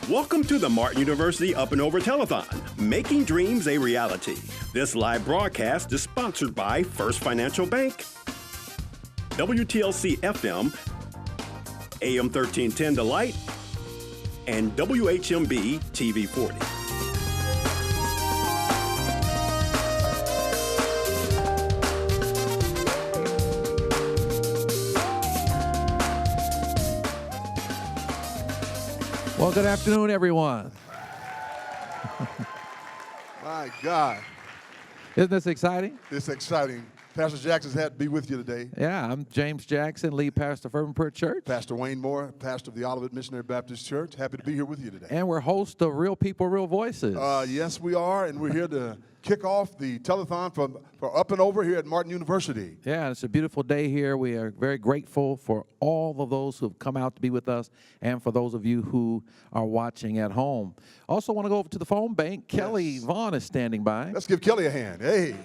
Welcome to the Martin University Up and Over Telethon, making dreams a reality. This live broadcast is sponsored by First Financial Bank, WTLC FM, AM 1310 Delight, and WHMB TV 40. Well, good afternoon, everyone. My God. Isn't this exciting? It's exciting. Pastor Jackson's had to be with you today. Yeah, I'm James Jackson, lead pastor of Fervent Prayer Church. Pastor Wayne Moore, pastor of the Olivet Missionary Baptist Church. Happy to be here with you today. And we're host of Real People, Real Voices. Yes, we are, and we're here to kick off the telethon for Up and Over here at Martin University. Yeah, it's a beautiful day here. We are very grateful for all of those who have come out to be with us and for those of you who are watching at home. Also want to go over to the phone bank. Kelly Vaughn is standing by. Let's give Kelly a hand. Hey.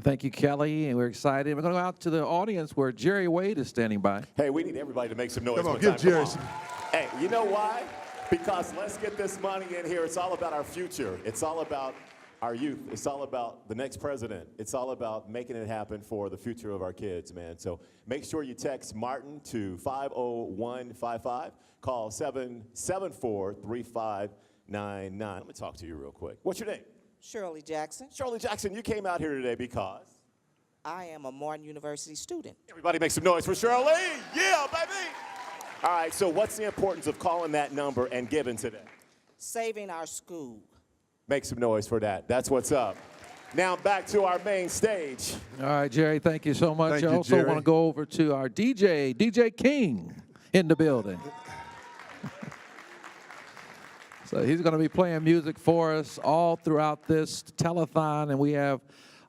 Thank you, Kelly, and we're excited. We're going to go out to the audience where Jerry Wade is standing by. Hey, we need everybody to make some noise. Come on, one give time. Jerry Come on. Hey, you know why? Because let's get this money in here. It's all about our future. It's all about our youth. It's all about the next president. It's all about making it happen for the future of our kids, man. So make sure you text Martin to 50155. Call 774-3599. Let me talk to you real quick. What's your name? Shirley Jackson. Shirley Jackson, you came out here today because? I am a Martin University student. Everybody make some noise for Shirley. Yeah, baby. All right, so what's the importance of calling that number and giving today? Saving our school. Make some noise for that. That's what's up. Now back to our main stage. All right, Jerry, thank you so much. Thank you, I also Jerry. want to go over to our DJ King in the building. So he's going to be playing music for us all throughout this telethon, and we have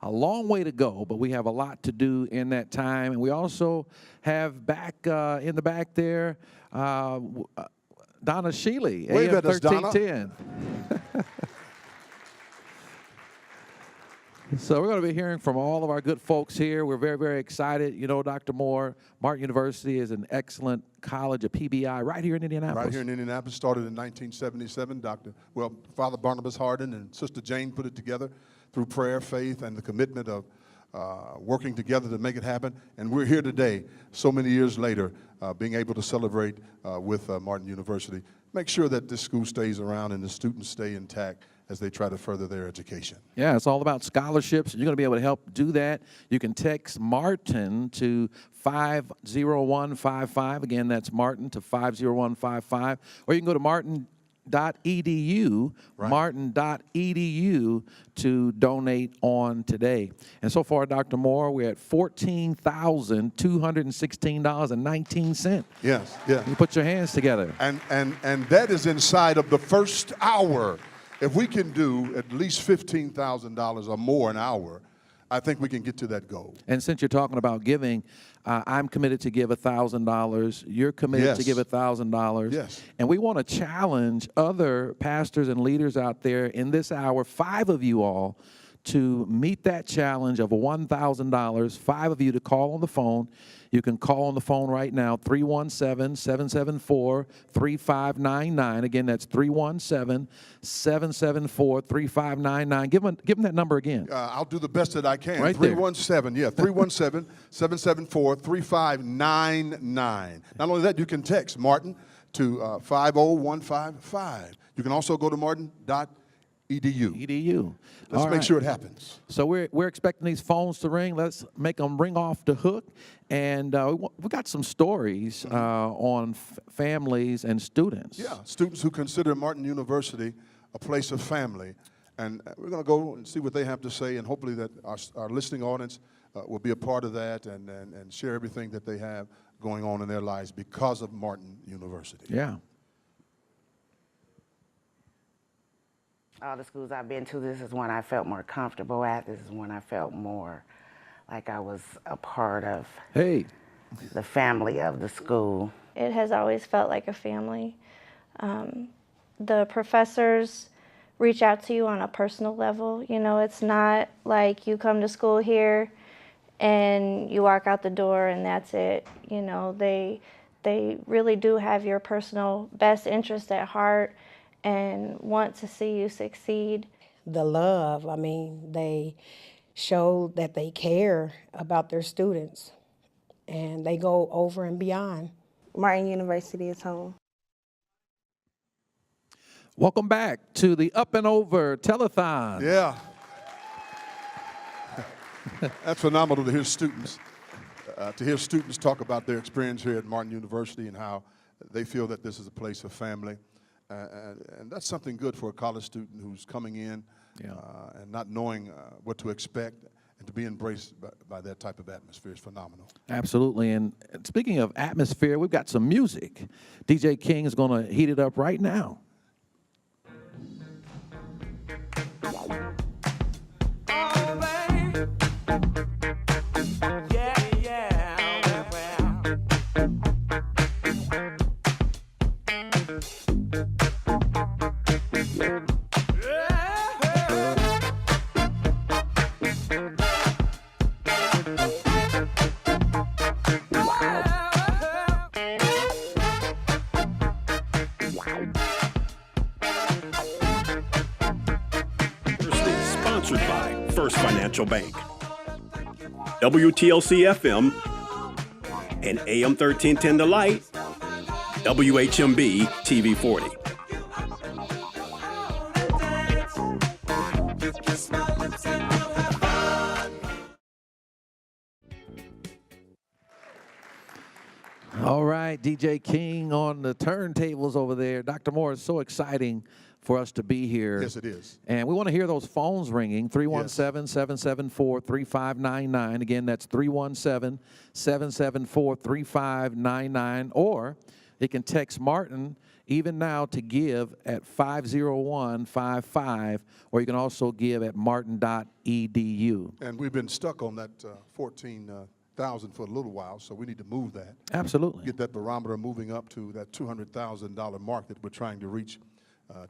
a long way to go, but we have a lot to do in that time. And we also have back in the back there, Donna Sheely, Wave AM at us, Donna. 1310. So we're going to be hearing from all of our good folks here. We're very, very excited. You know, Dr. Moore, Martin University is an excellent college, a PBI, right here in Indianapolis. Right here in Indianapolis, started in 1977. Father Barnabas Hardin and Sister Jane put it together through prayer, faith, and the commitment of working together to make it happen. And we're here today, so many years later, being able to celebrate with Martin University. Make sure that this school stays around and the students stay intact as they try to further their education. Yeah, it's all about scholarships. You're going to be able to help do that. You can text Martin to 50155. Again, that's Martin to 50155. Or you can go to martin.edu, Right. martin.edu to donate on today. And so far, Dr. Moore, we're at $14,216.19. Yes, yes. You put your hands together. And that is inside of the first hour. If we can do at least $15,000 or more an hour, I think we can get to that goal. And since you're talking about giving, I'm committed to give $1,000. You're committed to Yes. give $1,000. Yes. And we want to challenge other pastors and leaders out there in this hour, 5 of you all, to meet that challenge of $1,000. 5 of you to call on the phone. You can call on the phone right now, 317-774-3599. Again, that's 317-774-3599. Give them that number again. I'll do the best that I can. Right there. 317-774-3599. Not only that, you can text Martin to 50155. You can also go to martin.edu. EDU. Let's make sure it happens. So we're expecting these phones to ring. Let's make them ring off the hook. And we got some stories on families and students. Yeah, students who consider Martin University a place of family And we're going to go and see what they have to say, and hopefully that our listening audience will be a part of that and share everything that they have going on in their lives because of Martin University. Yeah. All the schools I've been to, this is one I felt more comfortable at. This is one I felt more like I was a part of the family of the school. It has always felt like a family. The professors reach out to you on a personal level. You know, it's not like you come to school here and you walk out the door and that's it. You know, they really do have your personal best interest at heart and want to see you succeed. The love, I mean, they show that they care about their students and they go over and beyond. Martin University is home. Welcome back to the Up and Over Telethon. Yeah. That's phenomenal to hear students. Talk about their experience here at Martin University and how they feel that this is a place of family. And that's something good for a college student who's coming in and not knowing what to expect, and to be embraced by that type of atmosphere is phenomenal. Absolutely. And speaking of atmosphere, we've got some music. DJ King is going to heat it up right now. Sponsored by First Financial Bank. WTLC FM and AM 1310 The Light, WHMB TV 40. All right, DJ King on the turntables over there. Dr. Moore, it's so exciting for us to be here. Yes, it is. And we want to hear those phones ringing, 317-774-3599. Again, that's 317-774-3599. Or you can text Martin even now to give at 50155, or you can also give at martin.edu. And we've been stuck on that 14,000 for a little while, so we need to move that. Absolutely. Get that barometer moving up to that $200,000 mark that we're trying to reach,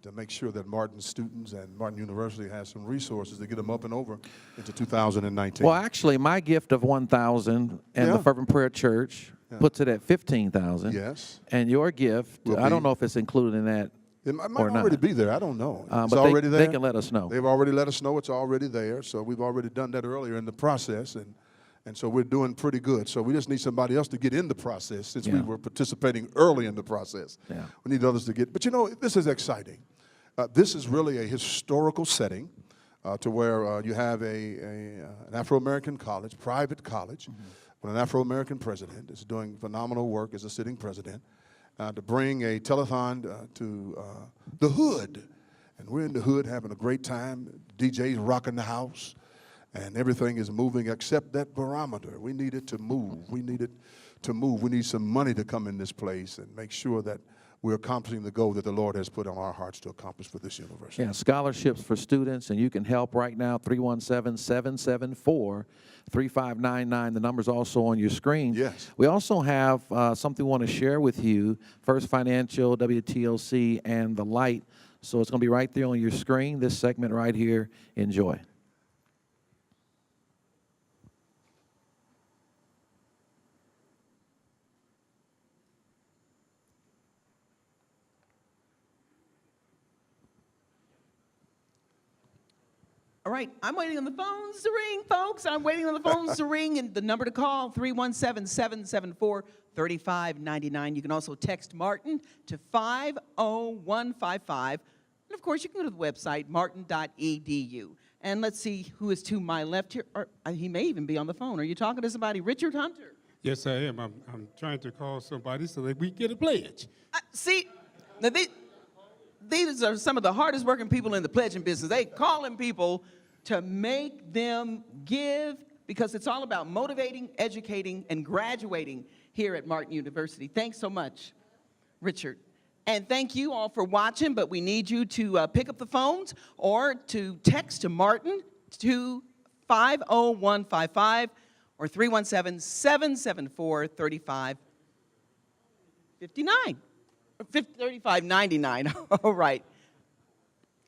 to make sure that Martin students and Martin University has some resources to get them up and over into 2019. Well, actually, my gift of $1,000 and the Fervent Prayer Church puts it at $15,000. Yes. And your gift, I don't know if it's included in that. It might or already not. be there. I don't know. It's But already there. they can let us know. They've already let us know it's already there. So we've already done that earlier in the process, and so we're doing pretty good. So we just need somebody else to get in the process since we were participating early in the process. Yeah. We need others to get. But you know, this is exciting. This is really a historical setting to where you have an Afro-American college, private college, with an Afro-American president is doing phenomenal work as a sitting president, to bring a telethon to the hood. And we're in the hood having a great time. DJ's rocking the house, and everything is moving except that barometer. We need it to move. We need it to move. We need some money to come in this place and make sure that we're accomplishing the goal that the Lord has put on our hearts to accomplish for this university. Yeah, scholarships for students, and you can help right now, 317-774-3599. The number's also on your screen. Yes. We also have something we want to share with you, First Financial, WTLC, and The Light. So it's going to be right there on your screen, this segment right here. Enjoy. All right, I'm waiting on the phones to ring, folks. I'm waiting on the phones to ring, and the number to call, 317-774-3599. You can also text Martin to 50155. And, of course, you can go to the website, martin.edu. And let's see who is to my left here. Or, he may even be on the phone. Are you talking to somebody? Richard Hunter. Yes, I am. I'm trying to call somebody so that we get a pledge. See, these are some of the hardest working people in the pledging business. They calling people to make them give, because it's all about motivating, educating, and graduating here at Martin University. Thanks so much, Richard. And thank you all for watching, but we need you to pick up the phones or to text to Martin to 50155 or 317-774-3559. 3599. All right.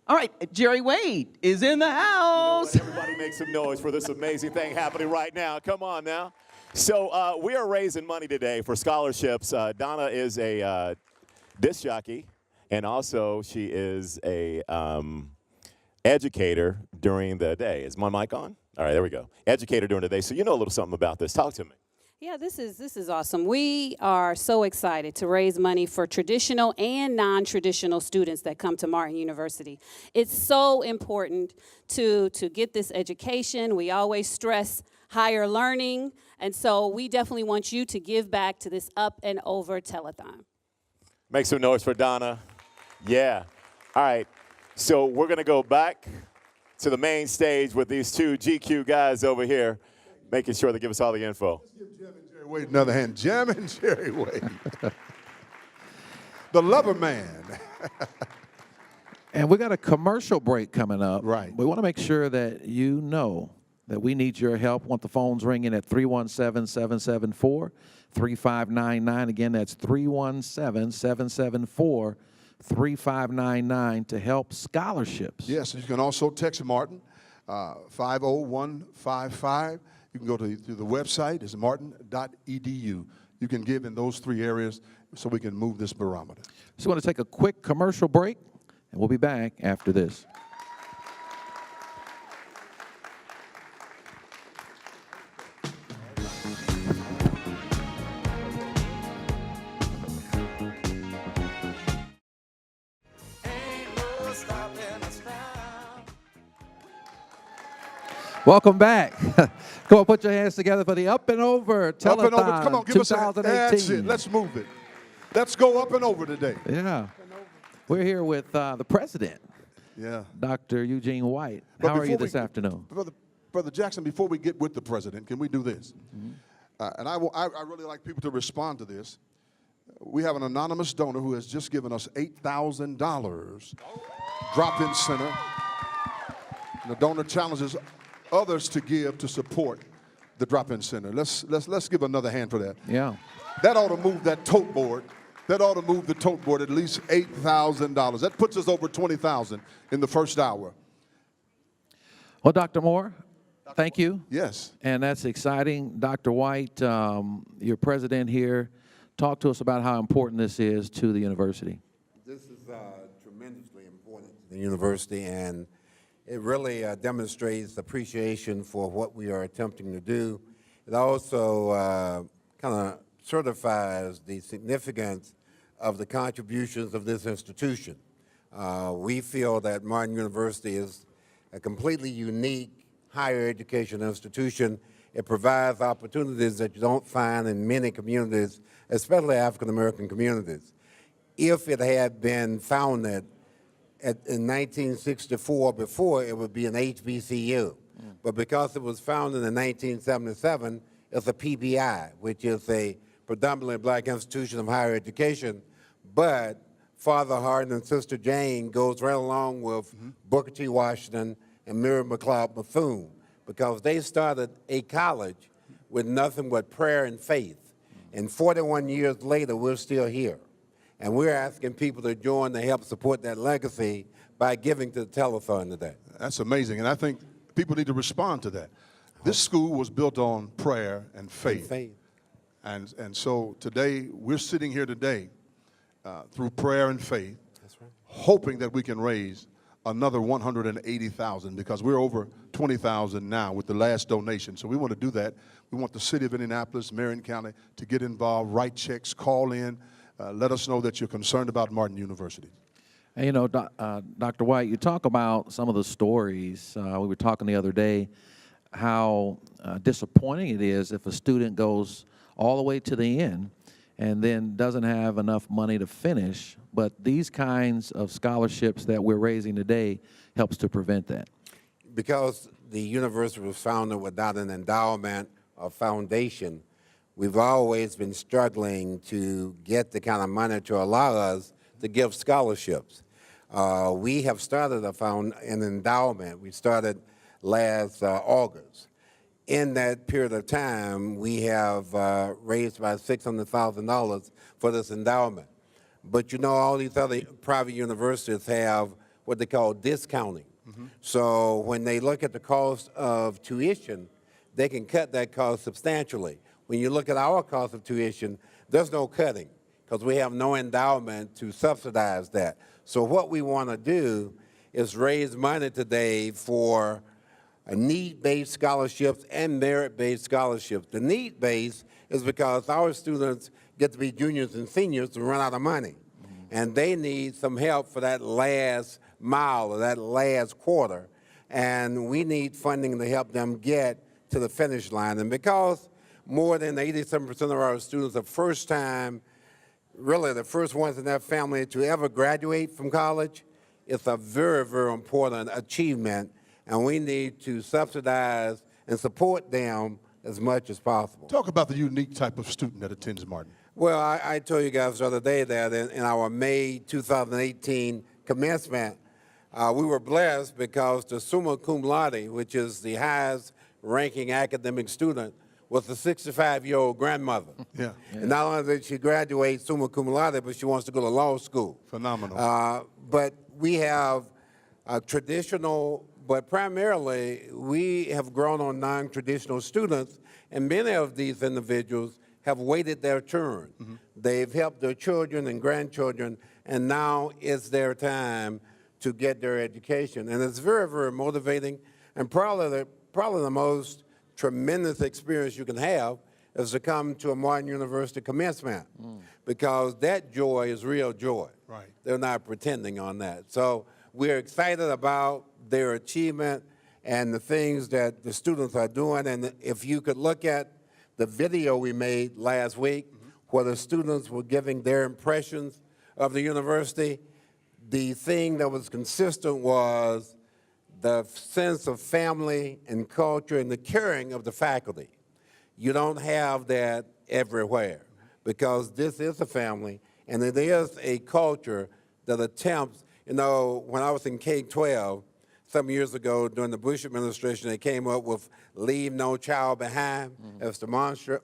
All right, Jerry Wade is in the house. You know what? Everybody make some noise for this amazing thing happening right now. Come on now. So we are raising money today for scholarships. Donna is a disc jockey, and also she is a educator during the day. Is my mic on? All right, there we go. Educator during the day. So you know a little something about this. Talk to me. Yeah, this is awesome. We are so excited to raise money for traditional and non-traditional students that come to Martin University. It's so important to get this education. We always stress higher learning, and so we definitely want you to give back to this Up and Over Telethon. Make some noise for Donna. Yeah. All right. So we're going to go back to the main stage with these two GQ guys over here, making sure they give us all the info. Wade, another hand. Jam and Jerry Wade. The lover man. And we got a commercial break coming up. Right. We want to make sure that you know that we need your help. Want the phones ringing at 317-774-3599. Again, that's 317-774-3599 to help scholarships. Yes, you can also text Martin, 50155. You can go to the website, it's martin.edu. You can give in those three areas so we can move this barometer. So we're going to take a quick commercial break, and we'll be back after this. Welcome back. Come on, put your hands together for the Up and Over Telethon. Up and over. Come on, give us a 2018. That's it. Let's move it. Let's go up and over today. Yeah. We're here with the president, Dr. Eugene White. But How are you before this afternoon? Brother Jackson, before we get with the president, can we do this? And I really like people to respond to this. We have an anonymous donor who has just given us $8,000 drop-in center. And the donor challenges others to give to support the drop-in center. Let's give another hand for that. Yeah. That ought to move that tote board. That ought to move the tote board at least $8,000. That puts us over $20,000 in the first hour. Well, Dr. Moore, thank you. Yes. And that's exciting. Dr. White, your president here, talk to us about how important this is to the university. This is tremendously important to the university, and it really demonstrates appreciation for what we are attempting to do. It also kind of certifies the significance of the contributions of this institution. We feel that Martin University is a completely unique higher education institution. It provides opportunities that you don't find in many communities, especially African American communities. If it had been founded in 1964, before, it would be an HBCU. But because it was founded in 1977, it's a PBI, which is a predominantly black institution of higher education. But Father Hardin and Sister Jane goes right along with Booker T. Washington and Miriam McLeod Bethune, because they started a college with nothing but prayer and faith. And 41 years later, we're still here. And we're asking people to join to help support that legacy by giving to the telethon today. That's amazing, and I think people need to respond to that. This school was built on prayer and faith. And so today, we're sitting here today through prayer and faith, hoping that we can raise another 180,000, because we're over 20,000 now with the last donation. So we want to do that. We want the city of Indianapolis, Marion County to get involved, write checks, call in, let us know that you're concerned about Martin University. And, you know, Dr. White, you talk about some of the stories. We were talking the other day how disappointing it is if a student goes all the way to the end and then doesn't have enough money to finish. But these kinds of scholarships that we're raising today helps to prevent that. Because the university was founded without an endowment or foundation, we've always been struggling to get the kind of money to allow us to give scholarships. We have started an endowment. We started last August. In that period of time, we have raised about $600,000 for this endowment. But you know, all these other private universities have what they call discounting. So when they look at the cost of tuition, they can cut that cost substantially. When you look at our cost of tuition, there's no cutting because we have no endowment to subsidize that. So what we want to do is raise money today for need-based scholarships and merit-based scholarships. The need-based is because our students get to be juniors and seniors to run out of money, and they need some help for that last mile or that last quarter, and we need funding to help them get to the finish line. And because more than 87% of our students are first-time, really the first ones in their family to ever graduate from college, it's a very, very important achievement, and we need to subsidize and support them as much as possible. Talk about the unique type of student that attends Martin. Well, I told you guys the other day that in our May 2018 commencement, we were blessed because the summa cum laude, which is the highest ranking academic student, was a 65-year-old grandmother. Yeah. And not only did she graduate summa cum laude, but she wants to go to law school. Phenomenal. But we have traditional, but primarily we have grown on non-traditional students, and many of these individuals have waited their turn. They've helped their children and grandchildren, and now it's their time to get their education. And it's very, very motivating, and probably the most tremendous experience you can have is to come to a Martin University commencement, because that joy is real joy. Right. They're not pretending on that. So we're excited about their achievement and the things that the students are doing. And if you could look at the video we made last week, where the students were giving their impressions of the university, the thing that was consistent was the sense of family and culture and the caring of the faculty. You don't have that everywhere, because this is a family and it is a culture that attempts, you know, when I was in K-12 some years ago during the Bush administration, they came up with leave no child behind as the mantra.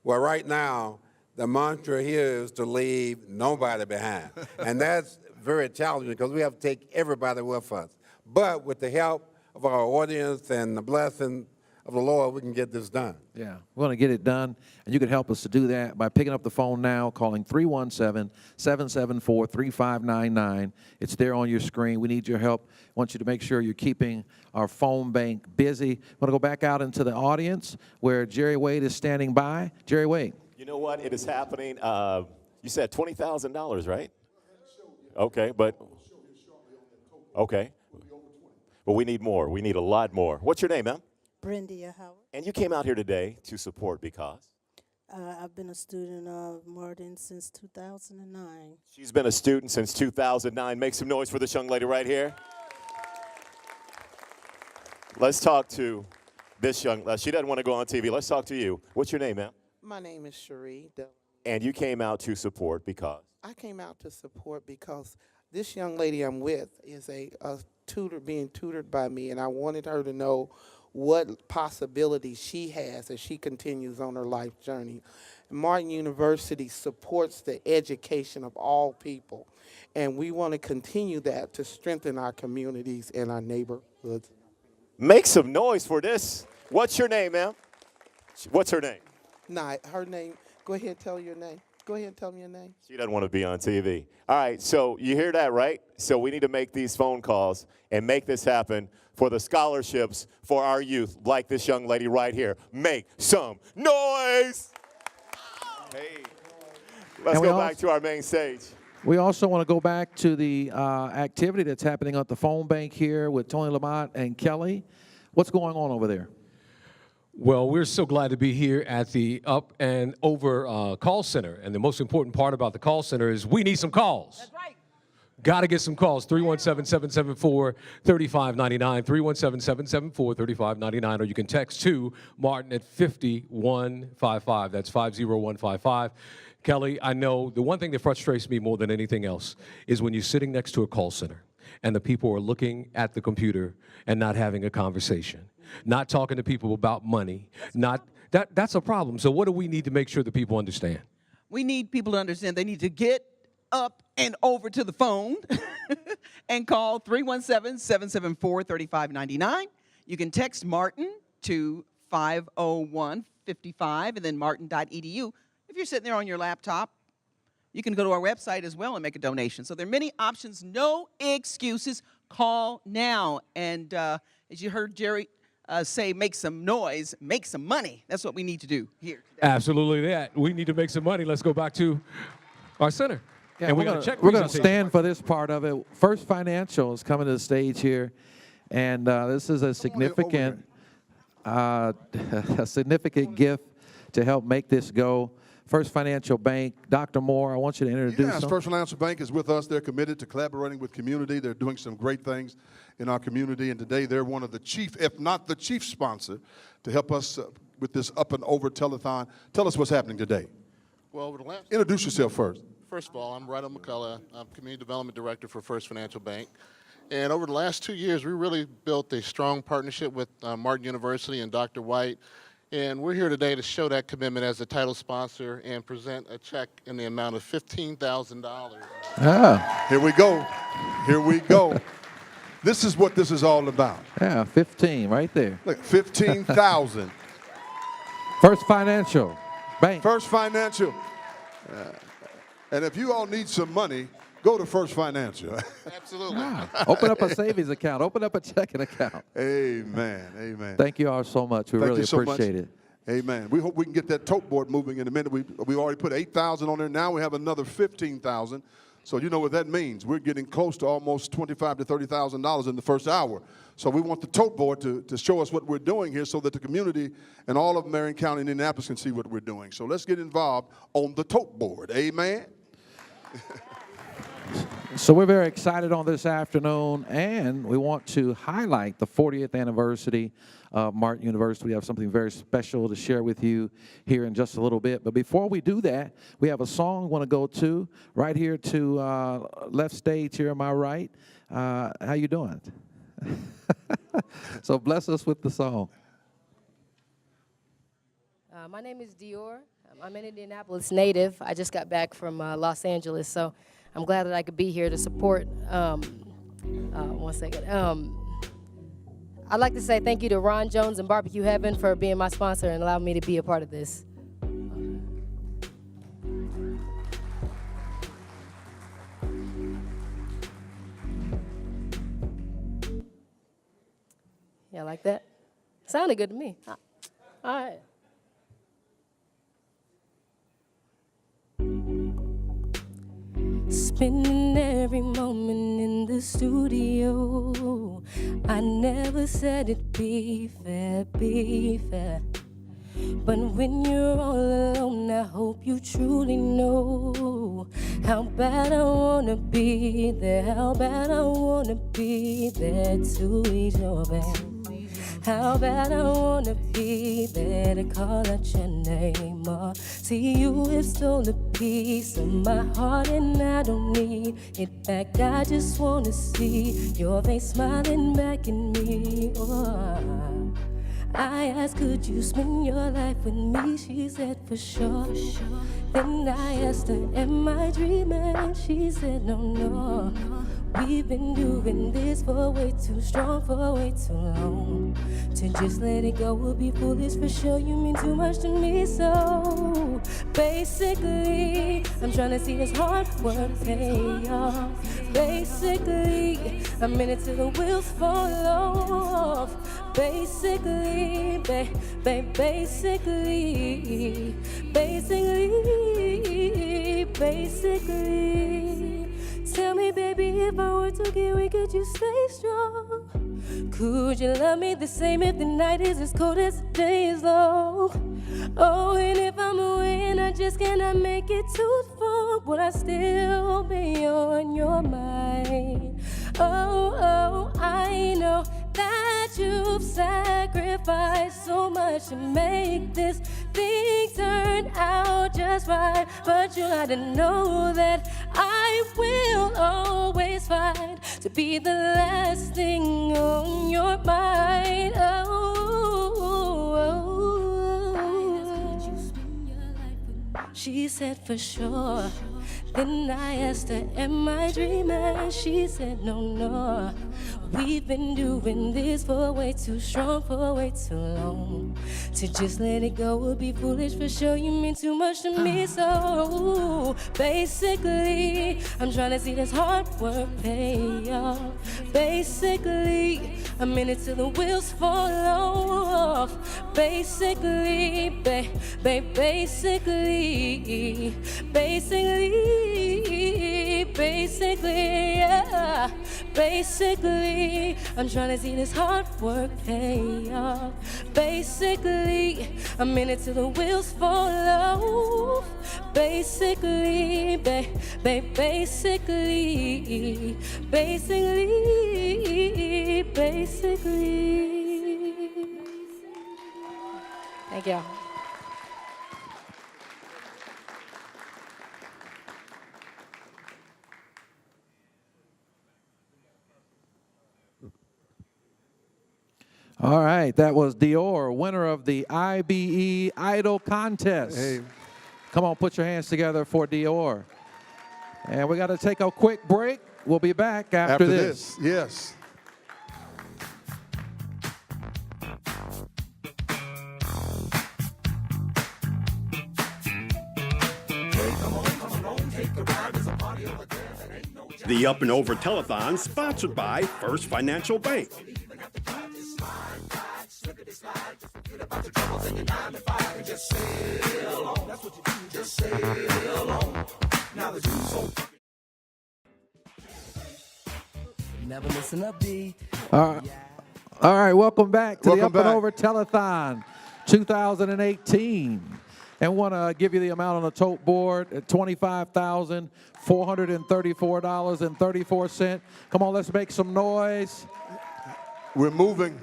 Well, right now, the mantra here is to leave nobody behind. And that's very challenging because we have to take everybody with us. But with the help of our audience and the blessing of the Lord, we can get this done. Yeah, we want to get it done, and you can help us to do that by picking up the phone now, calling 317-774-3599. It's there on your screen. We need your help. I want you to make sure you're keeping our phone bank busy. I want to go back out into the audience where Jerry Wade is standing by. Jerry Wade. You know what? It is happening. You said $20,000, right? Okay, but okay. But we need more. We need a lot more. What's your name, ma'am? Brendia Howard. And you came out here today to support because? I've been a student of Martin since 2009. She's been a student since 2009. Make some noise for this young lady right here. Let's talk to this young lady. She doesn't want to go on TV. Let's talk to you. What's your name, ma'am? My name is Cherie. And you came out to support because? I came out to support because this young lady I'm with is a tutor being tutored by me, and I wanted her to know what possibilities she has as she continues on her life journey. Martin University supports the education of all people, and we want to continue that to strengthen our communities and our neighborhoods. Make some noise for this. What's your name, ma'am? What's her name? Nah, her name, go ahead and tell your name. Go ahead and tell me your name. She doesn't want to be on TV. All right, so you hear that, right? So we need to make these phone calls and make this happen for the scholarships for our youth, like this young lady right here. Make some noise. Hey, let's go back to our main stage. We also want to go back to the activity that's happening at the phone bank here with Tony Lamont and Kelly. What's going on over there? Well, we're so glad to be here at the Up and Over call center. And the most important part about the call center is we need some calls. That's right. Got to get some calls. 317-774-3599, 317-774-3599, or you can text to Martin at 5155. That's 50155. Kelly, I know the one thing that frustrates me more than anything else is when you're sitting next to a call center and the people are looking at the computer and not having a conversation, not talking to people about money. That's a problem. So what do we need to make sure that people understand? We need people to understand they need to get up and over to the phone and call 317-774-3599. You can text Martin to 50155 and then martin.edu. If you're sitting there on your laptop, you can go to our website as well and make a donation. So there are many options, no excuses. Call now. And as you heard Jerry say, make some noise, make some money. That's what we need to do here today. Absolutely that. We need to make some money. Let's go back to our center. Yeah, and we're going to stand for this part of it. First Financial is coming to the stage here, and this is a significant, a significant gift to help make this go. First Financial Bank, Dr. Moore, I want you to introduce them. First Financial Bank is with us. They're committed to collaborating with community. They're doing some great things in our community, and today they're one of the chief, if not the chief sponsor, to help us with this Up and Over Telethon. Tell us what's happening today. Well, over the last Introduce yourself first. First of all, I'm Ryder McCullough. I'm Community Development Director for First Financial Bank. And over the last 2 years, we really built a strong partnership with Martin University and Dr. White. And we're here today to show that commitment as a title sponsor and present a check in the amount of $15,000. Ah. Here we go. Here we go. This is what this is all about. Yeah, 15 right there. Look, 15,000. First Financial Bank. First Financial. And if you all need some money, go to First Financial. Absolutely. Open up a savings account. Open up a checking account. Amen. Amen. Thank you all so much. We really appreciate it. Amen. We hope we can get that tote board moving in a minute. We already put 8,000 on there. Now we have another 15,000. So you know what that means. We're getting close to almost $25,000 to $30,000 in the first hour. So we want the tote board to show us what we're doing here so that the community and all of Marion County and Indianapolis can see what we're doing. So let's get involved on the tote board. Amen. So we're very excited on this afternoon, and we want to highlight the 40th anniversary of Martin University. We have something very special to share with you here in just a little bit. But before we do that, we have a song we want to go to right here to left stage here on my right. How you doing? So bless us with the song. My name is Dior. I'm an Indianapolis native. I just got back from Los Angeles, so I'm glad that I could be here to support. One second. I'd like to say thank you to Ron Jones and Barbecue Heaven for being my sponsor and allowing me to be a part of this. Yeah, like that? Sounded good to me. All right. Spending every moment in the studio. I never said it'd be fair, But when you're all alone, I hope you truly know how bad I wanna be there, how bad I wanna be there to ease your pain. How bad I wanna be there to call out your name. See, you have stolen a piece of my heart and I don't need it back. I just wanna see your face smiling back at me. Oh. I asked, could you spend your life with me? She said, for sure. Then I asked her, am I dreaming? She said, no. We've been doing this for way too strong, for way too long. To just let it go would be foolish for sure. You mean too much to me, so basically, I'm trying to see this hard work pay off. Basically, I'm in it till the wheels fall off. Basically, basically. Tell me, baby, if I were to get weak, could you stay strong? Could you love me the same if the night is as cold as the day is long? Oh, and if I'm away and I just cannot make it too far, will I still be on your mind? Oh, I know that you've sacrificed so much to make this thing turn out just right. But you gotta know that I will always fight to be the last thing on your mind. She said for sure. Then I asked her, am I dreaming? She said, no. We've been doing this for way too strong, for way too long. To just let it go would be foolish for sure. You mean too much to me, so basically, I'm trying to see this hard work pay off. Basically, I'm in it till the wheels fall off. Basically, basically, yeah. Basically, I'm trying to see this hard work pay off. Basically, I'm in it till the wheels fall off. Basically, basically. Thank you. All right, that was Dior, winner of the IBE Idol Contest. Hey. Come on, put your hands together for Dior. And we got to take a quick break. We'll be back after this. Yes. The Up and Over Telethon, sponsored by First Financial Bank. Never listen up, D. All right, welcome back to the Up Welcome and back. Over Telethon 2018. And want to give you the amount on the tote board at $25,434.34. Come on, let's make some noise. We're moving.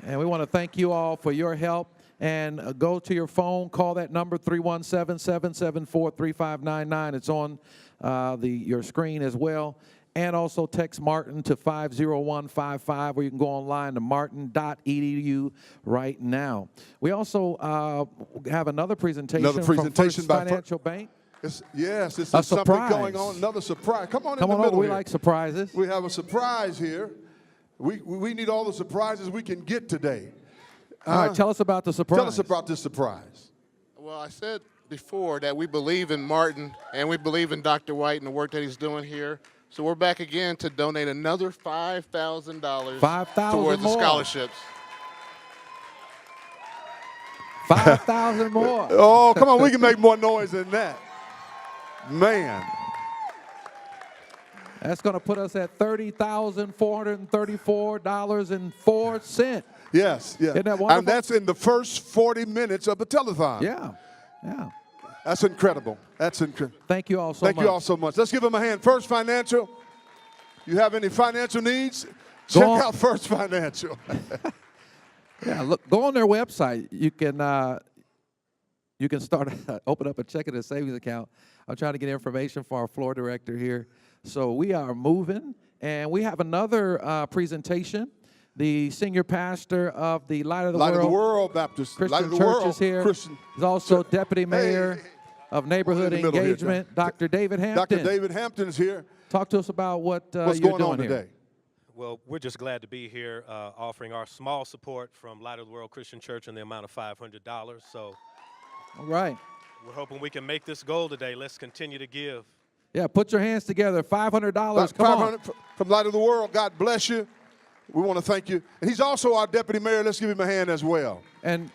And we want to thank you all for your help. And go to your phone, call that number 317-774-3599. It's on your screen as well. And also text Martin to 50155, or you can go online to martin.edu right now. We also have another presentation from First Financial Bank. It's something surprise. going on. Another surprise. Come on Come in on the over. middle We here. like surprises. We have a surprise here. We need all the surprises we can get today. All right, tell us about the surprise. Tell us about this surprise. Well, I said before that we believe in Martin and we believe in Dr. White and the work that he's doing here. So we're back again to donate another $5,000 towards the scholarships. 5,000 more. Oh, come on, we can make more noise than that. Man. That's going to put us at $30,434.04. Yes. Isn't that wonderful? And that's in the first 40 minutes of the telethon. Yeah. That's incredible. That's incredible. Thank you all so much. Thank you all so much. Let's give them a hand. First Financial. You have any financial needs? Check out First Financial. Yeah, look, go on their website. You can start open up a checking and savings account. I'm trying to get information for our floor director here. So we are moving, and we have another presentation. The senior pastor of the Light of the World Baptist Christian Church is here. He's also deputy mayor of neighborhood engagement, Dr. David Hampton. Dr. David Hampton is here. Talk to us about what's going doing on today. here. Well, we're just glad to be here offering our small support from Light of the World Christian Church in the amount of $500. So, all right. We're hoping we can make this goal today. Let's continue to give. Yeah, put your hands together. $500. Come on. From Light of the World. God bless you. We want to thank you. And he's also our deputy mayor. Let's give him a hand as well. And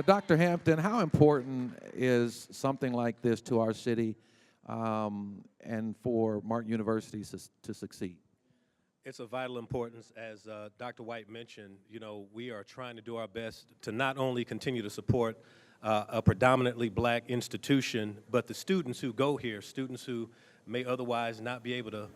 Dr. Hampton, how important is something like this to our city and for Martin University to succeed? It's of vital importance, as Dr. White mentioned. You know, we are trying to do our best to not only continue to support a predominantly black institution, but the students who go here, students who may otherwise not be able to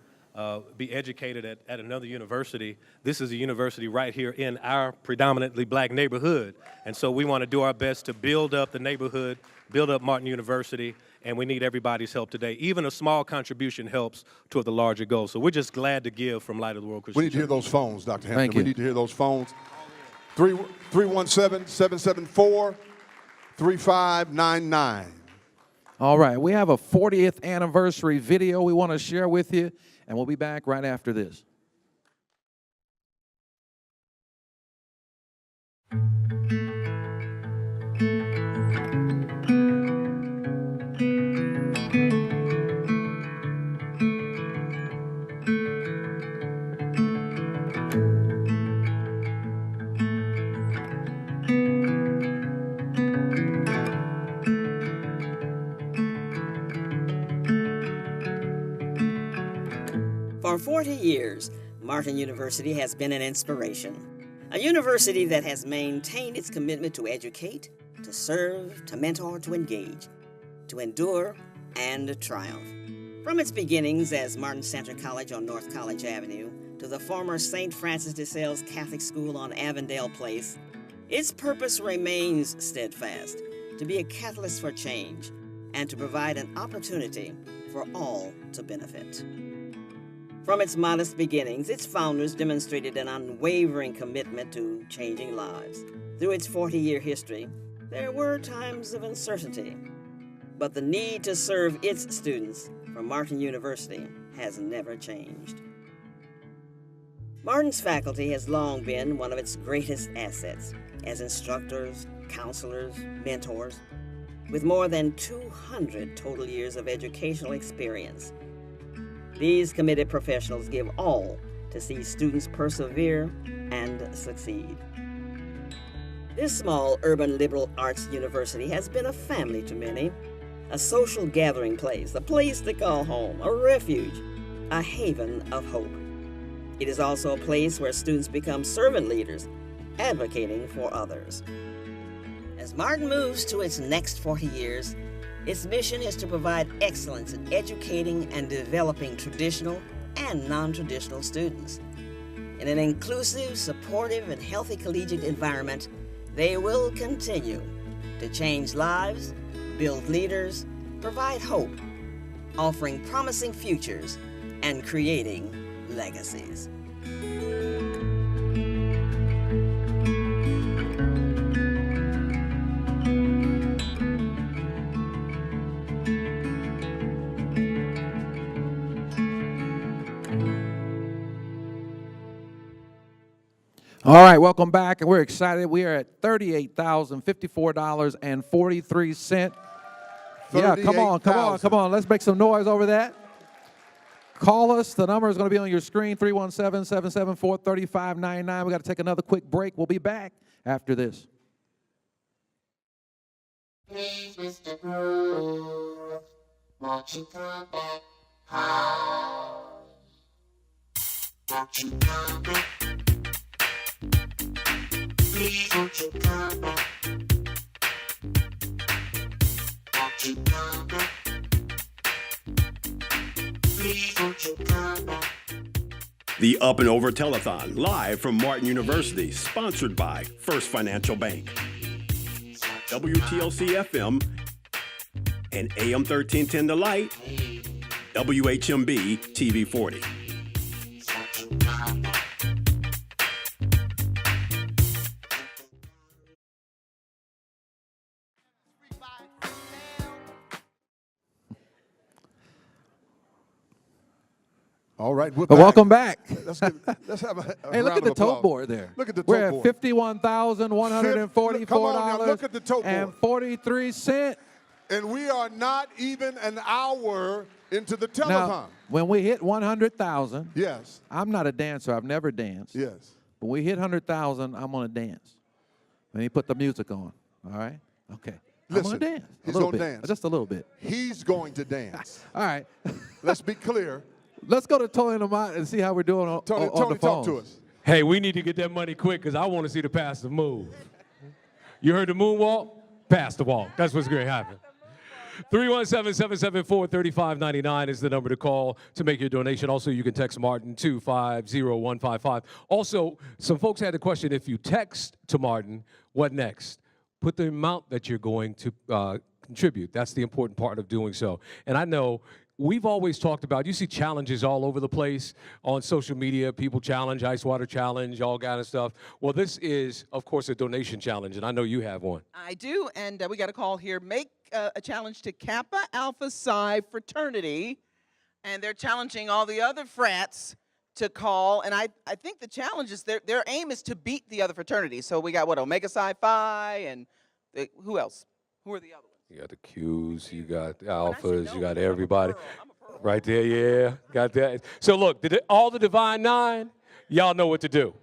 be educated at another university. This is a university right here in our predominantly black neighborhood. And so we want to do our best to build up the neighborhood, build up Martin University, and we need everybody's help today. Even a small contribution helps toward the larger goal. So we're just glad to give from Light of the World Christian We need to hear Church. those phones, Dr. Hampton. Thank We you. need to hear those phones. 317-774-3599. All right, we have a 40th anniversary video we want to share with you, and we'll be back right after this. For 40 years, Martin University has been an inspiration. A university that has maintained its commitment to educate, to serve, to mentor, to engage, to endure, and to triumph. From its beginnings as Martin Center College on North College Avenue to the former St. Francis de Sales Catholic School on Avondale Place, its purpose remains steadfast, to be a catalyst for change and to provide an opportunity for all to benefit. From its modest beginnings, its founders demonstrated an unwavering commitment to changing lives. Through its 40-year history, there were times of uncertainty, but the need to serve its students from Martin University has never changed. Martin's faculty has long been one of its greatest assets as instructors, counselors, mentors, with more than 200 total years of educational experience. These committed professionals give all to see students persevere and succeed. This small urban liberal arts university has been a family to many, a social gathering place, a place to call home, a refuge, a haven of hope. It is also a place where students become servant leaders, advocating for others. As Martin moves to its next 40 years, its mission is to provide excellence in educating and developing traditional and non-traditional students. In an inclusive, supportive, and healthy collegiate environment, they will continue to change lives, build leaders, provide hope, offering promising futures, and creating legacies. All right, welcome back, and we're excited. We are at $38,054.43. Yeah, come on. Let's make some noise over that. Call us. The number is going to be on your screen, 317-774-3599. We got to take another quick break. We'll be back after this. Please, Mr. Groove, won't you come back home? Won't you come back? Please, won't you come back? Won't you come back? Please, won't you come back? The Up and Over Telethon, live from Martin University, sponsored by First Financial Bank. WTLC FM and AM 1310 The Light, WHMB TV 40. All right, we're Welcome back. Let's have a Hey, look round at the of tote applause. board there. Look at the We're tote at board. $51,144 Look at the tote board. and 43 cents. And we are not even an hour into the telethon. Now, when we hit 100,000, yes, I'm not a dancer. I've never danced. Yes. When we hit 100,000, I'm going to dance. Let me put the music on. All right? Okay. I'm going to dance. He's a little gonna bit. dance. Just a little bit. He's going to dance. All right. Let's be clear. Let's go to Tony Lamont and see how we're doing on, Tony, on Tony, the talk phone. to us. Hey, we need to get that money quick because I want to see the pastor move. You heard the moonwalk? Pastor walk. That's what's going to happen. 317-774-3599 is the number to call to make your donation. Also, you can text Martin to 50155. Also, some folks had a question. If you text to Martin, what next? Put the amount that you're going to contribute. That's the important part of doing so. And I know we've always talked about, you see challenges all over the place on social media. People challenge, ice water challenge, all kind of stuff. Well, this is, of course, a donation challenge, and I know you have one. I do, and we got a call here. Make a challenge to Kappa Alpha Psi fraternity, and they're challenging all the other frats to call, and I think the challenge is their aim is to beat the other fraternities. So we got, what, Omega Psi Phi, and who else? Who are the other ones? You got the Qs, you got the Alphas, you got everybody. Right there, yeah, got that. So look, all the Divine Nine, y'all know what to do.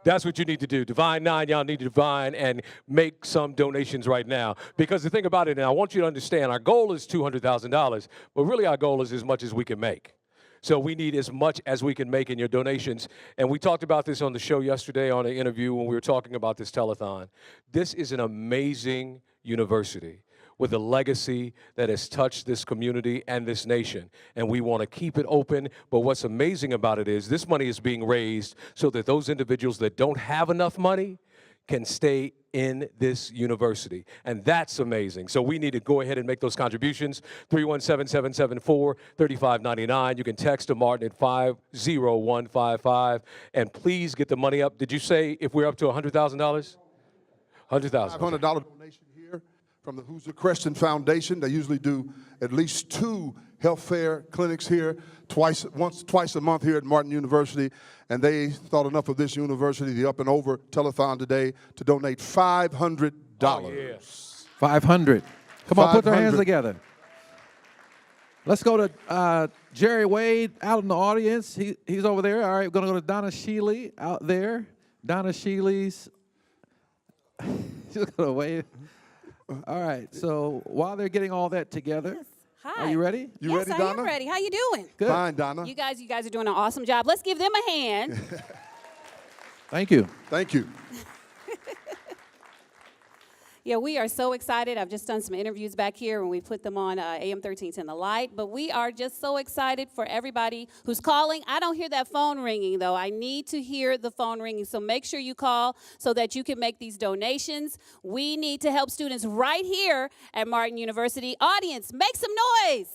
That's what you need to do. Divine Nine, y'all need to divine and make some donations right now. Because the thing about it, and I want you to understand, our goal is $200,000, but really our goal is as much as we can make. So we need as much as we can make in your donations. And we talked about this on the show yesterday on an interview when we were talking about this telethon. This is an amazing university with a legacy that has touched this community and this nation. And we want to keep it open, but what's amazing about it is this money is being raised so that those individuals that don't have enough money can stay in this university. And that's amazing. So we need to go ahead and make those contributions. 317-774-3599. You can text to Martin at 50155. And please get the money up. Did you say if we're up to $100,000? $100,000. $500 donation here from the Hoosier Crescent Foundation. They usually do at least 2 health fair clinics here, twice a month here at Martin University. And they thought enough of this university, the Up and Over Telethon today, to donate $500. Oh, yeah. 500. Come on, put their hands together. Let's go to Jerry Wade out in the audience. He's over there. All right, we're going to go to Donna Shealy out there. Donna Shealy's. She's going to wave. All right, so while they're getting all that together, Hi. Are you ready? You ready, Donna? I am ready. How you doing? Good. Fine, Donna. You guys are doing an awesome job. Let's give them a hand. Thank you. Thank you. Yeah, we are so excited. I've just done some interviews back here when we put them on AM 1310 The Light. But we are just so excited for everybody who's calling. I don't hear that phone ringing, though. I need to hear the phone ringing. So make sure you call so that you can make these donations. We need to help students right here at Martin University. Audience, make some noise.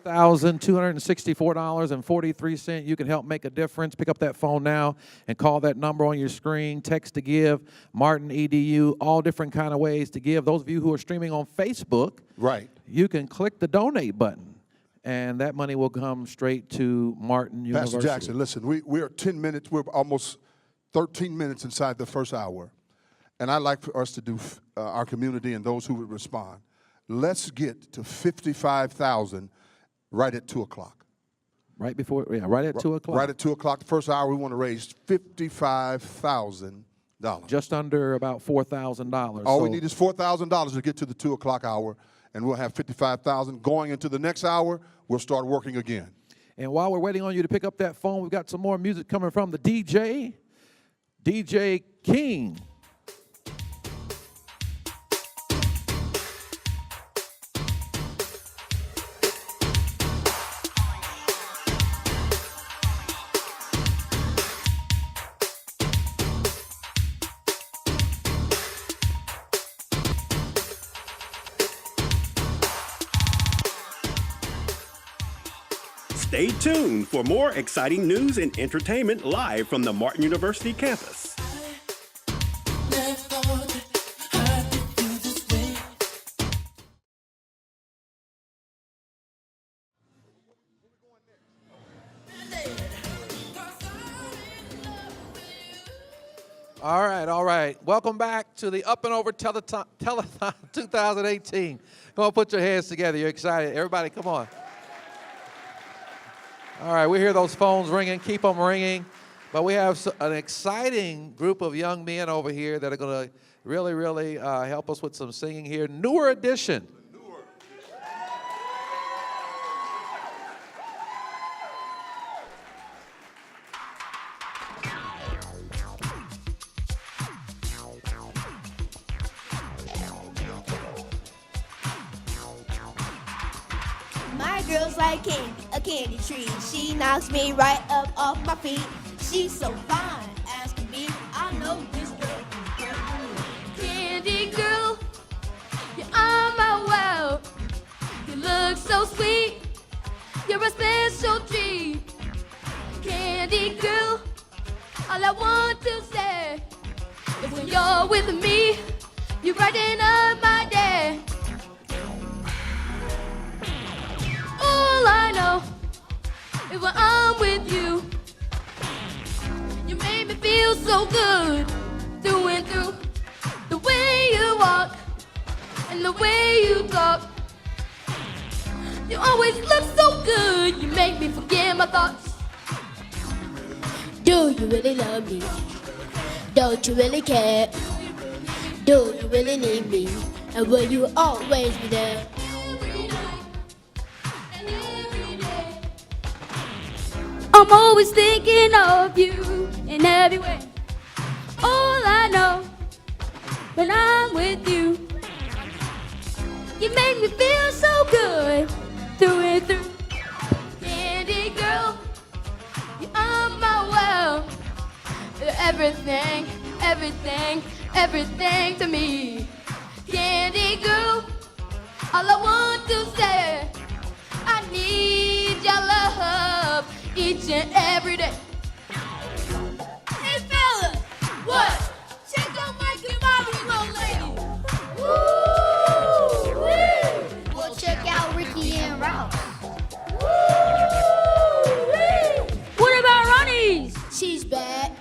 $1,264.43. You can help make a difference. Pick up that phone now and call that number on your screen. Text to give, Martin EDU, all different kind of ways to give. Those of you who are streaming on Facebook, right, you can click the donate button, and that money will come straight to Martin University. Pastor Jackson, listen, we're 10 minutes, we're almost 13 minutes inside the first hour, and I'd like for us to do our community and those who would respond. Let's get to 55,000 right at 2 o'clock. Right before, yeah, right at 2 o'clock. Right at 2 o'clock, the first hour, we want to raise $55,000. Just under about $4,000. All we need is $4,000 to get to the 2 o'clock hour, and we'll have $55,000. Going into the next hour, we'll start working again. And while we're waiting on you to pick up that phone, we've got some more music coming from the DJ, DJ King. Stay tuned for more exciting news and entertainment live from the Martin University campus. All right. Welcome back to the Up and Over Telethon 2018. Come on, put your hands together. You're excited. Everybody, come on. All right, we hear those phones ringing. Keep them ringing. But we have an exciting group of young men over here that are going to really help us with some singing here. Newer edition. My girl's like candy, a candy tree. She knocks me right up off my feet. She's so fine, asking me, I know this girl. Candy girl, you are my world. You look so sweet, you're a special treat. Candy girl, all I want to say is when you're with me, you brighten up my day. All I know is when I'm with you, you make me feel so good, through and through. The way you walk and the way you talk, you always look so good, you make me forget my thoughts. Do you really love me? Don't you really care? Do you really need me? And will you always be there? I'm always thinking of you in every way. All I know when I'm with you, you make me feel so good, through and through. Candy girl, you are my world. You're everything, everything, everything to me. Candy girl, all I want to say, I need your love each and every day. Hey fellas, what? Check out Mike and Bobby's little lady. Woo! Well, check out Ricky and Ralph. What about Ronnie's? She's bad,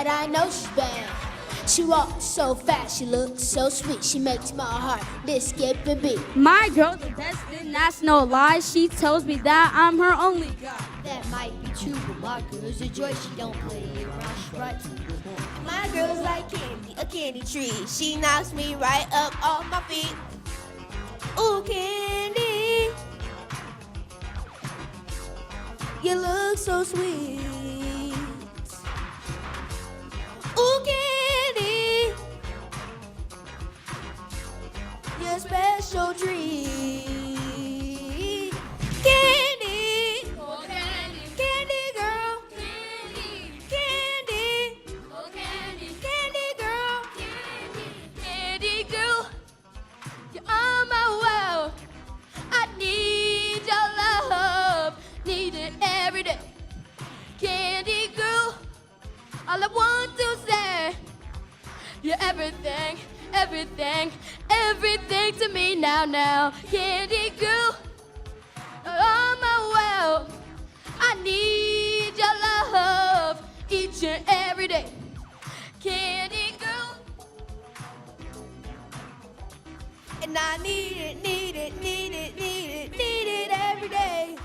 I know she's bad. She walks so fast, she looks so sweet. She makes my heart this skip and beat. My girl's the best, and that's no lie. She tells me that I'm her only guy. That might be true, but my girl's a joy. She don't play around, she's right. My girl's like candy, a candy tree. She knocks me right up off my feet. Ooh, candy, you look so sweet. Ooh, candy, you're a special treat. Candy, Oh, candy, candy girl, candy, candy, oh, candy, candy girl. candy girl. You are my world. I need your love, need it every day. Candy girl, all I want to say, you're everything, everything, everything to me now. Candy girl, oh my world, I need your love each and every day. Candy girl, And I need it, need it, need it, need it, need it every day.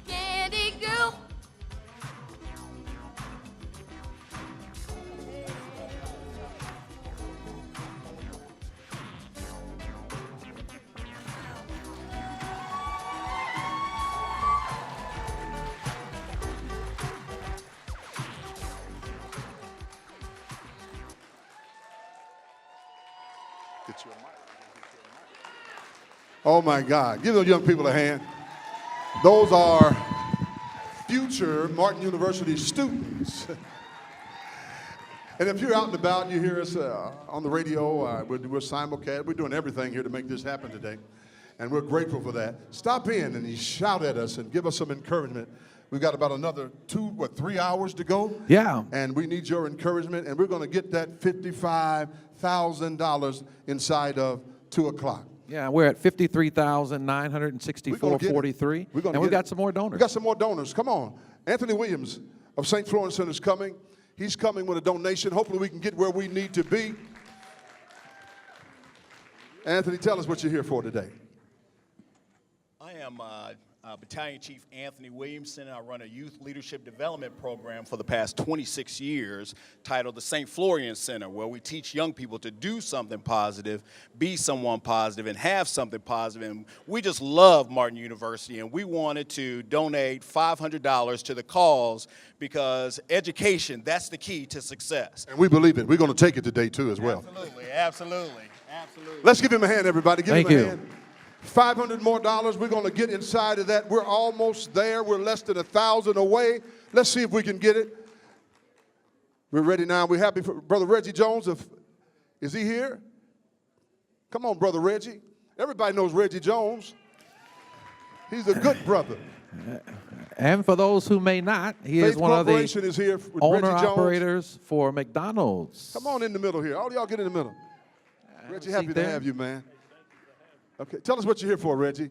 candy girl. Get you a mic. Oh my God. Give those young people a hand. Those are future Martin University students. And if you're out and about, you hear us on the radio, we're simulcast. We're doing everything here to make this happen today. And we're grateful for that. Stop in and you shout at us and give us some encouragement. We've got about another 3 hours to go. Yeah. And we need your encouragement. And we're going to get that $55,000 inside of 2 o'clock. Yeah, we're at 53,964.43. And we've got some more donors. We got some more donors. Come on. Anthony Williams of St. Florence Center is coming. He's coming with a donation. Hopefully we can get where we need to be. Anthony, tell us what you're here for today. I am Battalion Chief Anthony Williamson. I run a youth leadership development program for the past 26 years titled the St. Florian Center, where we teach young people to do something positive, be someone positive, and have something positive. And we just love Martin University, and we wanted to donate $500 to the cause because education, that's the key to success. And we believe it. We're going to take it today, too, as well. Absolutely, absolutely, absolutely. Let's give him a hand, everybody. Give him a hand. $500 more. We're going to get inside of that. We're almost there. We're less than 1,000 away. Let's see if we can get it. We're ready now. We're happy for Brother Reggie Jones. Is he here? Come on, Brother Reggie. Everybody knows Reggie Jones. He's a good brother. And for those who may not, he Faith is one of the Corporation is here with Reggie Jones. owner-operators for McDonald's. Come on in the middle here. All y'all get in the middle. Reggie, happy to have you, man. Okay, tell us what you're here for, Reggie.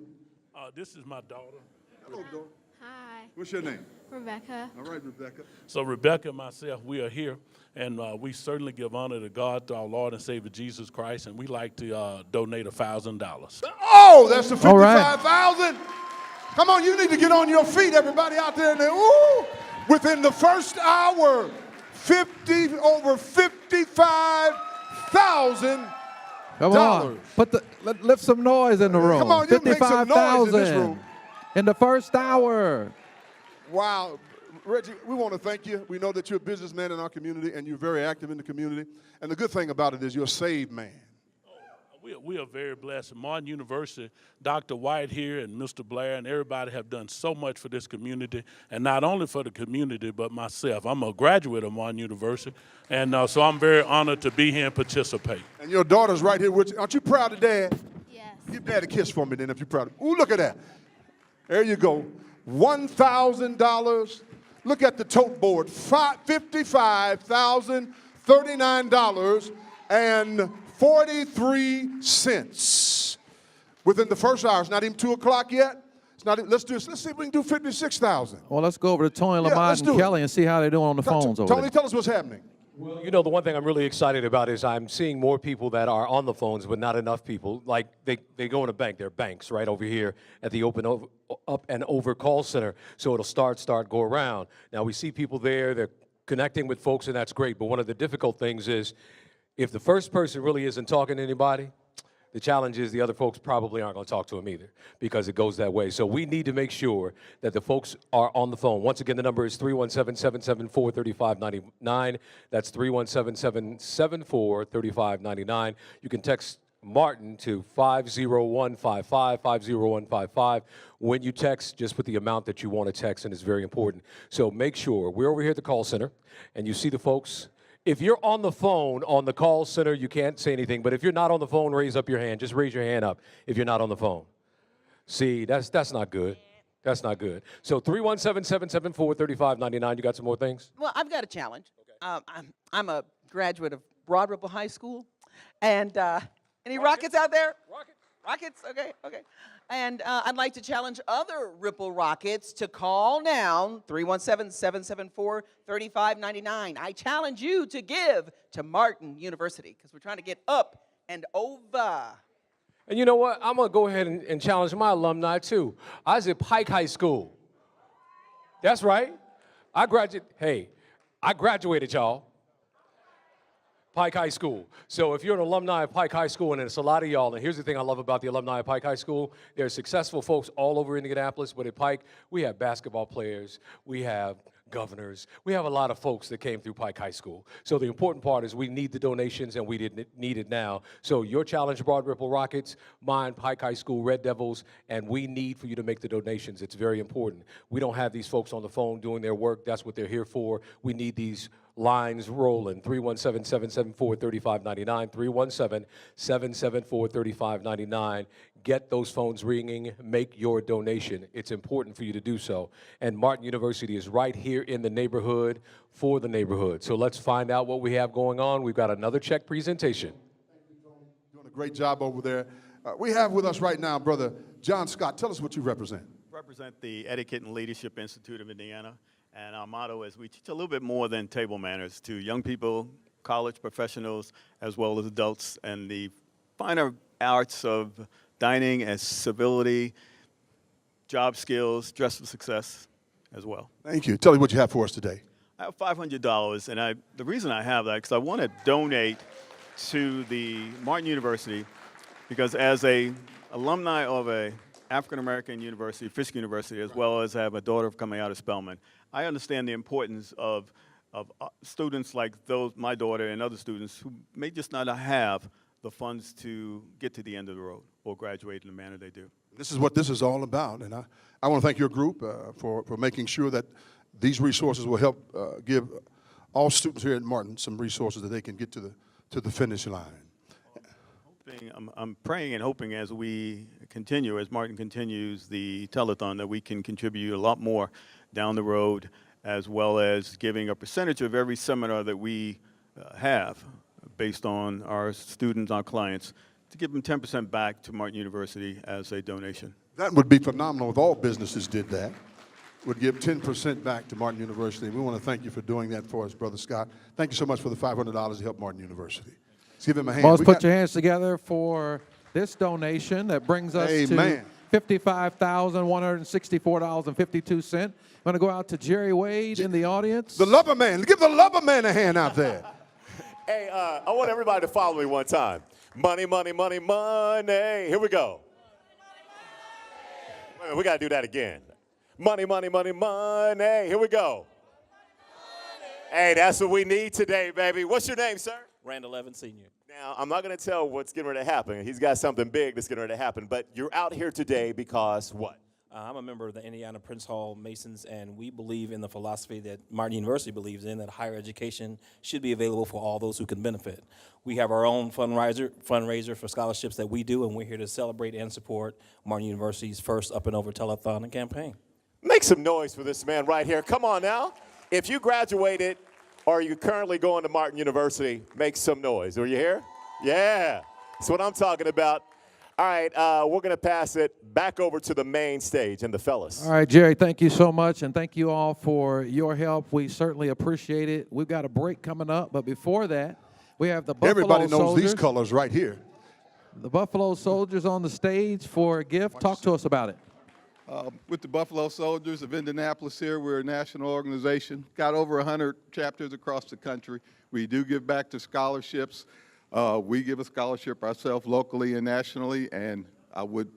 This is my daughter. Hello, daughter. Hi. What's your name? Rebecca. All right, Rebecca. So Rebecca and myself, we are here, and we certainly give honor to God, to our Lord and Savior Jesus Christ, and we like to donate $1,000. Oh, that's the All right. 55,000. Come on, you need to get on your feet, everybody out there. Ooh, within the first hour, over 55,000. Come on, lift some noise in the room. Come on, you make some noise in this room. In the first hour. Wow. Reggie, we want to thank you. We know that you're a businessman in our community, and you're very active in the community. And the good thing about it is you're a saved man. We are very blessed. Martin University, Dr. White here and Mr. Blair and everybody have done so much for this community, and not only for the community, but myself. I'm a graduate of Martin University, and so I'm very honored to be here and participate. And your daughter's right here with you. Aren't you proud of Dad? Yes. Give Dad a kiss for me then if you're proud of him. Ooh, look at that. There you go. $1,000. Look at the tote board. $55,039.43 within the first hour. It's not even 2 o'clock yet. It's not. Let's see if we can do 56,000. Well, let's go over to Tony, Lamont, and Kelly and see how they're doing on the phones over Tony, there. tell us what's happening. Well, you know, the one thing I'm really excited about is I'm seeing more people that are on the phones, but not enough people. Like, they go in a bank. There are banks right over here at the up and over call center. So it'll start, go around. Now, we see people there. They're connecting with folks, and that's great. But one of the difficult things is if the first person really isn't talking to anybody, the challenge is the other folks probably aren't going to talk to him either because it goes that way. So we need to make sure that the folks are on the phone. Once again, the number is 317-774-3599. That's 317-774-3599. You can text Martin to 50155, 50155. When you text, just put the amount that you want to text, and it's very important. So make sure, we're over here at the call center, and you see the folks. If you're on the phone on the call center, you can't say anything. But if you're not on the phone, raise up your hand. Just raise your hand up if you're not on the phone. See, that's not good. That's not good. So 317-774-3599. You got some more things? Well, I've got a challenge. Okay. I'm a graduate of Broad Ripple High School. And any Rockets out there? Rockets? Okay. And I'd like to challenge other Ripple Rockets to call now, 317-774-3599. I challenge you to give to Martin University because we're trying to get up and over. And you know what? I'm going to go ahead and challenge my alumni, too. I was at Pike High School. That's right. I graduated, y'all. Pike High School. So if you're an alumni of Pike High School, and it's a lot of y'all, and here's the thing I love about the alumni of Pike High School, there are successful folks all over Indianapolis, but at Pike, we have basketball players, we have governors, we have a lot of folks that came through Pike High School. So the important part is we need the donations, and we need it now. So your challenge, Broad Ripple Rockets, mine, Pike High School, Red Devils, and we need for you to make the donations. It's very important. We don't have these folks on the phone doing their work. That's what they're here for. We need these lines rolling. 317-774-3599, 317-774-3599. Get those phones ringing. Make your donation. It's important for you to do so. And Martin University is right here in the neighborhood for the neighborhood. So let's find out what we have going on. We've got another check presentation. Thank you, Tony. Doing a great job over there. We have with us right now, Brother John Scott. Tell us what you represent. Represent the Etiquette and Leadership Institute of Indiana. And our motto is we teach a little bit more than table manners to young people, college professionals, as well as adults, and the finer arts of dining as civility, job skills, dress for success as well. Thank you. Tell me what you have for us today. I have $500, and the reason I have that is because I want to donate to the Martin University, because as a alumni of a African-American university, Fisk University, as well as I have a daughter coming out of Spelman, I understand the importance of students like those, my daughter and other students who may just not have the funds to get to the end of the road or graduate in the manner they do. This is what this is all about, and I want to thank your group for making sure that these resources will help give all students here at Martin some resources that they can get to the finish line. I'm praying and hoping as we continue, as Martin continues the telethon, that we can contribute a lot more down the road, as well as giving a percentage of every seminar that we have based on our students, our clients, to give them 10% back to Martin University as a donation. That would be phenomenal if all businesses did that. Would give 10% back to Martin University. We want to thank you for doing that for us, Brother Scott. Thank you so much for the $500 to help Martin University. Let's give him a hand. Well, let's put your hands together for this donation that brings us to $55,164.52. I'm going to go out to Jerry Wade in the audience. The Lover Man. Give the Lover Man a hand out there. Hey, I want everybody to follow me one time. Money, money, money, money. Here we go. We got to do that again. Money, money, money, money. Here we go. Hey, that's what we need today, baby. What's your name, sir? Randall Evans, Sr. Now, I'm not going to tell what's getting ready to happen. He's got something big that's getting ready to happen. But you're out here today because what? I'm a member of the Indiana Prince Hall Masons, and we believe in the philosophy that Martin University believes in, that higher education should be available for all those who can benefit. We have our own fundraiser for scholarships that we do, and we're here to celebrate and support Martin University's first Up and Over Telethon and campaign. Make some noise for this man right here. Come on now. If you graduated or you're currently going to Martin University, make some noise. Are you here? Yeah. That's what I'm talking about. All right, we're going to pass it back over to the main stage and the fellas. All right, Jerry, thank you so much, and thank you all for your help. We certainly appreciate it. We've got a break coming up, but before that, we have the Buffalo Soldiers. Everybody knows these colors right here. The Buffalo Soldiers on the stage for a gift. Talk to us about it. With the Buffalo Soldiers of Indianapolis here, we're a national organization, got over 100 chapters across the country. We do give back to scholarships. We give a scholarship ourselves locally and nationally, and I would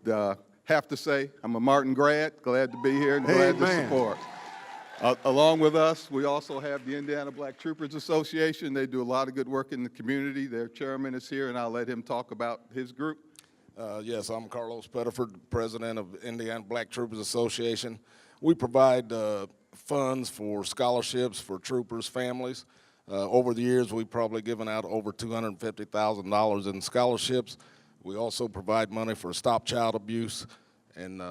have to say I'm a Martin grad, glad to be here and glad to support. Along with us, we also have the Indiana Black Troopers Association. They do a lot of good work in the community. Their chairman is here, and I'll let him talk about his group. Yes, I'm Carlos Pettiford, president of Indiana Black Troopers Association. We provide funds for scholarships for troopers' families. Over the years, we've probably given out over $250,000 in scholarships. We also provide money for stop child abuse and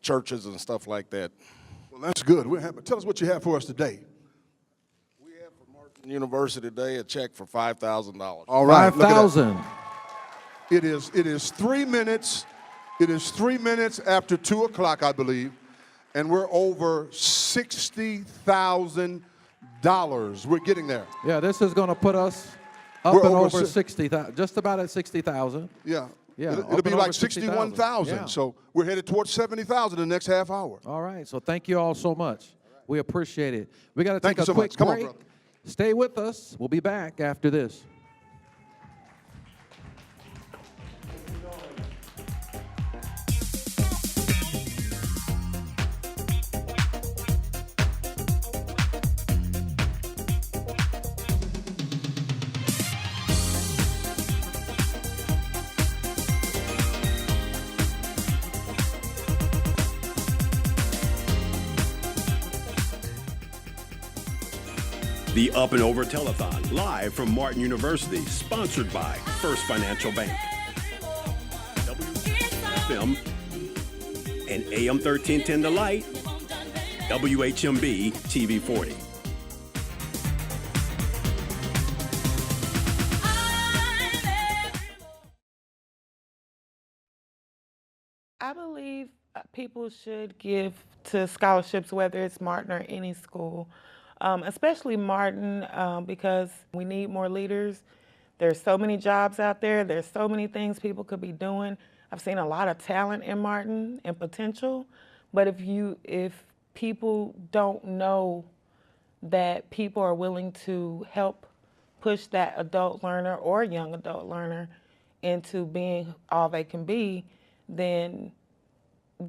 churches and stuff like that. Well, that's good. Tell us what you have for us today. We have for Martin University today a check for $5,000. All right, $5,000. It is 3 minutes. It is 3 minutes after 2 o'clock, I believe, and we're over $60,000. We're getting there. Yeah, this is going to put us up and over 60,000, just about at 60,000. Yeah. Yeah, It'll be like 61,000. Yeah. So we're headed towards 70,000 in the next half hour. All right. So thank you all so much. We appreciate it. We got to take Thank you a so quick much. Come on, break. brother. Stay with us. We'll be back after this. The Up and Over Telethon, live from Martin University, sponsored by First Financial Bank. WFM and AM 1310 The Light, WHMB TV 40. I believe people should give to scholarships, whether it's Martin or any school. Especially Martin, because we need more leaders. There's so many jobs out there. There's so many things people could be doing. I've seen a lot of talent in Martin and potential, but if people don't know that people are willing to help push that adult learner or young adult learner into being all they can be, then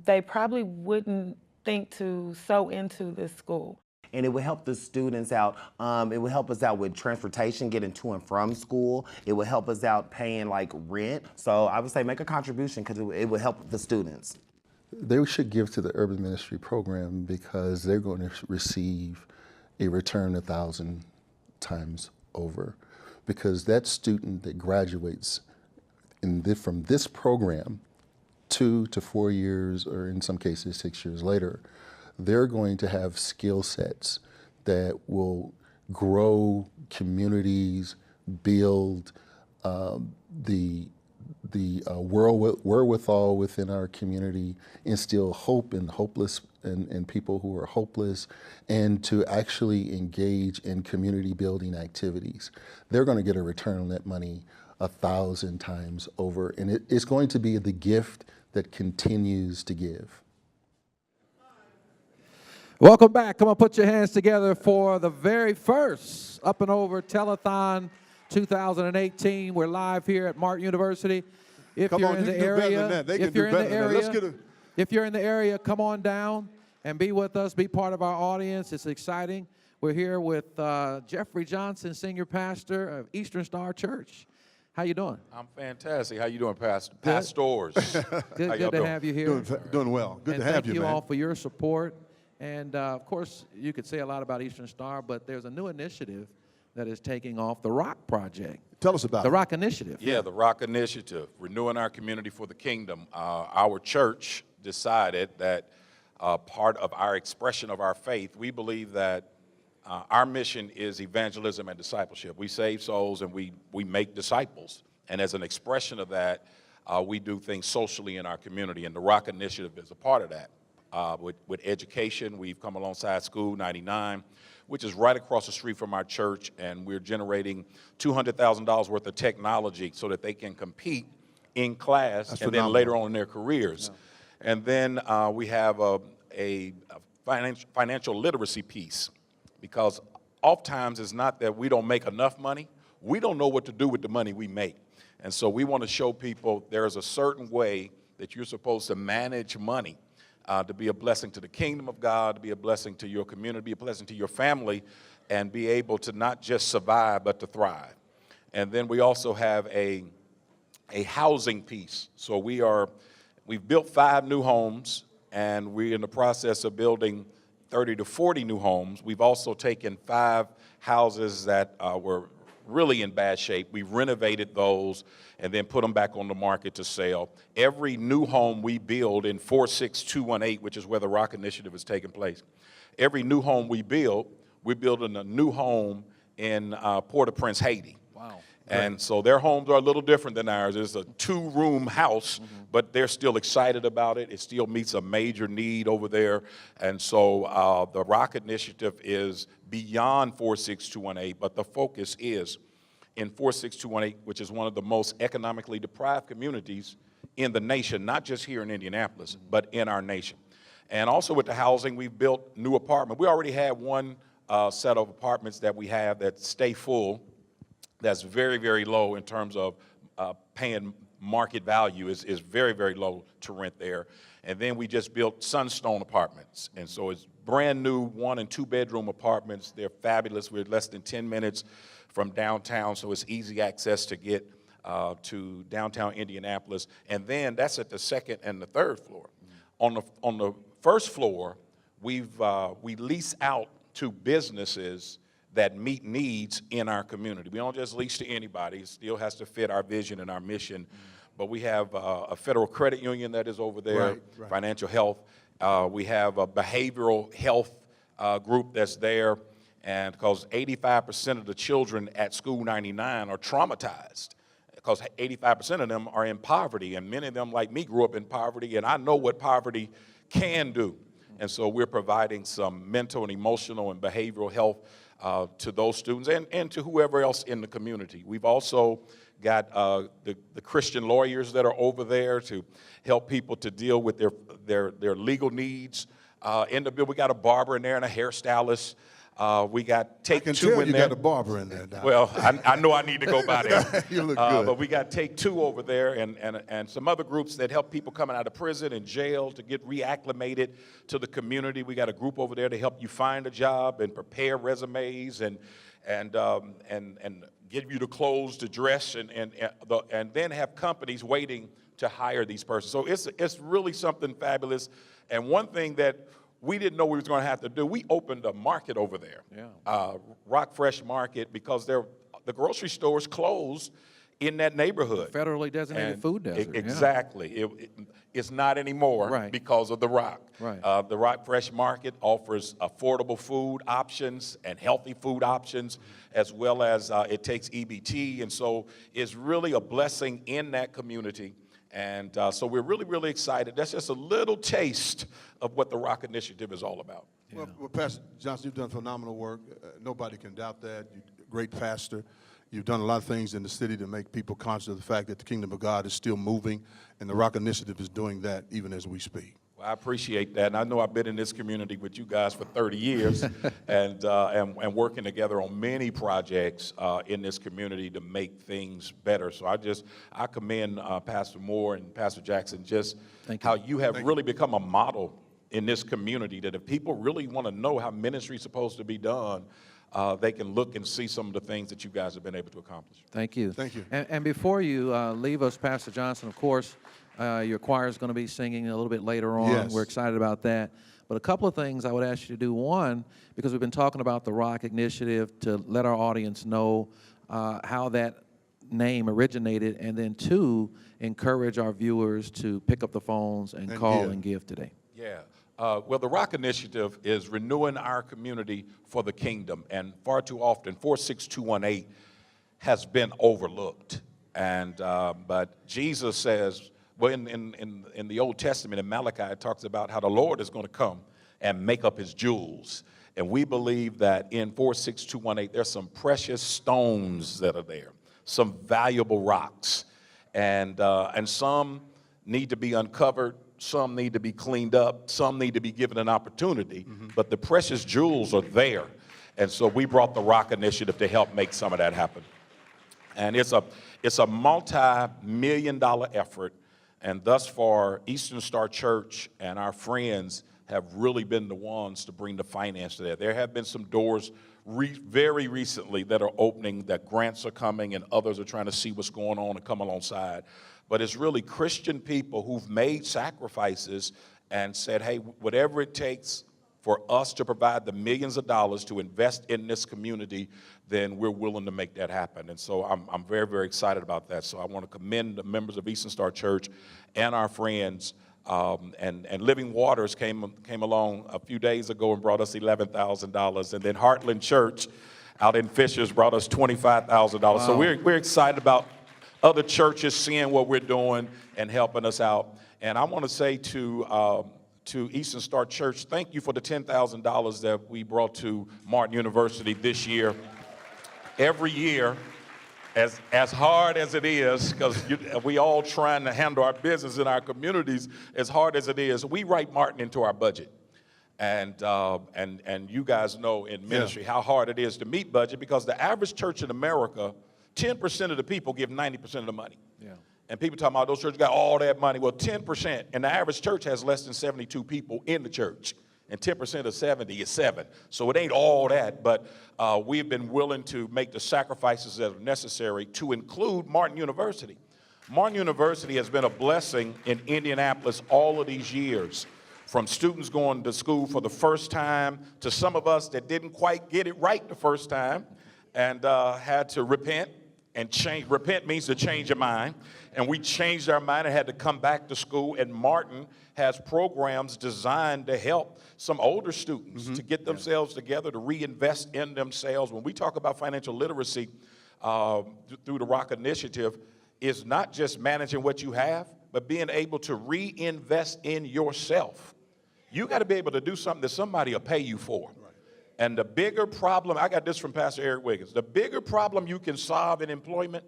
they probably wouldn't think to sow into this school. and it would help the students out. It would help us out with transportation, getting to and from school. It would help us out paying like rent. So I would say make a contribution because it would help the students. They should give to the Urban Ministry Program because they're going to receive a return 1,000 times over. Because that student that graduates from this program 2 to 4 years, or in some cases 6 years later, they're going to have skill sets that will grow communities, build the wherewithal within our community, instill hope in people who are hopeless, and to actually engage in community building activities. They're going to get a return on that money 1,000 times over, and it's going to be the gift that continues to give. Welcome back. Come on, put your hands together for the very first Up and Over Telethon 2018. We're live here at Martin University. If you're in the area, if you're in the area, come on down and be with us, be part of our audience. It's exciting. We're here with Jeffrey Johnson, senior pastor of Eastern Star Church. How you doing? I'm fantastic. How you doing, Pastor? Good. Pastors. Good to have you here. Doing well. Good to have you, man. Thank you all for your support. And of course, you could say a lot about Eastern Star, but there's a new initiative that is taking off, the Rock Project. Tell us about the Rock Initiative. Yeah, the Rock Initiative, renewing our community for the kingdom. Our church decided that part of our expression of our faith, we believe that our mission is evangelism and discipleship. We save souls and we make disciples. And as an expression of that, we do things socially in our community, and the Rock Initiative is a part of that. With education, we've come alongside School 99, which is right across the street from our church, and we're generating $200,000 worth of technology so that they can compete in class. That's and phenomenal. Then later on in their careers. Yeah. And then we have a financial literacy piece, because oftentimes it's not that we don't make enough money, we don't know what to do with the money we make. And so we want to show people there's a certain way that you're supposed to manage money. To be a blessing to the kingdom of God, to be a blessing to your community, be a blessing to your family, and be able to not just survive, but to thrive. And then we also have a housing piece. So we've built 5 new homes, and we're in the process of building 30 to 40 new homes. We've also taken 5 houses that were really in bad shape. We renovated those and then put them back on the market to sell. Every new home we build in 46218, which is where the Rock Initiative is taking place, every new home we build, we're building a new home in Port-au-Prince, Haiti. Wow. And so their homes are a little different than ours. It's a 2-room house, but they're still excited about it. It still meets a major need over there. And so the Rock Initiative is beyond 46218, but the focus is in 46218, which is one of the most economically deprived communities in the nation, not just here in Indianapolis, but in our nation. And also with the housing, we've built new apartments. We already had one set of apartments that we have that stay full. That's very, very low in terms of paying market value is very, very low to rent there. And then we just built Sunstone Apartments. And so it's brand new 1- and 2-bedroom apartments. They're fabulous. We're less than 10 minutes from downtown, so it's easy access to get to downtown Indianapolis. And then that's at the 2nd and the 3rd floor. On the 1st floor, we lease out to businesses that meet needs in our community. We don't just lease to anybody. It still has to fit our vision and our mission. But we have a federal credit union that is over there, right. Financial health. We have a behavioral health group that's there, and because 85% of the children at School 99 are traumatized, because 85% of them are in poverty, and many of them, like me, grew up in poverty, and I know what poverty can do. And so we're providing some mental and emotional and behavioral health to those students and to whoever else in the community. We've also got the Christian lawyers that are over there to help people to deal with their legal needs. In the bill, we got a barber in there and a hairstylist. We got Take I can Two tell in you there. got a barber in there, Doc. Well, I know I need to go by there. You look good. But we got Take Two over there and some other groups that help people coming out of prison and jail to get reacclimated to the community. We got a group over there to help you find a job and prepare resumes and give you the clothes to dress and then have companies waiting to hire these persons. So it's really something fabulous. And one thing that we didn't know we was going to have to do, we opened a market over there, Rock Fresh Market, because the grocery stores closed in that neighborhood. Federally designated food desert. Exactly. It's not anymore because of the Rock. Right. The Rock Fresh Market offers affordable food options and healthy food options, as well as it takes EBT, and so it's really a blessing in that community. And so we're really, really excited. That's just a little taste of what the Rock Initiative is all about. Well, Pastor Johnson, you've done phenomenal work. Nobody can doubt that. You're a great pastor. You've done a lot of things in the city to make people conscious of the fact that the kingdom of God is still moving, and the Rock Initiative is doing that even as we speak. Well, I appreciate that, and I know I've been in this community with you guys for 30 years, and working together on many projects in this community to make things better. So I commend Pastor Moore and Pastor Jackson just how you have really become a model in this community, that if people really want to know how ministry is supposed to be done, they can look and see some of the things that you guys have been able to accomplish. Thank you. Thank you. And before you leave us, Pastor Johnson, of course, your choir is going to be singing a little bit later on. Yes. We're excited about that. But a couple of things I would ask you to do. One, because we've been talking about the Rock Initiative, to let our audience know how that name originated. And then two, encourage our viewers to pick up the phones and call and give today. Yeah. Well, the Rock Initiative is renewing our community for the kingdom. And far too often, 46218 has been overlooked. And but Jesus says, well, in the Old Testament, in Malachi, it talks about how the Lord is going to come and make up his jewels. And we believe that in 46218, there's some precious stones that are there, some valuable rocks. And some need to be uncovered, some need to be cleaned up, some need to be given an opportunity. But the precious jewels are there. And so we brought the Rock Initiative to help make some of that happen. And it's a multi-million-dollar effort. And thus far, Eastern Star Church and our friends have really been the ones to bring the finance to that. There have been some doors very recently that are opening, that grants are coming, and others are trying to see what's going on and come alongside. But it's really Christian people who've made sacrifices and said, hey, whatever it takes for us to provide the millions of dollars to invest in this community, then we're willing to make that happen. And so I'm very, very excited about that. So I want to commend the members of Eastern Star Church and our friends. And Living Waters came along a few days ago and brought us $11,000. And then Heartland Church out in Fishers brought us $25,000. Wow. So we're excited about other churches seeing what we're doing and helping us out. And I want to say to Eastern Star Church, thank you for the $10,000 that we brought to Martin University this year. Every year, as hard as it is, because we all trying to handle our business in our communities, as hard as it is, we write Martin into our budget. And you guys know in ministry how hard it is to meet budget, because the average church in America, 10% of the people give 90% of the money. Yeah. And people talking about those churches got all that money. Well, 10%, and the average church has less than 72 people in the church. And 10% of 70 is 7. So it ain't all that, but we've been willing to make the sacrifices that are necessary to include Martin University. Martin University has been a blessing in Indianapolis all of these years, from students going to school for the first time to some of us that didn't quite get it right the first time and had to repent and change. Repent means to change your mind. And we changed our mind and had to come back to school. And Martin has programs designed to help some older students to get themselves together, to reinvest in themselves. When we talk about financial literacy through the Rock Initiative, is not just managing what you have, but being able to reinvest in yourself. You got to be able to do something that somebody will pay you for. And the bigger problem, I got this from Pastor Eric Wiggins, the bigger problem you can solve in employment,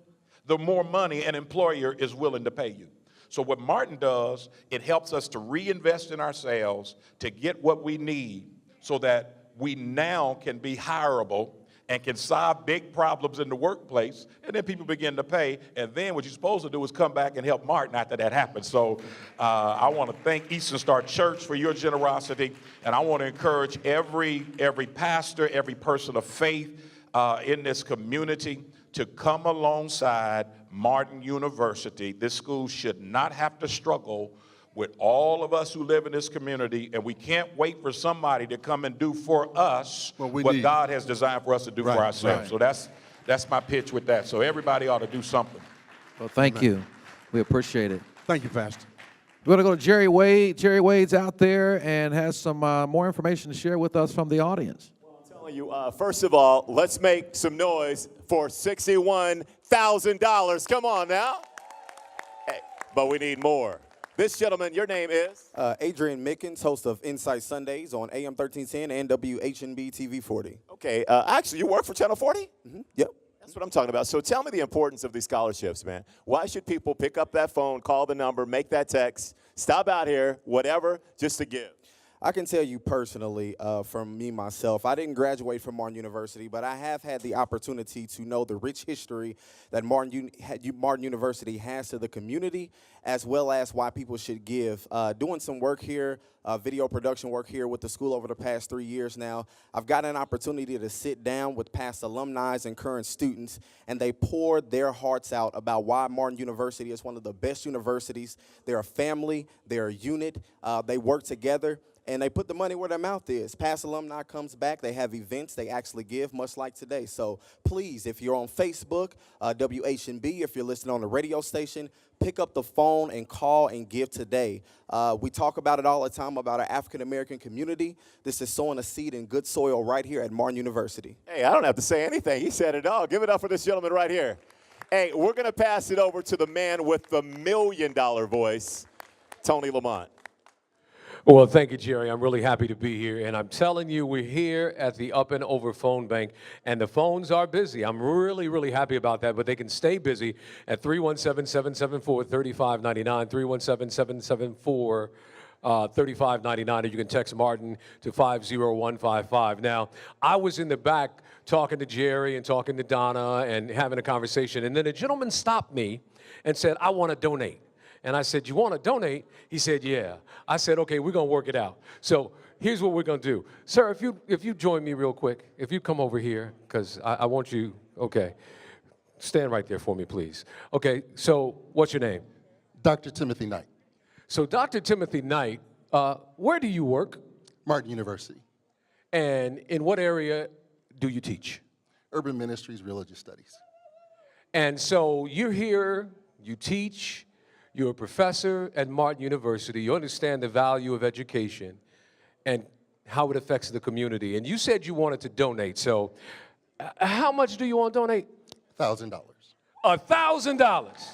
the more money an employer is willing to pay you. So what Martin does, it helps us to reinvest in ourselves to get what we need so that we now can be hireable and can solve big problems in the workplace, and then people begin to pay, and then what you're supposed to do is come back and help Martin after that happens. So I want to thank Eastern Star Church for your generosity, and I want to encourage every pastor, every person of faith in this community to come alongside Martin University. This school should not have to struggle with all of us who live in this community, and we can't wait for somebody to come and do for us what God has designed for us to do for ourselves. So that's my pitch with that. So everybody ought to do something. Well, thank you. We appreciate it. Thank you, Pastor. We're going to go to Jerry Wade. Jerry Wade's out there and has some more information to share with us from the audience. You, first of all, let's make some noise for $61,000. Come on now. Hey, but we need more. This gentleman, your name is? Adrian Mickens, host of Insight Sundays on AM 1310 and WHNB TV 40. Okay, actually, you work for Channel 40? Mm-hmm. Yep. That's what I'm talking about. So tell me the importance of these scholarships, man. Why should people pick up that phone, call the number, make that text, stop out here, whatever, just to give? I can tell you personally, from me myself, I didn't graduate from Martin University, but I have had the opportunity to know the rich history that Martin University has to the community, as well as why people should give. Doing some work here, video production work here with the school over the past 3 years now, I've got an opportunity to sit down with past alumni and current students, and they poured their hearts out about why Martin University is one of the best universities. They're a family, they're a unit, they work together. And they put the money where their mouth is. Past alumni comes back. They have events. They actually give, much like today. So please, if you're on Facebook, WHNB, if you're listening on the radio station, pick up the phone and call and give today. We talk about it all the time about our African-American community. This is sowing a seed in good soil right here at Martin University. Hey, I don't have to say anything. He said it all. Give it up for this gentleman right here. Hey, we're going to pass it over to the man with the $1 million voice, Tony Lamont. Well, thank you, Jerry. I'm really happy to be here. And I'm telling you, we're here at the Up and Over Phone Bank, and the phones are busy. I'm really, really happy about that, but they can stay busy at 317-774-3599, 317-774-3599, or you can text Martin to 50155. Now, I was in the back talking to Jerry and talking to Donna and having a conversation, and then a gentleman stopped me and said, I want to donate. And I said, you want to donate? He said, yeah. I said, okay, we're going to work it out. So here's what we're going to do. Sir, if you join me real quick, if you come over here, because I want you, okay. Stand right there for me, please. Okay, so what's your name? Dr. Timothy Knight. So Dr. Timothy Knight, where do you work? Martin University. And in what area do you teach? Urban Ministries, Religious Studies. And so you're here, you teach, you're a professor at Martin University. You understand the value of education and how it affects the community. And you said you wanted to donate. So how much do you want to donate? $1,000. $1,000.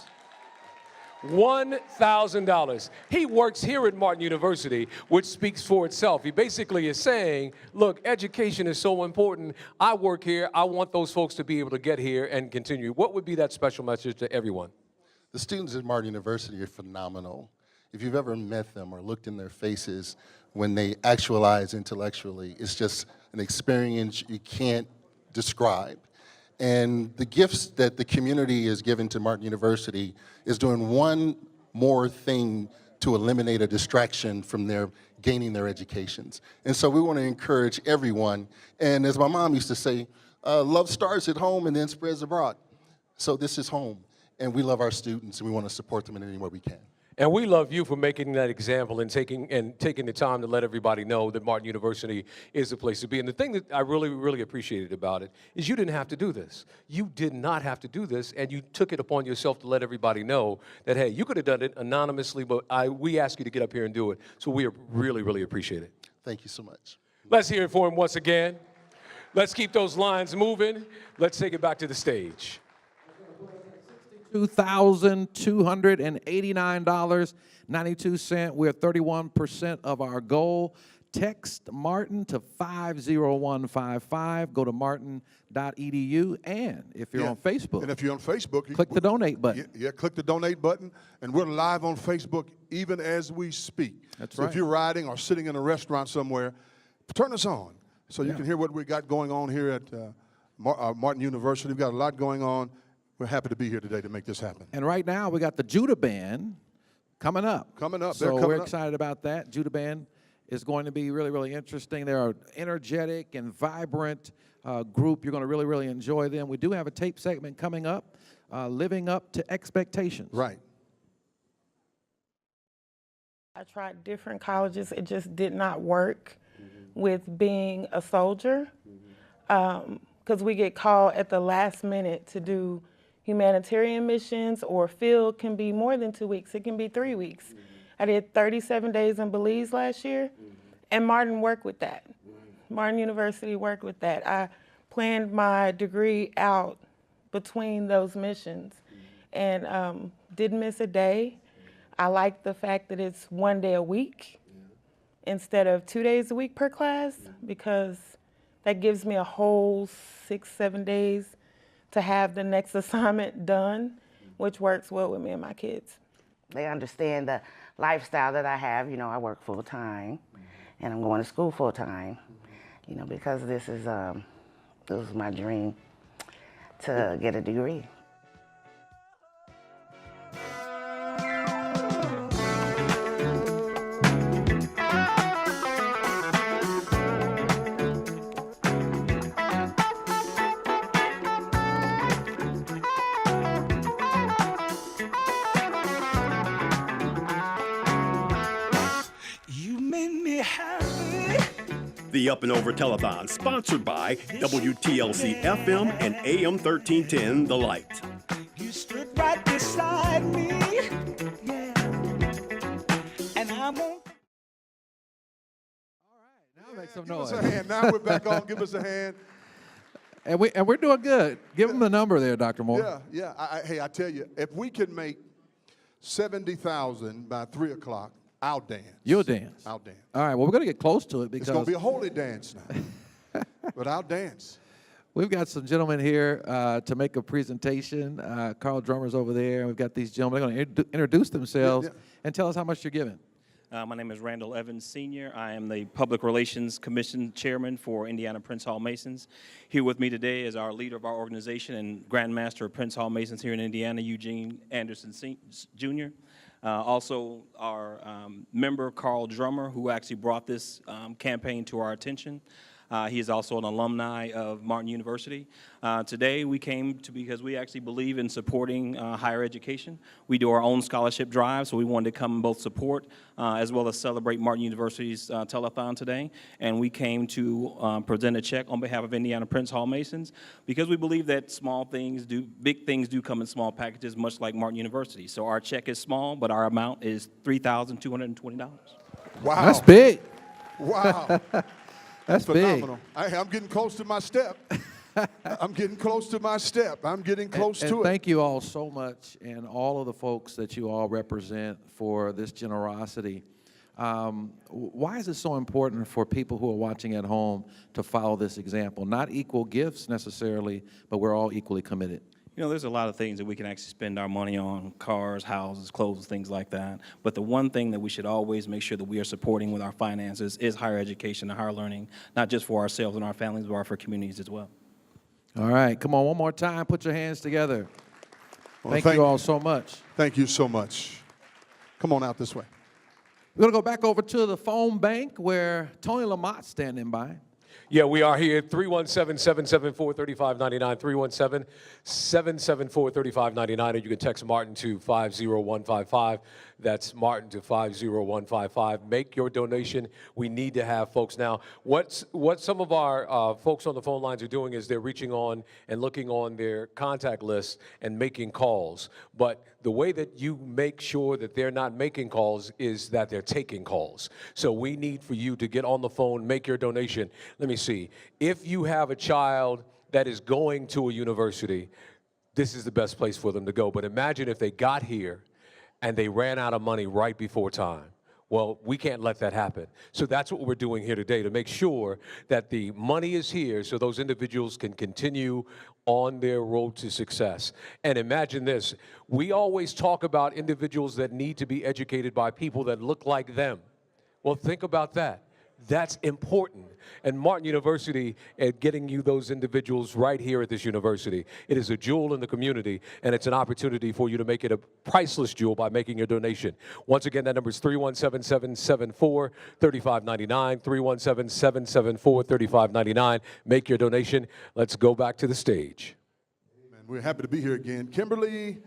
$1,000. He works here at Martin University, which speaks for itself. He basically is saying, look, education is so important. I work here. I want those folks to be able to get here and continue. What would be that special message to everyone? The students at Martin University are phenomenal. If you've ever met them or looked in their faces when they actualize intellectually, it's just an experience you can't describe. And the gifts that the community has given to Martin University is doing one more thing to eliminate a distraction from their gaining their educations. And so we want to encourage everyone. And as my mom used to say, love starts at home and then spreads abroad. So this is home. And we love our students, and we want to support them in any way we can. And we love you for making that example and taking the time to let everybody know that Martin University is the place to be. And the thing that I really, really appreciated about it is you didn't have to do this. You did not have to do this, and you took it upon yourself to let everybody know that, hey, you could have done it anonymously, but we asked you to get up here and do it. So we really, really appreciate it. Thank you so much. Let's hear it for him once again. Let's keep those lines moving. Let's take it back to the stage. $2,289.92. We're 31% of our goal. Text Martin to 50155. Go to martin.edu. And if you're on Facebook. And if you're on Facebook, click the donate button. Yeah, click the donate button. And we're live on Facebook even as we speak. That's so right. If you're riding or sitting in a restaurant somewhere, turn us on. So you can hear what we got going on here at Martin University. We've got a lot going on. We're happy to be here today to make this happen. And right now, we got the Judah Band coming up. Coming up. So we're excited about that. Judah Band is going to be really, really interesting. They're an energetic and vibrant group. You're going to really, really enjoy them. We do have a tape segment coming up, Living Up to Expectations. Right. I tried different colleges. It just did not work with being a soldier because we get called at the last minute to do humanitarian missions, or field can be more than 2 weeks. It can be 3 weeks. I did 37 days in Belize last year, and Martin worked with that. Martin University worked with that. I planned my degree out between those missions and didn't miss a day. I like the fact that it's 1 day a week instead of 2 days a week per class, because that gives me a whole 6-7 days to have the next assignment done, which works well with me and my kids. They understand the lifestyle that I have. You know, I work full time and I'm going to school full time, you know, because this was my dream to get a degree. The Up and Over Telethon, sponsored by WTLC FM and AM 1310 The Light. You stood right beside me, yeah, and I won't. Now make some Give noise. us a hand. Now we're back on. Give us a hand. And we're doing good. Give them the number there, Dr. Moore. Yeah. Hey, I tell you, if we can make 70,000 by 3 o'clock, I'll dance. You'll dance. I'll dance. All right. Well, we're going to get close to it because It's going to be a holy dance now. But I'll dance. we've got some gentlemen here to make a presentation. Carl Drummer's over there. We've got these gentlemen. They're going to introduce themselves and tell us how much you're giving. My name is Randall Evans, Sr. I am the Public Relations Commission Chairman for Indiana Prince Hall Masons. Here with me today is our leader of our organization and Grand Master of Prince Hall Masons here in Indiana, Eugene Anderson Jr. Also, our member, Carl Drummer, who actually brought this campaign to our attention. He is also an alumni of Martin University. Today we came to because we actually believe in supporting higher education. We do our own scholarship drive, so we wanted to come and both support as well as celebrate Martin University's telethon today. And we came to present a check on behalf of Indiana Prince Hall Masons because we believe that big things do come in small packages, much like Martin University. So our check is small, but our amount is $3,220. Wow. That's big. Wow. That's phenomenal. I'm getting close to my step. I'm getting close to my step. I'm getting close to it. Thank you all so much, and all of the folks that you all represent for this generosity. Why is it so important for people who are watching at home to follow this example? Not equal gifts necessarily, but we're all equally committed. You know, there's a lot of things that we can actually spend our money on, cars, houses, clothes, things like that. But the one thing that we should always make sure that we are supporting with our finances is higher education and higher learning, not just for ourselves and our families, but for communities as well. All right, come on, one more time. Put your hands together. Well, thank you all so much. Thank you so much. Come on out this way. We're going to go back over to the phone bank where Tony Lamott's standing by. Yeah, we are here, 317-774-3599, 317-774-3599, or you can text Martin to 50155. That's Martin to 50155. Make your donation. We need to have folks. Now, what some of our folks on the phone lines are doing is they're reaching on and looking on their contact list and making calls. But the way that you make sure that they're not making calls is that they're taking calls. So we need for you to get on the phone, make your donation. Let me see. If you have a child that is going to a university, this is the best place for them to go. But imagine if they got here and they ran out of money right before time. Well, we can't let that happen. So that's what we're doing here today, to make sure that the money is here so those individuals can continue on their road to success. And imagine this, we always talk about individuals that need to be educated by people that look like them. Well, think about that. That's important. And Martin University at getting you those individuals right here at this university. It is a jewel in the community, and it's an opportunity for you to make it a priceless jewel by making your donation. Once again, that number is 317-774-3599, 317-774-3599. Make your donation. Let's go back to the stage. Amen. We're happy to be here again. Kimberly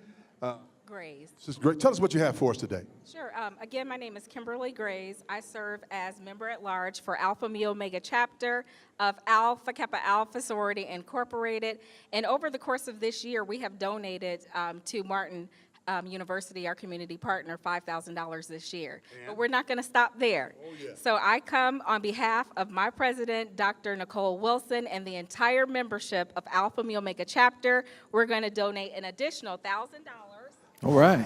Grays. This is great. Tell us what you have for us today. Sure. Again, my name is Kimberly Grays. I serve as member at large for Alpha Mu Omega chapter of Alpha Kappa Alpha Sorority Incorporated. And over the course of this year, we have donated to Martin University, our community partner, $5,000 this year. But we're not going to stop there. So I come on behalf of my president, Dr. Nicole Wilson, and the entire membership of Alpha Mu Omega chapter. We're going to donate an additional $1,000. All right.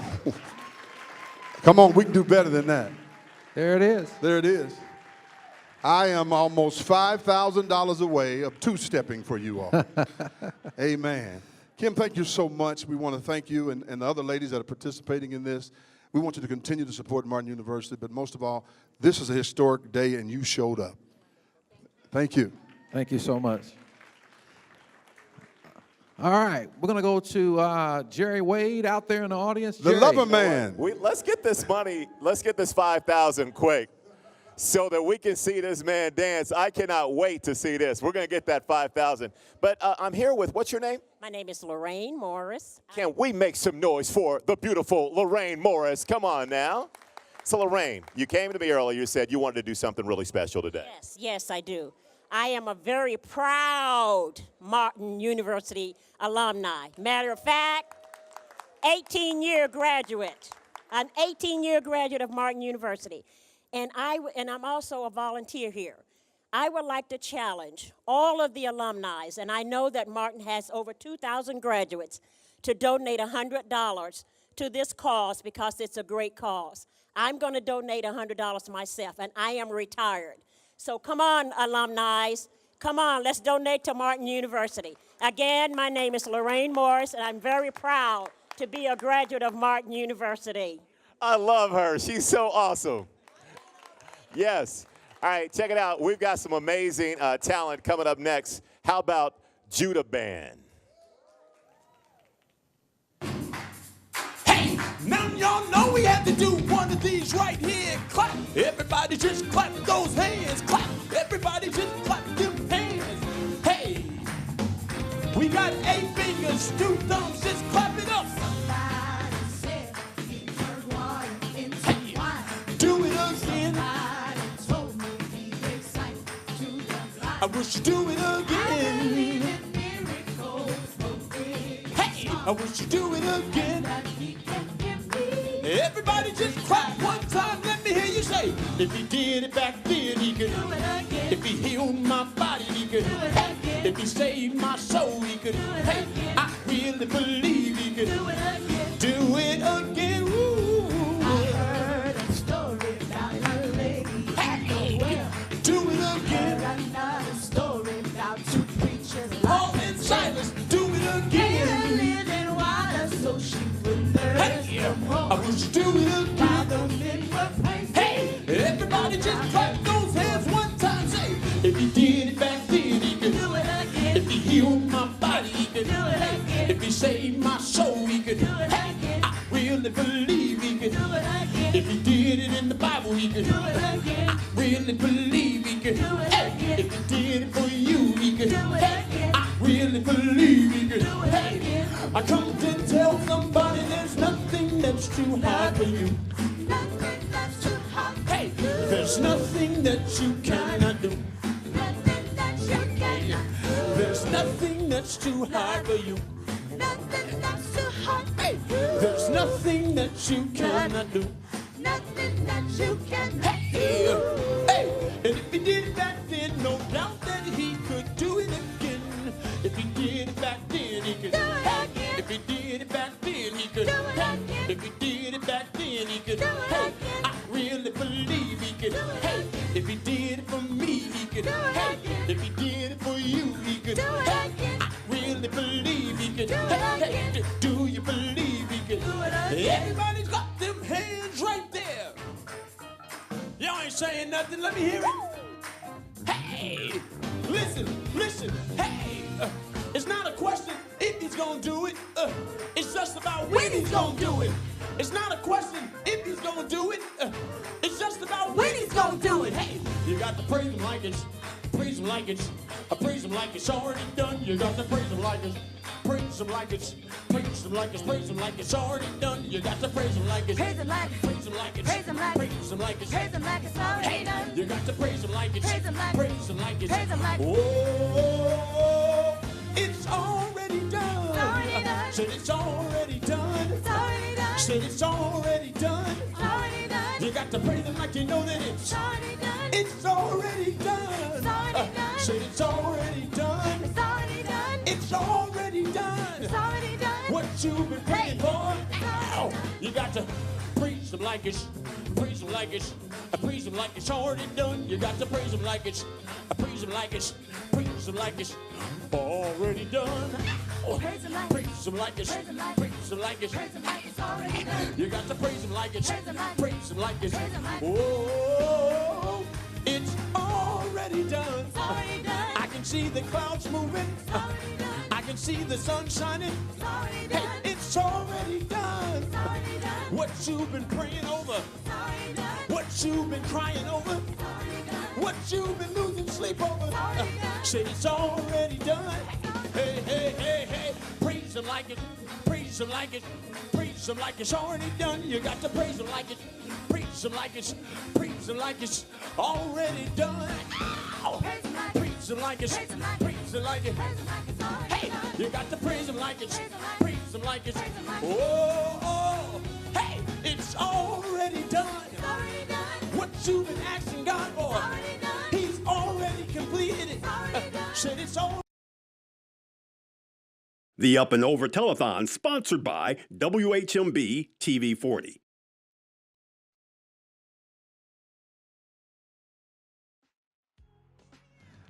Come on, we can do better than that. There it is. There it is. I am almost $5,000 away of two-stepping for you all. Amen. Kim, thank you so much. We want to thank you and the other ladies that are participating in this. We want you to continue to support Martin University, but most of all, this is a historic day, and you showed up. Thank you. Thank you so much. All right, we're going to go to Jerry Wade out there in the audience. The Jerry. Lover Man. Let's get this money, let's get this $5,000 quick so that we can see this man dance. I cannot wait to see this. We're going to get that $5,000. But I'm here with, what's your name? My name is Lorraine Morris. Can we make some noise for the beautiful Lorraine Morris? Come on now. So Lorraine, you came to me earlier, you said you wanted to do something really special today. Yes, I do. I am a very proud Martin University alumni. Matter of fact, 18-year graduate, an 18-year graduate of Martin University. And I'm also a volunteer here. I would like to challenge all of the alumni, and I know that Martin has over 2,000 graduates, to donate $100 to this cause because it's a great cause. I'm going to donate $100 myself, and I am retired. So come on, alumni. Come on, let's donate to Martin University. Again, my name is Lorraine Morris, and I'm very proud to be a graduate of Martin University. I love her. She's so awesome. Yes. All right, check it out. We've got some amazing talent coming up next. How about Judah Band? Hey, now y'all know we had to do one of these right here. Clap. Everybody just clap those hands. Clap. Everybody just clap them hands. Hey, we got 8 fingers, 2 thumbs. Just clap it up. Do it again. I wish you do it again. Hey, I wish you do it again. Everybody just clap one time. Let me hear you say, if he did it back then, he could do it again. If he healed my body, he could do it again. If he saved my soul, he could do it again. Hey, I really believe he could do it again. Do it again. Ooh. I heard a story about a lady. Hey, do it again. Another story about 2 preachers. Paul and Silas, do it again. Living water so she would thirst. Hey, I wish you do it again. Hey, everybody just clap those hands one time. Say, if he did it back then, he could do it again. If he healed my body, he could do it again. If he saved my soul, he could do it again. I really believe he could do it again. If he did it in the Bible, he could do it again. I really believe he could do it again. If he did it for you, he could do it again. I really believe he could do it again. I come to tell somebody there's nothing that's too hard for you. Nothing that's too hard for you. Hey, there's nothing that you cannot do. Nothing that you cannot do. There's nothing that's too hard for you. Nothing that's too hard for you. There's nothing that you cannot do. Nothing that you cannot do. Hey, and if he did it back then, no doubt that he could do it again. If he did it back then, he could do it again. If he did it back then, he could do it again. If he did it back then, he could do it again. I really believe he could do it again. If he did it for me, he could do it again. If he did it for you, he could do it again. I really believe he could do it again. Do you believe he could do it again? Everybody's got them hands right there. Y'all ain't saying nothing. Let me hear it. Hey, listen, hey, it's not a question if he's gonna do it, it's just about when he's gonna do it. It's not a question if he's gonna do it, it's just about when he's gonna do it. Hey, you got to praise him like it's, praise him like it's, praise him like it's already done. You got to praise him like it's, praise him like it's, praise him like it's, praise him like it's already done. You got to praise him like it's, praise him like it's, praise him like it's, praise him like it's, praise him like it's, praise him like it's already done. You got to praise him like it's, praise him like it's, praise him like it's, praise him like it's. Oh, it's already done. It's already done. Said it's already done. It's already done. Said it's already done. It's already done. You got to praise him like you know that it's already done. It's already done. It's already done. Said it's already done. It's already done. It's already done. It's already done. What you've been praying for, ow, you got to praise him like it's, praise him like it's, praise him like it's already done. You got to praise him like it's, praise him like it's, praise him like it's already done. Praise him like it's, praise him like it's, praise him like it's, praise him like it's already done. You got to praise him like it's, praise him like it's, oh, it's already done. It's already done. I can see the clouds moving. It's already done. I can see the sun shining. It's already done. Hey, it's already done. It's already done. What you've been praying over. It's already done. What you've been crying over. It's already done. What you've been losing sleep over. It's already done. Say it's already done. Hey, hey, hey, hey. Praise him like it. Praise him like it. Praise him like it's already done. You got to praise him like it. Praise him like it's, praise him like it's already done. Ow. Praise him like it's, praise him like it. Hey, you got to praise him like it's, praise him like it's. Oh, oh, hey, it's already done. What you've been asking God for, He's already completed it. Said it's all. The Up and Over Telethon, sponsored by WHMB TV 40.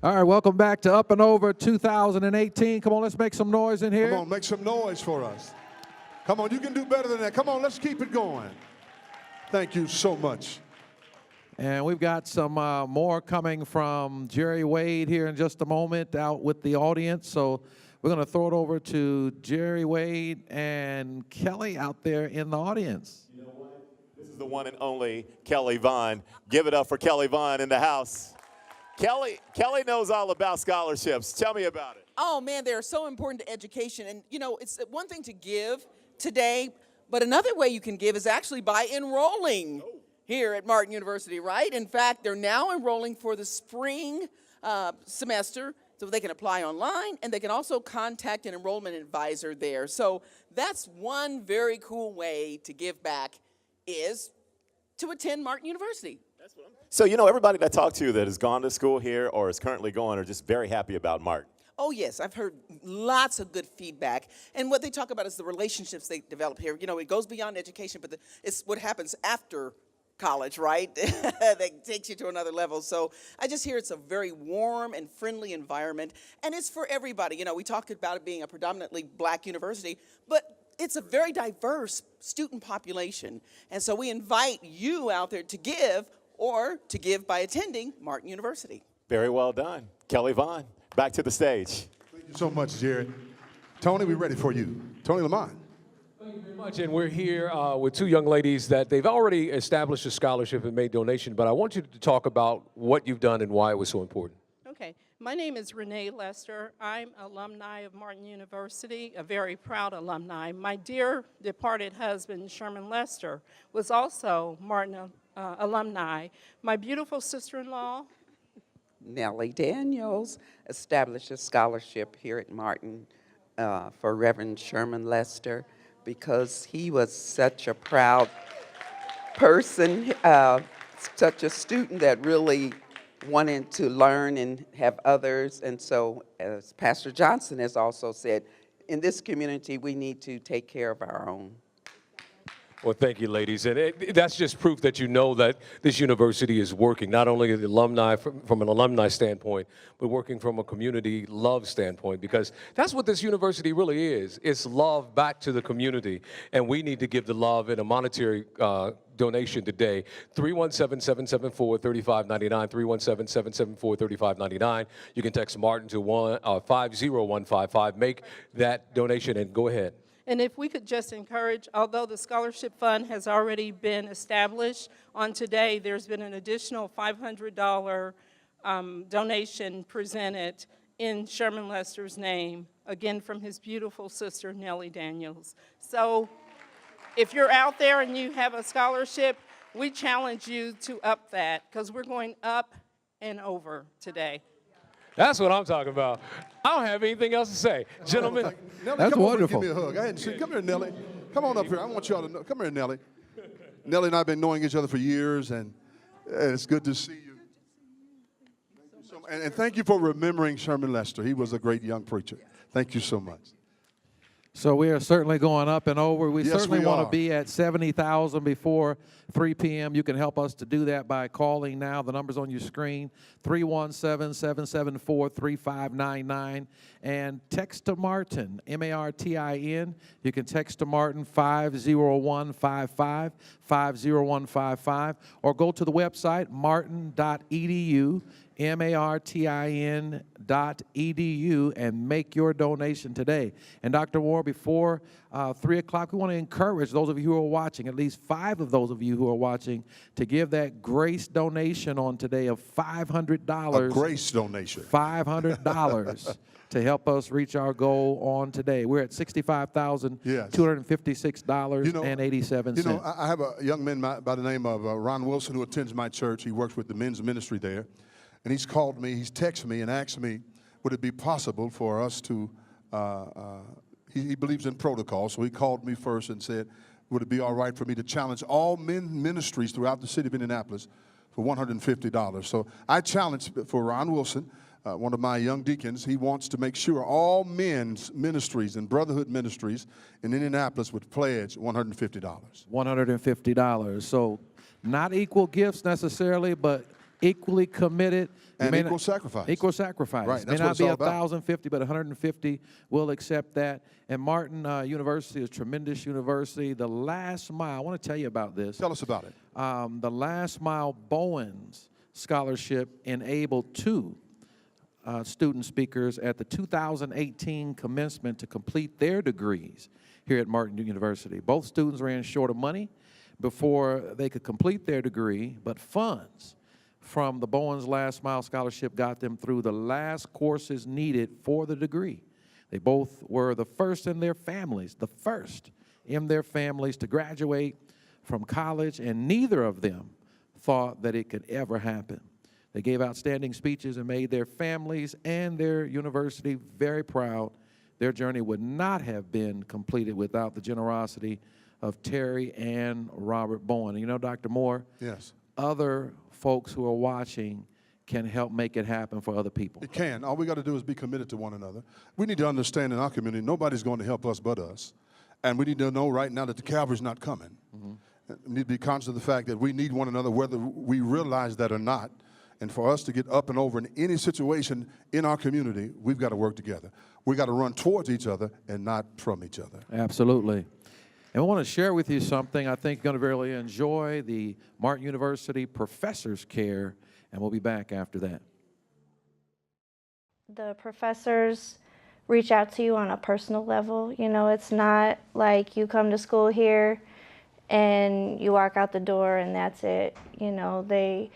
All right, welcome back to Up and Over 2018. Come on, let's make some noise in here. Come on, make some noise for us. Come on, you can do better than that. Come on, let's keep it going. Thank you so much. And we've got some more coming from Jerry Wade here in just a moment out with the audience. So we're going to throw it over to Jerry Wade and Kelly out there in the audience. You know what? This is the one and only Kelly Vaughn. Give it up for Kelly Vaughn in the house. Kelly knows all about scholarships. Tell me about it. Oh, man, they're so important to education. And, you know, it's one thing to give today, but another way you can give is actually by enrolling here at Martin University, right? In fact, they're now enrolling for the spring semester, so they can apply online, and they can also contact an enrollment advisor there. So that's one very cool way to give back, is to attend Martin University. So, you know, everybody that I talk to that has gone to school here or is currently going are just very happy about Martin. Oh, yes, I've heard lots of good feedback. And what they talk about is the relationships they develop here. You know, it goes beyond education, but it's what happens after college, right? That takes you to another level. So I just hear it's a very warm and friendly environment, and it's for everybody. You know, we talked about it being a predominantly black university, but it's a very diverse student population. And so we invite you out there to give, or to give by attending Martin University. Very well done. Kelly Vaughn, back to the stage. Thank you so much, Jared. Tony, we're ready for you. Tony Lamont. Thank you very much. And we're here with two young ladies that they've already established a scholarship and made donation, but I want you to talk about what you've done and why it was so important. Okay. My name is Renee Lester. I'm alumni of Martin University, a very proud alumni. My dear departed husband, Sherman Lester, was also Martin alumni. My beautiful sister-in-law, Nellie Daniels, established a scholarship here at Martin for Reverend Sherman Lester because he was such a proud person, such a student that really wanted to learn and have others. And so, as Pastor Johnson has also said, in this community, we need to take care of our own. Well, thank you, ladies. And that's just proof that you know that this university is working, not only the alumni from an alumni standpoint, but working from a community love standpoint, because that's what this university really is. It's love back to the community, and we need to give the love in a monetary donation today. 317-774-3599, 317-774-3599. You can text Martin to 50155. Make that donation and go ahead. And if we could just encourage, although the scholarship fund has already been established, on today there's been an additional $500 donation presented in Sherman Lester's name, again from his beautiful sister Nellie Daniels. So if you're out there and you have a scholarship, we challenge you to up that, because we're going up and over today. That's what I'm talking about. I don't have anything else to say. Gentlemen, Nellie, that's come wonderful. Over and give me a hug. I hadn't seen. Come here, Nellie. Come on up here. I want y'all to know. Come here, Nellie. Nellie and I have been knowing each other for years, and it's good to see you. And thank you for remembering Sherman Lester. He was a great young preacher. Thank you so much. So we are certainly going up and over. We Yes, certainly we want are. to be at 70,000 before 3 p.m. You can help us to do that by calling now. The number's on your screen, 317-774-3599. And text to Martin, M-A-R-T-I-N. You can text to Martin 50155, 50155, or go to the website, martin.edu, martin.edu, and make your donation today. And Dr. Moore, before 3 o'clock, we want to encourage those of you who are watching, at least 5 of those of you who are watching, to give that grace donation on today of $500. A grace donation. $500 to help us reach our goal on today. We're at $65,256.87. You know, I have a young man by the name of Ron Wilson who attends my church. He works with the men's ministry there. And he's called me, he's texted me and asked me, would it be possible for us to, he believes in protocol, so he called me first and said, would it be all right for me to challenge all men ministries throughout the city of Indianapolis for $150? So I challenged for Ron Wilson, one of my young deacons. He wants to make sure all men's ministries and brotherhood ministries in Indianapolis would pledge $150. $150. So not equal gifts necessarily, but equally committed. And equal sacrifice. Equal sacrifice. Right, May that's not what it's be all about. 1,050, but 150 will accept that. And Martin University is a tremendous university. The last mile, I want to tell you about this. Tell us about it. The last mile Bowens scholarship enabled 2 student speakers at the 2018 commencement to complete their degrees here at Martin University. Both students ran short of money before they could complete their degree, but funds from the Bowens Last Mile Scholarship got them through the last courses needed for the degree. They both were the first in their families, to graduate from college, and neither of them thought that it could ever happen. They gave outstanding speeches and made their families and their university very proud. Their journey would not have been completed without the generosity of Terry and Robert Bowen. And you know, Dr. Moore, yes, other folks who are watching can help make it happen for other people. It can. All we got to do is be committed to one another. We need to understand in our community, nobody's going to help us but us. And we need to know right now that the Calvary's not coming. We need to be conscious of the fact that we need one another, whether we realize that or not. And for us to get up and over in any situation in our community, we've got to work together. We've got to run towards each other and not from each other. Absolutely. And we want to share with you something I think you're going to really enjoy, the Martin University Professor's Care, and we'll be back after that. The professors reach out to you on a personal level. You know, it's not like you come to school here and you walk out the door and that's it. You know, they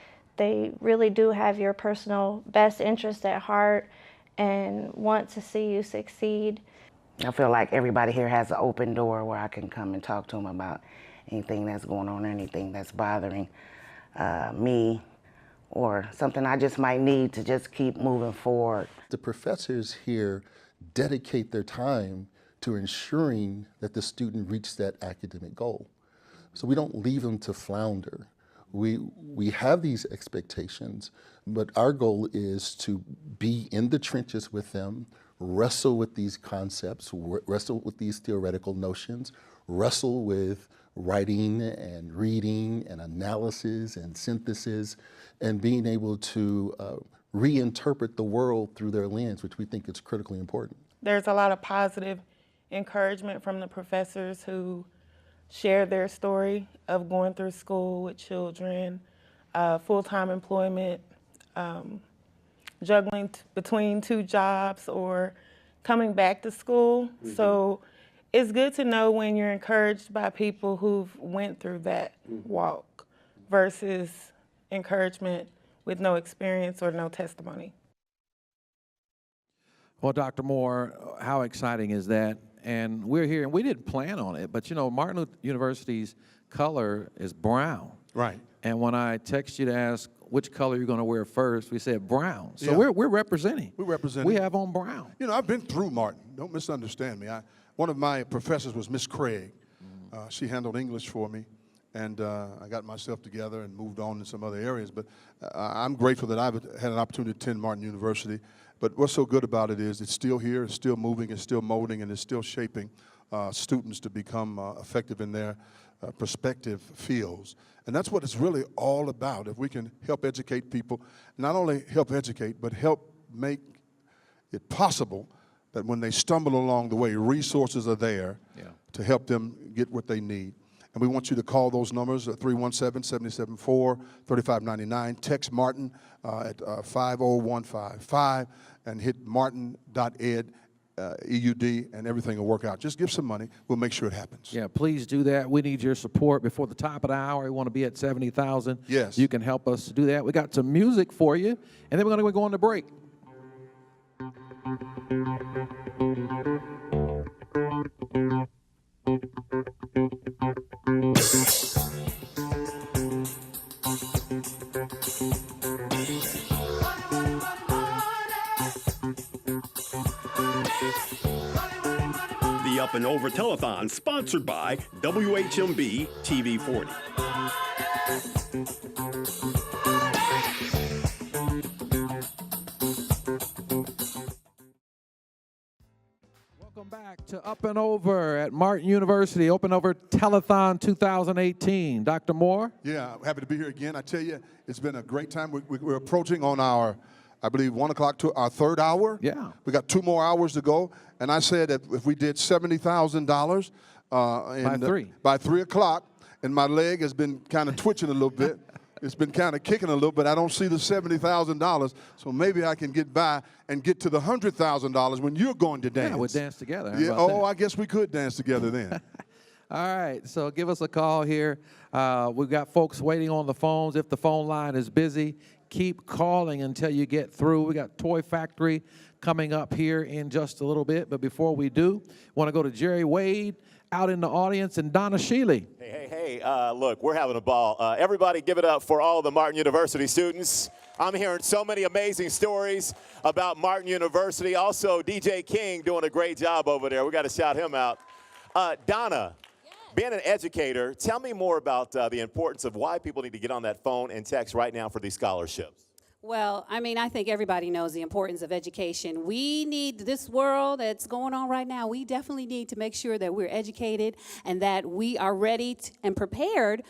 really do have your personal best interest at heart and want to see you succeed. I feel like everybody here has an open door where I can come and talk to them about anything that's going on, anything that's bothering me, or something I just might need to just keep moving forward. The professors here dedicate their time to ensuring that the student reaches that academic goal. So we don't leave them to flounder. We have these expectations, but our goal is to be in the trenches with them, wrestle with these concepts, wrestle with these theoretical notions, wrestle with writing and reading and analysis and synthesis, and being able to reinterpret the world through their lens, which we think is critically important. There's a lot of positive encouragement from the professors who share their story of going through school with children, full-time employment, juggling between 2 jobs, or coming back to school. So it's good to know when you're encouraged by people who've went through that walk versus encouragement with no experience or no testimony. Well, Dr. Moore, how exciting is that? And we're here, and we didn't plan on it, but you know, Martin Luther University's color is brown. Right. And when I text you to ask which color you're going to wear first, we said brown. So Yeah. we're representing. We're representing. We have on brown. You know, I've been through Martin. Don't misunderstand me. One of my professors was Miss Craig. She handled English for me, and I got myself together and moved on in some other areas. But I'm grateful that I've had an opportunity to attend Martin University. But what's so good about it is it's still here, it's still moving, it's still molding, and it's still shaping students to become effective in their prospective fields. And that's what it's really all about. If we can help educate people, not only help educate, but help make it possible that when they stumble along the way, resources are there to help them get what they need. And we want you to call those numbers at 317-774-3599. Text Martin at 50155 and hit martin.ed, EUD, and everything will work out. Just give some money. We'll make sure it happens. Yeah, please do that. We need your support before the top of the hour. We want to be at 70,000. Yes. You can help us do that. We got some music for you, and then we're going to go on the break. The Up and Over Telethon, sponsored by WHMB TV 40. Welcome back to Up and Over at Martin University, Up and Over Telethon 2018. Dr. Moore? Yeah, happy to be here again. I tell you, it's been a great time. We're approaching on our, I believe, 1 o'clock to our 3rd hour. Yeah. We got 2 more hours to go. And I said that if we did $70,000 by 3 o'clock, and my leg has been kind of twitching a little bit. It's been kind of kicking a little bit. I don't see the $70,000, so maybe I can get by and get to the $100,000 when you're going to dance. Yeah, we'll dance together. How Yeah, about that? I guess we could dance together then. All right, so give us a call here. We've got folks waiting on the phones. If the phone line is busy, keep calling until you get through. We got Toy Factory coming up here in just a little bit, but before we do, want to go to Jerry Wade out in the audience and Donna Shealy. Hey, look, we're having a ball. Everybody give it up for all the Martin University students. I'm hearing so many amazing stories about Martin University. Also, DJ King doing a great job over there. We got to shout him out. Donna, being an educator, tell me more about the importance of why people need to get on that phone and text right now for these scholarships. Well, I mean, I think everybody knows the importance of education. We need this world that's going on right now. We definitely need to make sure that we're educated and that we are ready and prepared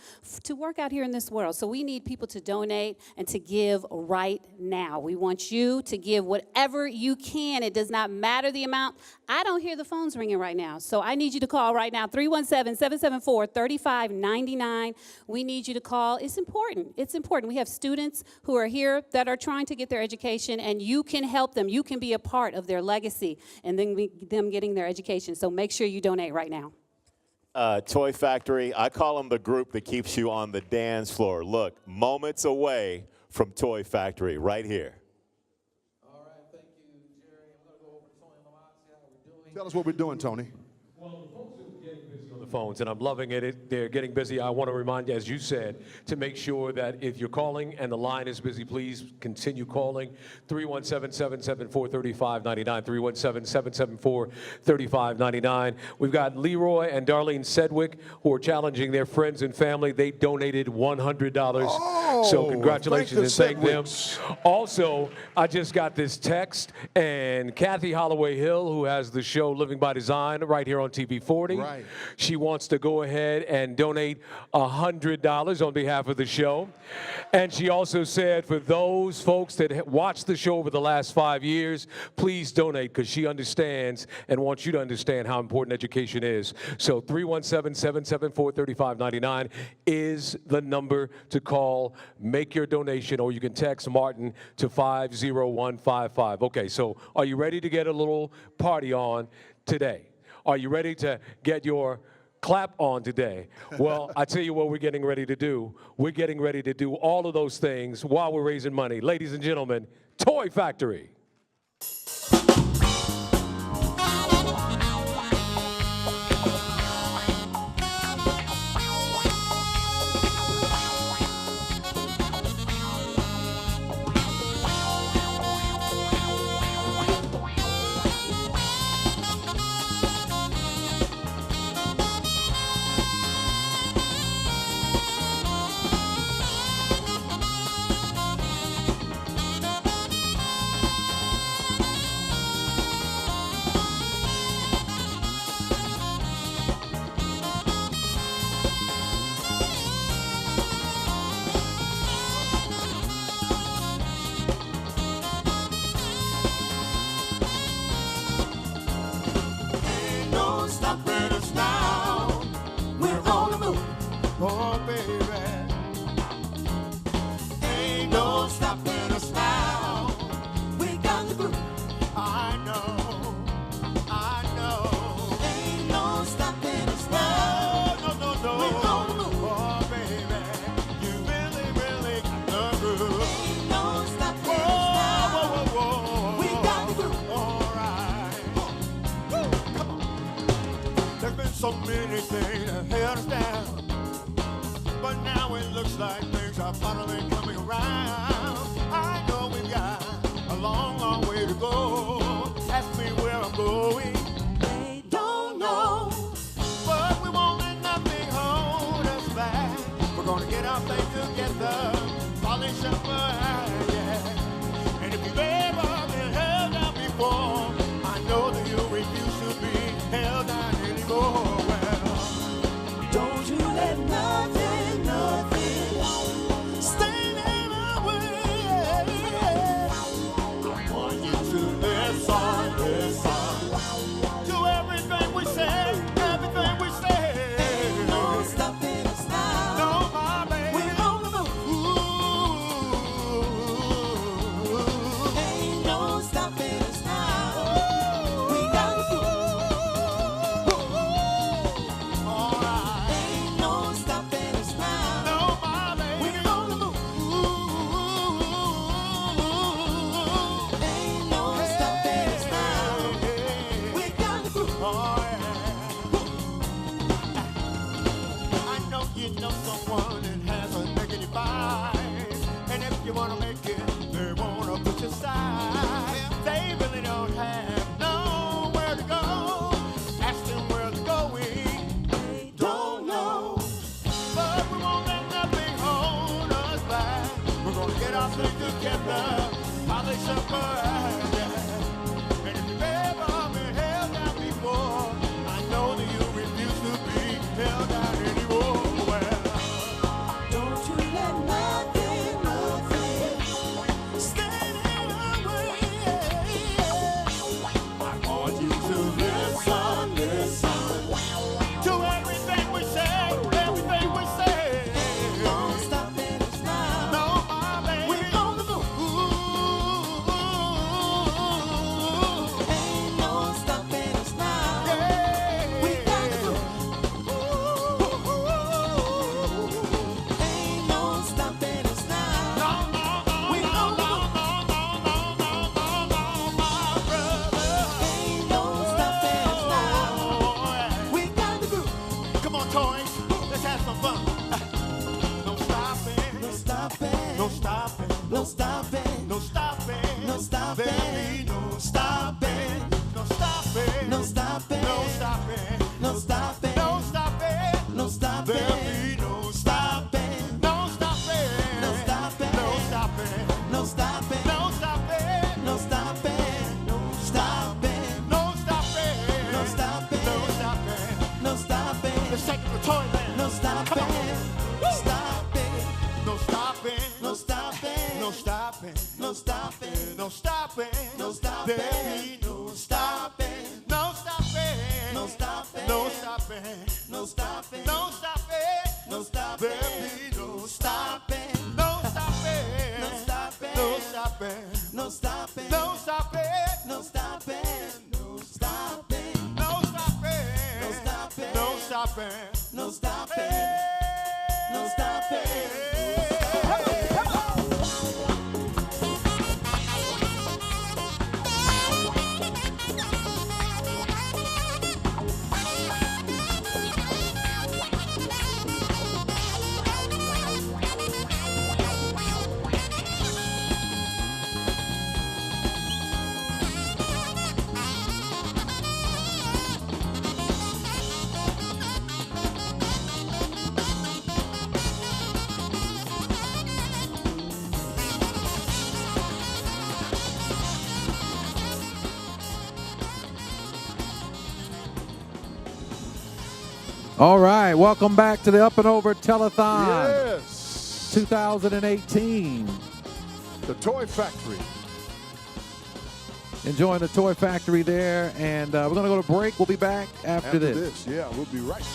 to work out here in this world. So we need people to donate and to give right now. We want you to give whatever you can. It does not matter the amount. I don't hear the phones ringing right now. So I need you to call right now, 317-774-3599. We need you to call. It's important. It's important. We have students who are here that are trying to get their education, and you can help them. You can be a part of their legacy and then them getting their education. So make sure you donate right now. Toy Factory, I call them the group that keeps you on the dance floor. Look, moments away from Toy Factory right here. All right, thank you, Jerry. I'm going to go over to Tony Lamont, see how we're doing. Tell us what we're doing, Tony. Well, the folks are getting busy on the phones, and I'm loving it. They're getting busy. I want to remind you, as you said, to make sure that if you're calling and the line is busy, please continue calling. 317-774-3599, 317-774-3599. We've got Leroy and Darlene Sedgwick who are challenging their friends and family. They donated $100. So congratulations and thank them. Also, I just got this text, and Kathy Holloway Hill, who has the show Living by Design right here on TV 40, she wants to go ahead and donate $100 on behalf of the show. And she also said for those folks that watched the show over the last 5 years, please donate, because she understands and wants you to understand how important education is. So 317-774-3599 is the number to call. Make your donation, or you can text Martin to 50155. Okay, so are you ready to get a little party on today? Are you ready to get your clap on today? Well, I tell you what we're getting ready to do. We're getting ready to do all of those things while we're raising money. Ladies and gentlemen, Toy Factory. So many things that held us down, but now it looks like things are finally coming around. I know we've got a long, long way to go. Ask me where I'm going, they don't know, but we won't let nothing hold us back. We're gonna get our things together, polish up our yeah. And if you've ever been held down before, I know that you refuse to be held down anymore. fun. No stopping, no stopping, no stopping, no stopping, no stopping, no stopping. There'll be no stopping, no stopping, no stopping, no stopping, no stopping, no stopping, no stopping. There'll be no stopping, no stopping, no stopping, no stopping, no stopping, no stopping, no stopping, no stopping, no stopping, no stopping, no stopping, no stopping. Let's take it to the toilet. No stopping, stopping, no stopping, no stopping, no stopping, no stopping, no stopping, no stopping. There be no stopping, no stopping, no stopping, no stopping, no stopping, no stopping, no stopping. There be no stopping, no stopping, no stopping, no stopping, no stopping, no stopping, no stopping, no stopping, no stopping, no stopping, no stopping, no stopping, no stopping. All right, welcome back to the Up and Over Telethon Yes. 2018. The Toy Factory. Enjoying the Toy Factory there, and we're going to go to break. We'll be back after this. Yeah, we'll be right back.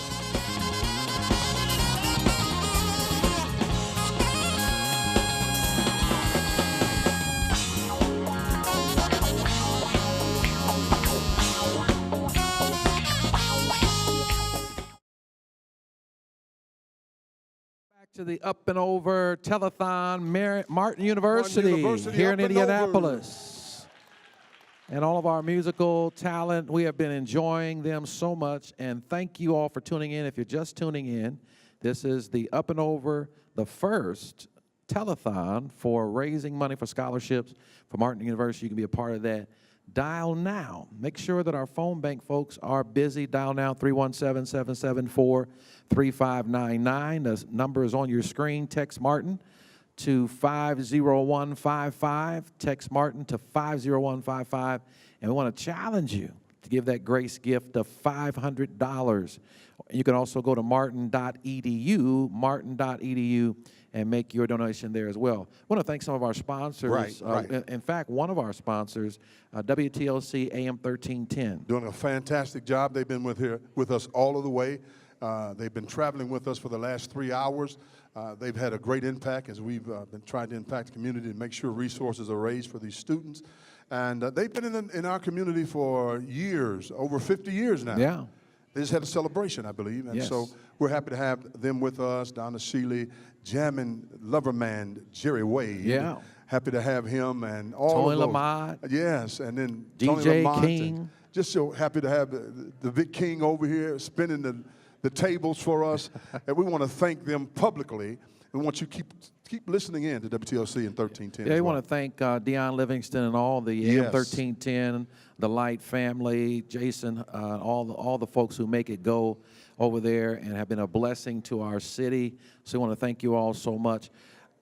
To the Up and Over Telethon, Martin University here in Up and Indianapolis. And all of our musical talent, we have been enjoying them so much. And thank you all for tuning in. If you're just tuning in, this is the Up and Over, the first telethon for raising money for scholarships for Martin University. You can be a part of that. Dial now. Make sure that our phone bank folks are busy. Dial now 317-774-3599. The number is on your screen. Text Martin to 50155. Text Martin to 50155. And we want to challenge you to give that grace gift of $500. You can also go to martin.edu, and make your donation there as well. I want to thank some of our sponsors. Right. In fact, one of our sponsors, WTLC AM 1310. Doing a fantastic job. They've been with us all of the way. They've been traveling with us for the last 3 hours. They've had a great impact as we've been trying to impact the community and make sure resources are raised for these students. And they've been in our community for years, over 50 years now. Yeah. They just had a celebration, I believe. And Yes. so we're happy to have them with us. Donna Shealy, Jammin' Loverman, Jerry Wade. Yeah. Happy to have him and all Tony of those. Lamont. Yes, and then DJ Tony Lamont. King. And just so happy to have the Vic King over here spinning the tables for us. And we want to thank them publicly. We want you to keep listening in to WTLC in 1310. Yeah, we want to thank Deion Livingston and all the AM Yes. 1310, the Light family, Jason, all the folks who make it go over there and have been a blessing to our city. So we want to thank you all so much.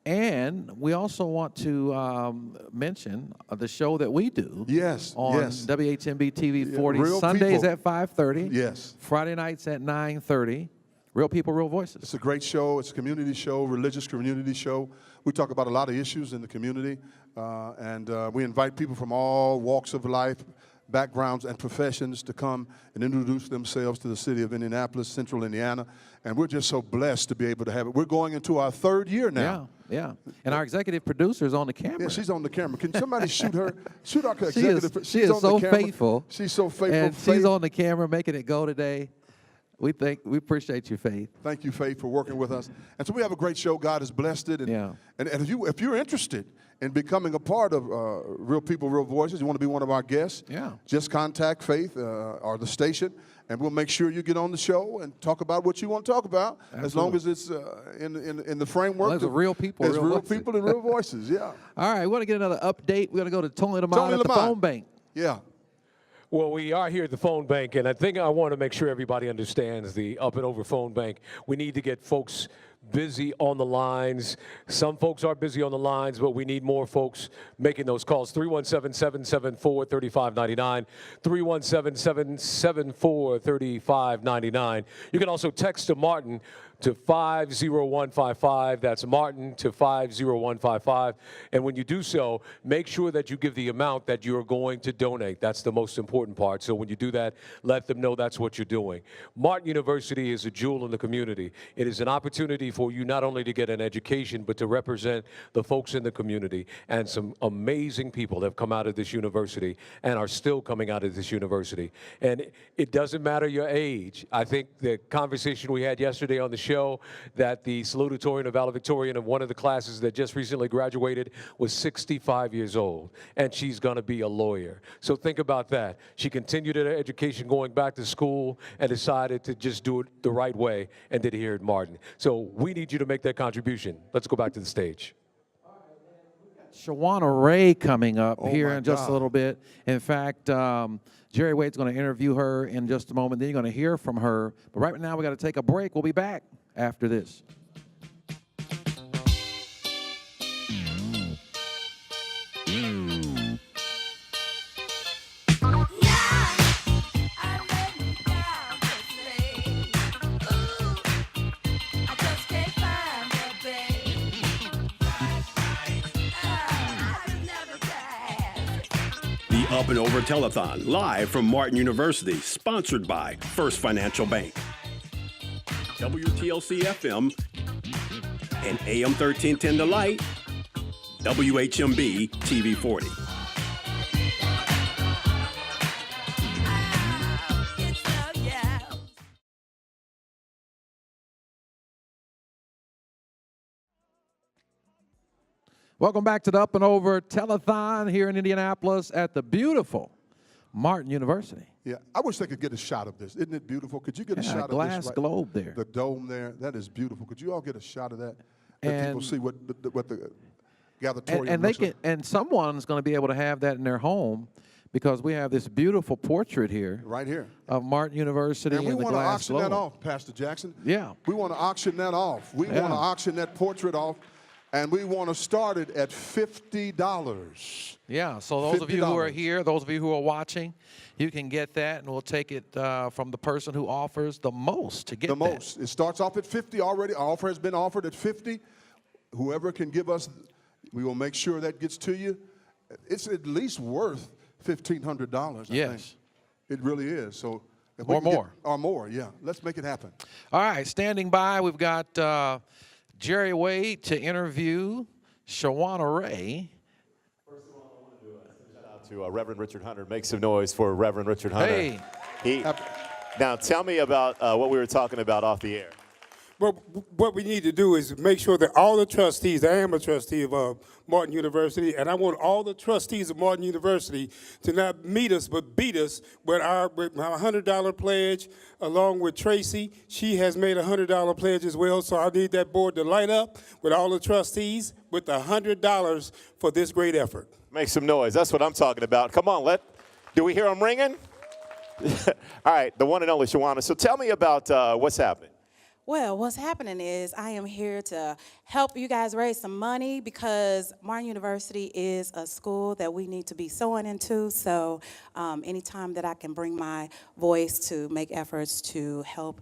And we also want to mention the show that we do. Yes, on yes. WHMB TV 40, Real Sundays people. at 5:30. Yes. Friday nights at 9:30. Real people, real voices. It's a great show. It's a community show, religious community show. We talk about a lot of issues in the community, and we invite people from all walks of life, backgrounds, and professions to come and introduce themselves to the city of Indianapolis, Central Indiana, and we're just so blessed to be able to have it. We're going into our 3rd year now. Yeah. And our executive producer is on the camera. Yeah, she's on the camera. Can somebody shoot her? Shoot our executive. She is on so the camera. faithful. She's so faithful. And Faith. she's on the camera making it go today. We appreciate you, Faith. Thank you, Faith, for working with us. And so we have a great show. God has blessed it. And, and if you're interested in becoming a part of Real People, Real Voices, you want to be one of our guests, just contact Faith or the station, and we'll make sure you get on the show and talk about what you want to talk about, as long as it's in the framework. Well, there's real people, There's real real voices. people and real voices, yeah. All right, we want to get another update. We're going to go to Tony Lamont at the Lamont. phone bank. Yeah. Well, we are here at the phone bank, and I think I want to make sure everybody understands the Up and Over phone bank. We need to get folks busy on the lines. Some folks are busy on the lines, but we need more folks making those calls. 317-774-3599, 317-774-3599. You can also text to Martin to 50155. That's Martin to 50155. And when you do so, make sure that you give the amount that you're going to donate. That's the most important part. So when you do that, let them know that's what you're doing. Martin University is a jewel in the community. It is an opportunity for you not only to get an education, but to represent the folks in the community. And some amazing people have come out of this university and are still coming out of this university. And it doesn't matter your age. I think the conversation we had yesterday on the show that the salutatorian or valedictorian of one of the classes that just recently graduated was 65 years old, and she's going to be a lawyer. So think about that. She continued her education going back to school and decided to just do it the right way and did it here at Martin. So we need you to make that contribution. Let's go back to the stage. Shawana Ray coming up here my in just God. a little bit. In fact, Jerry Wade's going to interview her in just a moment. Then you're going to hear from her. But right now, we got to take a break. We'll be back after this. The Up and Over Telethon, live from Martin University, sponsored by First Financial Bank. WTLC FM and AM 1310 The Light, WHMB TV 40. Welcome back to the Up and Over Telethon here in Indianapolis at the beautiful Martin University. Yeah, I wish they could get a shot of this. Isn't it beautiful? Could you get a Yeah, shot of glass this? globe there. The dome there, that is beautiful. Could you all get a shot of that? That people And- see what the gathetorium And they looks can, like. and someone's going to be able to have that in their home because we have this beautiful portrait here. Right here. Of Martin University And we and the want to glass auction globe. that off, Pastor Jackson. Yeah. We want to auction that off. We Yeah. want to auction that portrait off, and we want to start it at $50. Yeah, so those of you who are $50. here, those of you who are watching, you can get that, and we'll take it from the person who offers the most to get The that. most. It starts off at 50 already. Our offer has been offered at 50. Whoever can give us, we will make sure that gets to you. It's at least worth $1,500. I Yes. think. It really is. So if we Or can get- more. or more, yeah. Let's make it happen. All right, standing by, we've got Jerry Wade to interview Shawana Ray. To Reverend Richard Hunter. Make some noise for Reverend Richard Hunter. Hey. Now, tell me about what we were talking about off the air. Well, what we need to do is make sure that all the trustees, I am a trustee of Martin University, and I want all the trustees of Martin University to not meet us but beat us with our $100 pledge, along with Tracy. She has made a $100 pledge as well, so I need that board to light up with all the trustees with $100 for this great effort. Make some noise. That's what I'm talking about. Come on, do we hear them ringing? All right, the one and only Shawana. So tell me about what's happening. Well, what's happening is I am here to help you guys raise some money because Martin University is a school that we need to be sowing into. So anytime that I can bring my voice to make efforts to help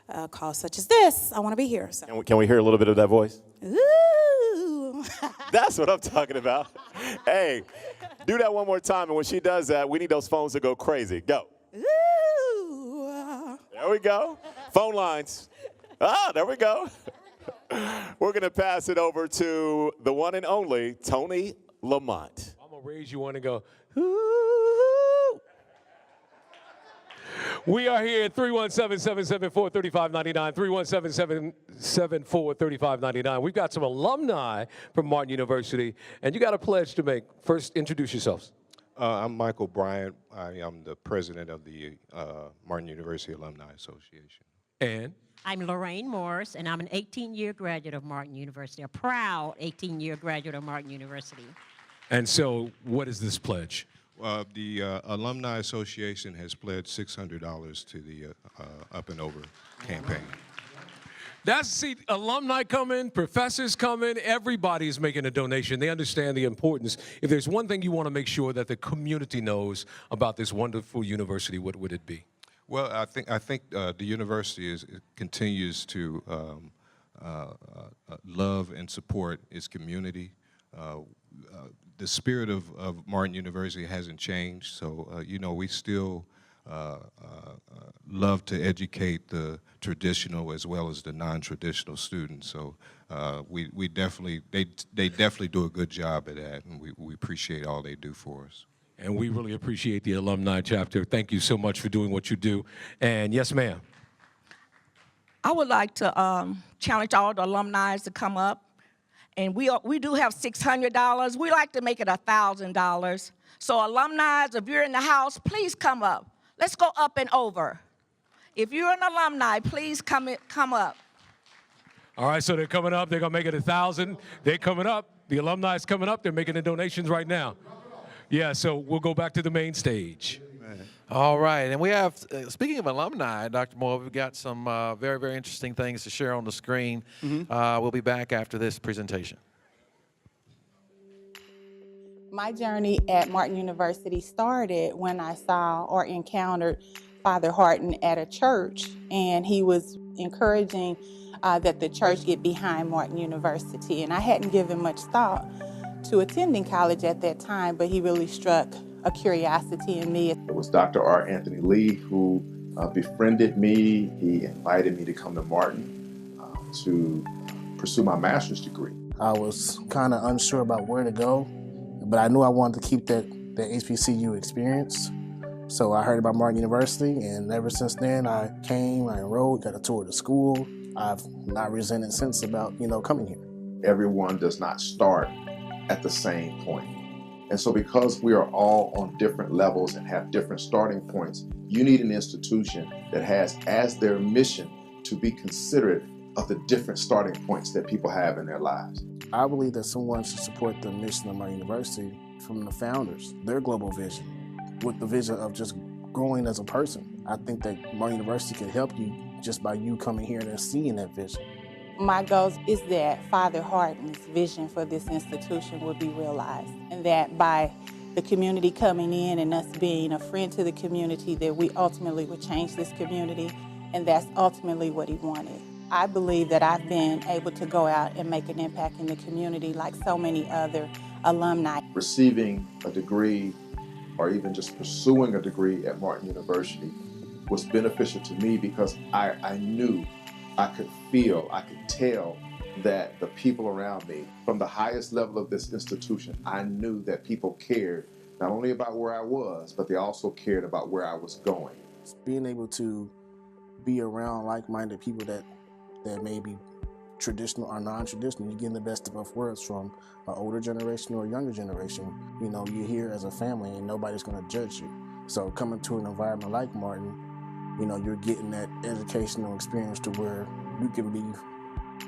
a cause such as this, I want to be here. So. Can we hear a little bit of that voice? Ooh. That's what I'm talking about. Hey, do that one more time, and when she does that, we need those phones to go crazy. Go. Ooh. There we go. Phone lines. There we go. We're going to pass it over to the one and only Tony Lamont. I'm going to raise you one and go, ooh. We are here at 317-774-3599, 317-774-3599. We've got some alumni from Martin University, and you got a pledge to make. First, introduce yourselves. I'm Michael Bryant. I am the president of the Martin University Alumni Association. And? I'm Lorraine Morris, and I'm an 18-year graduate of Martin University, a proud 18-year graduate of Martin University. And so what is this pledge? The Alumni Association has pledged $600 to the Up and Over campaign. See, alumni come in, professors come in, everybody's making a donation. They understand the importance. If there's one thing you want to make sure that the community knows about this wonderful university, what would it be? Well, I think the university continues to love and support its community. The spirit of Martin University hasn't changed, so we still love to educate the traditional as well as the non-traditional students. So they definitely do a good job at that, and we appreciate all they do for us. And we really appreciate the alumni chapter. Thank you so much for doing what you do. And yes, ma'am. I would like to challenge all the alumni to come up. And we do have $600. We like to make it $1,000. So alumni, if you're in the house, please come up. Let's go up and over. If you're an alumni, please come up. All right, so they're coming up. They're going to make it 1,000. They're coming up. The alumni is coming up. They're making the donations right now. Yeah, so we'll go back to the main stage. All right, and we have, speaking of alumni, Dr. Moore, we've got some very, very interesting things to share on the screen. We'll be back after this presentation. My journey at Martin University started when I saw or encountered Father Horton at a church, and he was encouraging that the church get behind Martin University. And I hadn't given much thought to attending college at that time, but he really struck a curiosity in me. It was Dr. R. Anthony Lee who befriended me. He invited me to come to Martin to pursue my master's degree. I was kind of unsure about where to go, but I knew I wanted to keep that HBCU experience. So I heard about Martin University, and ever since then I came, I enrolled, got a tour of the school. I've not resented since about, coming here. Everyone does not start at the same point. And so because we are all on different levels and have different starting points, you need an institution that has as their mission to be considerate of the different starting points that people have in their lives. I believe that someone should support the mission of my university from the founders, their global vision, with the vision of just growing as a person. I think that Martin University can help you just by you coming here and seeing that vision. My goal is that Father Horton's vision for this institution will be realized, and that by the community coming in and us being a friend to the community, that we ultimately would change this community, and that's ultimately what he wanted. I believe that I've been able to go out and make an impact in the community like so many other alumni. Receiving a degree or even just pursuing a degree at Martin University was beneficial to me because I knew, I could feel, I could tell that the people around me, from the highest level of this institution, I knew that people cared not only about where I was, but they also cared about where I was going. Being able to be around like-minded people that may be traditional or non-traditional, you're getting the best of both worlds from an older generation or a younger generation. You're here as a family and nobody's going to judge you. So coming to an environment like Martin, you're getting that educational experience to where you can be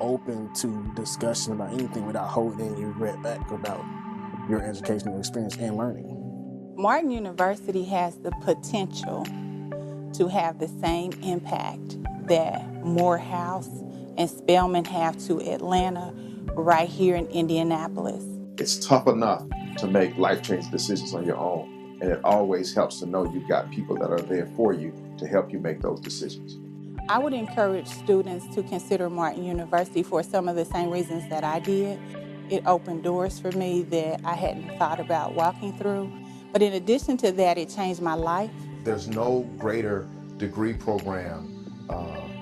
open to discussion about anything without holding any regret back about your educational experience and learning. Martin University has the potential to have the same impact that Morehouse and Spelman have to Atlanta right here in Indianapolis. It's tough enough to make life-changing decisions on your own, and it always helps to know you've got people that are there for you to help you make those decisions. I would encourage students to consider Martin University for some of the same reasons that I did. It opened doors for me that I hadn't thought about walking through. But in addition to that, it changed my life. There's no greater degree program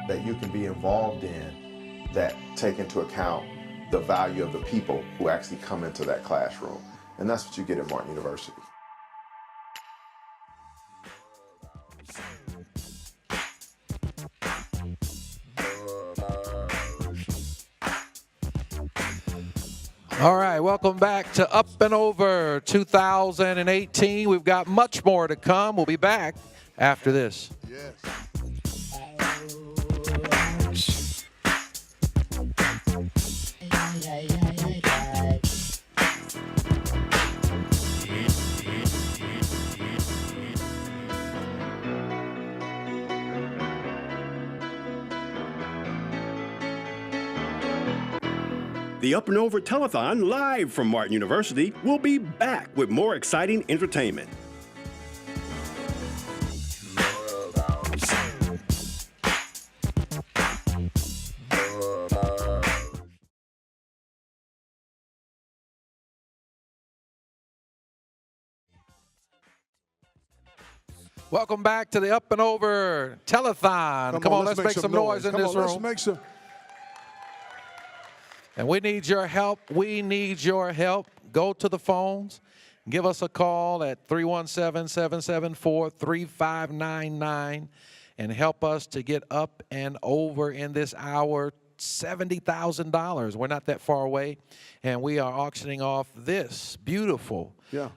that you can be involved in that take into account the value of the people who actually come into that classroom. And that's what you get at Martin University. All right, welcome back to Up and Over 2018. We've got much more to come. We'll be back after this. Yes. The Up and Over Telethon, live from Martin University, will be back with more exciting entertainment. Welcome back to the Up and Over Telethon. Come on, let's make some noise in this room. Let's make some. And we need your help. We need your help. Go to the phones. Give us a call at 317-774-3599 and help us to get up and over in this hour. $70,000. We're not that far away. And we are auctioning off this beautiful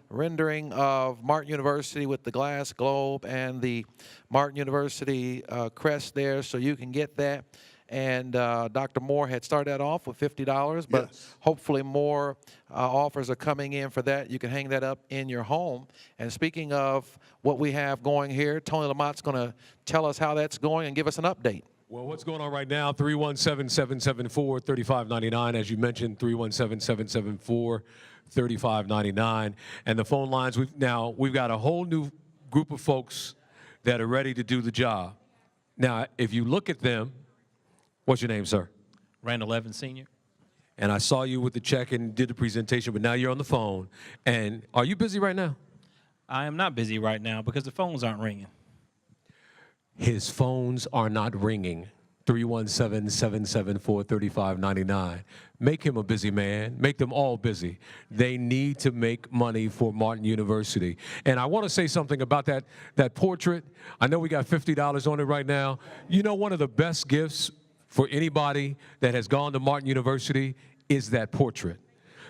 rendering of Martin University with the glass globe and the Martin University crest there. So you can get that. And Dr. Moore had started that off with $50, but hopefully more offers are coming in for that. You can hang that up in your home. And speaking of what we have going here, Tony Lamont's going to tell us how that's going and give us an update. Well, what's going on right now, 317-774-3599. As you mentioned, 317-774-3599. And the phone lines, we've got a whole new group of folks that are ready to do the job. Now, if you look at them, what's your name, sir? Randall Evans, Sr. And I saw you with the check and did the presentation, but now you're on the phone. And are you busy right now? I am not busy right now because the phones aren't ringing. His phones are not ringing. 317-774-3599. Make him a busy man. Make them all busy. They need to make money for Martin University. And I want to say something about that portrait. I know we got $50 on it right now. You know, one of the best gifts for anybody that has gone to Martin University is that portrait.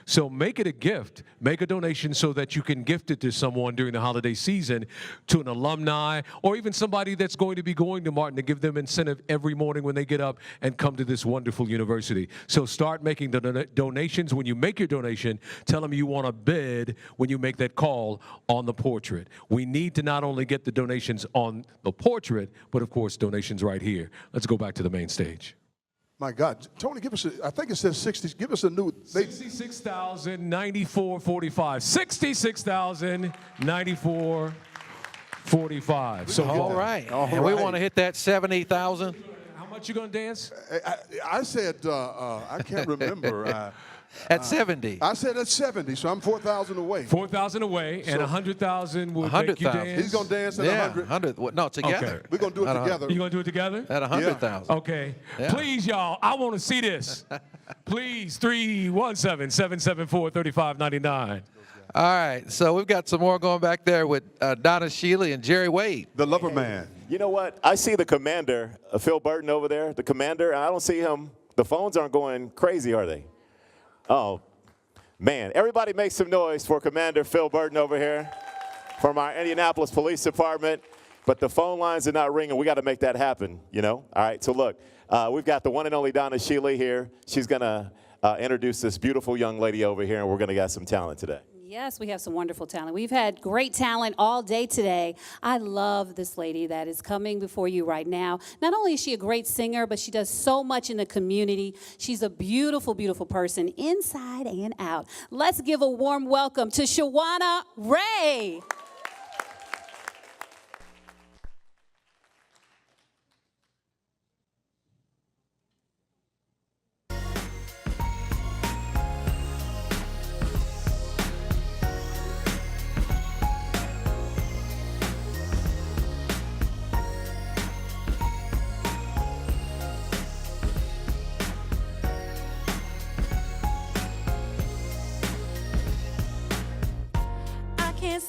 So make it a gift. Make a donation so that you can gift it to someone during the holiday season, to an alumni, or even somebody that's going to be going to Martin, to give them incentive every morning when they get up and come to this wonderful university. So start making the donations. When you make your donation, tell them you want to bid when you make that call on the portrait. We need to not only get the donations on the portrait, but of course donations right here. Let's go back to the main stage. My God, Tony, give us I think it says 60. Give us a new. $66,094.45. $66,094.45. So All right. And we want to hit that 70,000. How much you gonna dance? I said I can't remember. At 70. I said at 70, so I'm 4,000 away. 4,000 away, and 100,000 will make you dance. He's gonna dance at 100. 100. No, together. Okay. We're gonna do it together. You gonna do it together? At 100,000. Okay. Yeah. Please, y'all, I want to see this. Please, 317-774-3599. All right, so we've got some more going back there with Donna Shealy and Jerry Wade. The lover man. You know what? I see the commander, Phil Burton over there, the commander, and I don't see him. The phones aren't going crazy, are they? Oh, man. Everybody make some noise for Commander Phil Burton over here from our Indianapolis Police Department. But the phone lines are not ringing. We got to make that happen, you know? All right, so look, we've got the one and only Donna Shealy here. She's going to introduce this beautiful young lady over here, and we're going to get some talent today. Yes, we have some wonderful talent. We've had great talent all day today. I love this lady that is coming before you right now. Not only is she a great singer, but she does so much in the community. She's a beautiful, beautiful person inside and out. Let's give a warm welcome to Shawana Ray.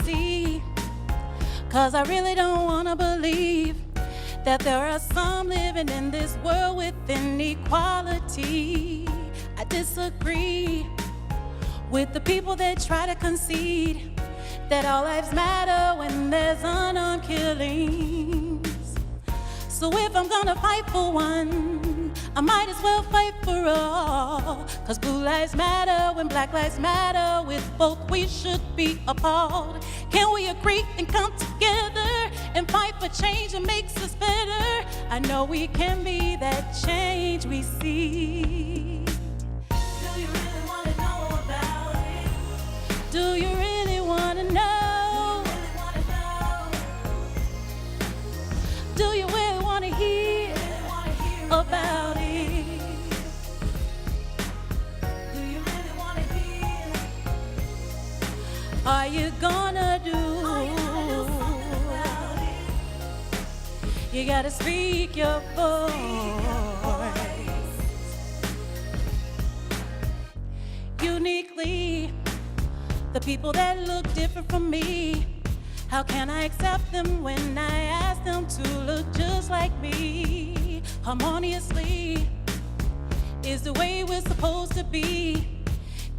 See, 'cause I really don't want to believe that there are some living in this world with inequality. I disagree with the people that try to concede that all lives matter when there's unarmed killings. So if I'm gonna fight for one, I might as well fight for all. 'Cause blue lives matter when black lives matter. With both we should be appalled. Can we agree and come together and fight for change that makes us better? I know we can be that change we see. Do you really want to know about it? Do you really want to know? Do you really want to hear about it? Do you really want to hear? Are you gonna do? You gotta speak your voice. Uniquely, the people that look different from me, how can I accept them when I ask them to look just like me? Harmoniously is the way we're supposed to be.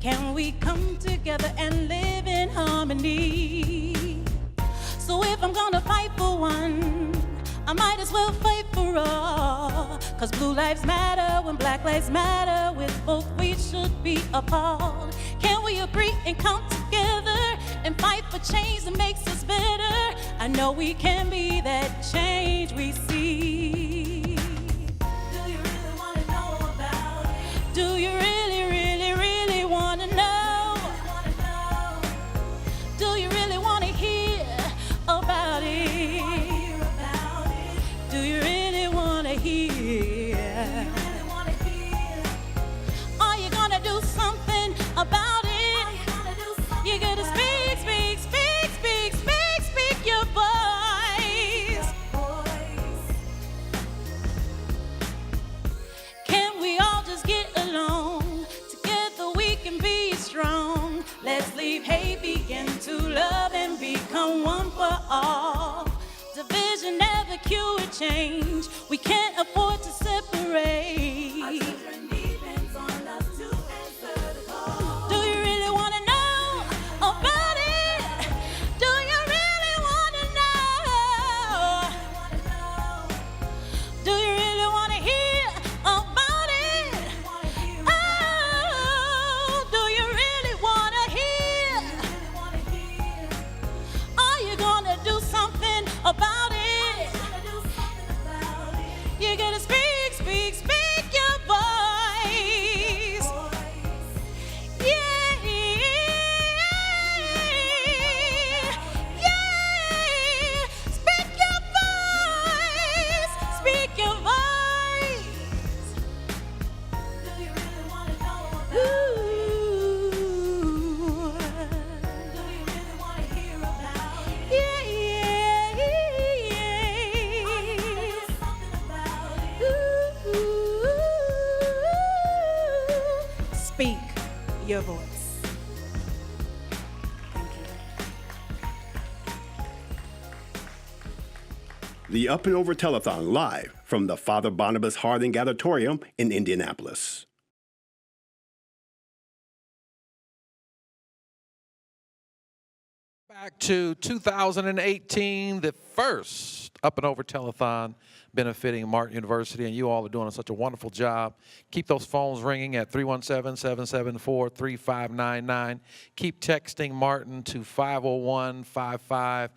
Can we come together and live in harmony? So if I'm gonna fight for one, I might as well fight for all. 'Cause blue lives matter when black lives matter. With both we should be appalled. Can we agree and come together and fight for change that makes us better? I know we can be that change we see. Do you really want to know about it? Do you really, really, really want to know? Do you really want to hear about it? Do you really want to hear? Are you gonna do something about it? You gotta speak, speak, speak, speak, speak, speak your voice. Can we all just get along? Together we can be strong. Let's leave hate, begin to love and become one for all. Division never cure change. We can't afford to separate. Our children depends on us to answer the call. Do you really want to know about it? Do you really want to know? Do you really want to hear about it? Oh, do you really want to hear? Are you gonna do something about it? You gotta speak, speak, speak your voice. Yeah, yeah. Speak your voice. Speak your voice. Do you really want to know about it? Do you really want to hear about it? Yeah, yeah, yeah. Are you gonna do something about it? Speak your voice. The Up and Over Telethon live from the Father Barnabas Harding Auditorium in Indianapolis. Back to 2018, the first Up and Over Telethon benefiting Martin University, and you all are doing such a wonderful job. Keep those phones ringing at 317-774-3599. Keep texting Martin to 50155,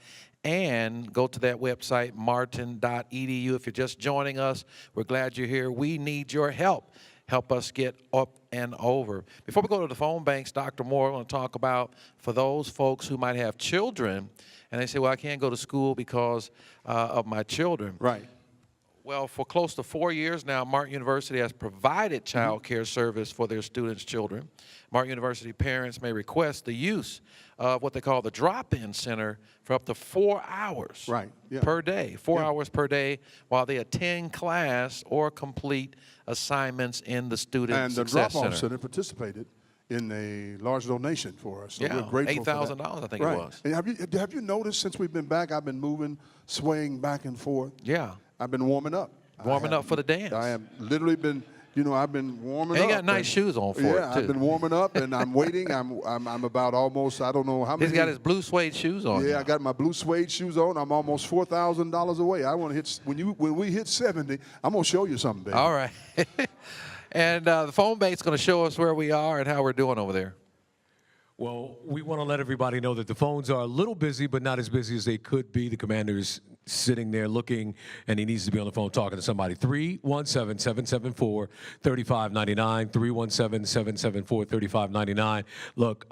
and go to that website, martin.edu. If you're just joining us, we're glad you're here. We need your help. Help us get up and over. Before we go to the phone banks, Dr. Moore, I want to talk about for those folks who might have children, and they say, well, I can't go to school because of my children. Right. Well, for close to 4 years now, Martin University has provided child care service for their students' children. Martin University parents may request the use of what they call the drop-in center for up to 4 hours per day, 4 hours per day while they attend class or complete assignments in the student success center. And the drop-off center participated in a large donation for us. So yeah, we're grateful for that. $8,000 I think it was. And have you noticed since we've been back, I've been moving, swaying back and forth? Yeah. I've been warming up. Warming up for the dance. I have literally been You know, I've been warming And up. you got nice shoes on for it, Yeah, too. I've been warming up, and I'm waiting. I'm about almost, I don't know how many. He's got his blue suede shoes on. Yeah, now. I got my blue suede shoes on. I'm almost $4,000 away. I want to hit, when we hit 70, I'm going to show you something, baby. All right. And the phone bank's going to show us where we are and how we're doing over there. Well, we want to let everybody know that the phones are a little busy, but not as busy as they could be. The commander's sitting there looking, and he needs to be on the phone talking to somebody. 317-774-3599, 317-774-3599. Look,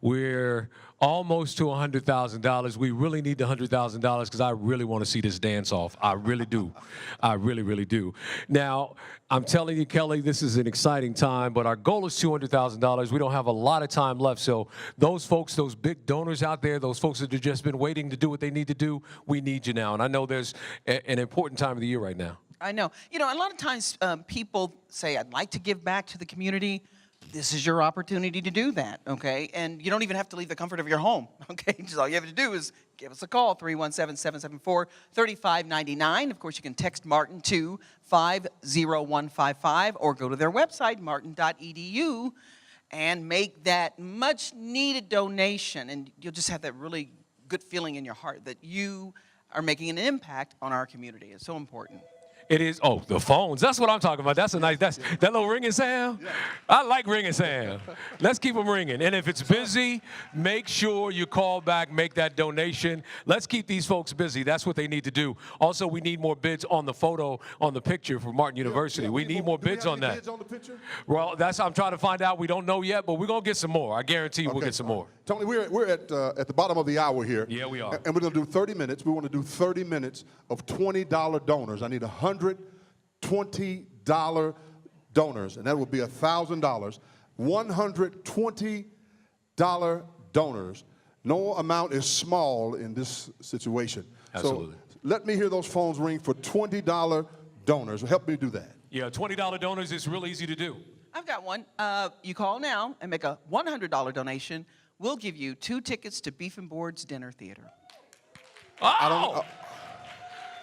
we're almost to $100,000. We really need the $100,000 because I really want to see this dance off. I really do. I really, really do. Now, I'm telling you, Kelly, this is an exciting time, but our goal is $200,000. We don't have a lot of time left, so those folks, those big donors out there, those folks that have just been waiting to do what they need to do, we need you now. And I know there's an important time of the year right now. I know. You know, a lot of times people say, I'd like to give back to the community. This is your opportunity to do that, okay? And you don't even have to leave the comfort of your home, okay? Just all you have to do is give us a call, 317-774-3599. Of course, you can text Martin to 50155 or go to their website, martin.edu, and make that much-needed donation. And you'll just have that really good feeling in your heart that you are making an impact on our community. It's so important. It is, oh, the phones. That's what I'm talking about. That's a nice, that little ringing sound. Yeah. I like ringing sound. Let's keep them ringing. And if it's busy, make sure you call back, make that donation. Let's keep these folks busy. That's what they need to do. Also, we need more bids on the photo, on the picture for Martin University. We need more bids on that. Bids on the picture? Well, I'm trying to find out. We don't know yet, but we're going to get some more. I guarantee you we'll get some more. Tony, we're at the bottom of the hour here. Yeah, we are. And we're going to do 30 minutes. We want to do 30 minutes of $20 donors. I need $120 donors, and that will be $1,000. $120 donors. No amount is small in this situation. Absolutely. So let me hear those phones ring for $20 donors. Help me do that. Yeah, $20 donors is real easy to do. I've got one. You call now and make a $100 donation. We'll give you 2 tickets to Beef and Boards Dinner Theater. Oh!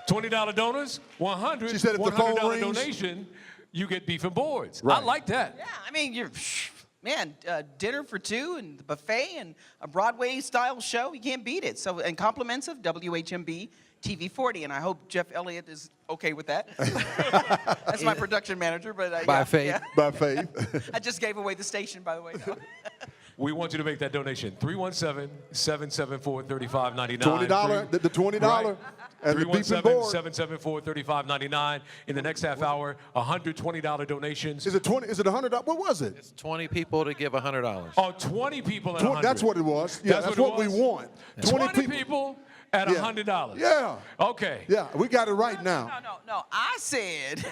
$20 donors, 100. She said if the phone $100 rings, donation, you get beef and boards. Right. I like that. Yeah, I mean, dinner for 2 and the buffet and a Broadway-style show, you can't beat it. So, and compliments of WHMB TV 40, and I hope Jeff Elliott is okay with that. That's my production manager, but By faith. Yeah. By faith. I just gave away the station, by the way. We want you to make that donation. 317-774-3599. $20, the $20. Right. And the beef and board. 317-774-3599. In the next half hour, $120 donations. Is it 20? Is it $100? What was it? It's 20 people to give $100. Oh, 20 people at 100. That's what it was. Yeah, that's what we want. 20 people at $100. Yeah. Okay. Yeah, we got it right now. No, I said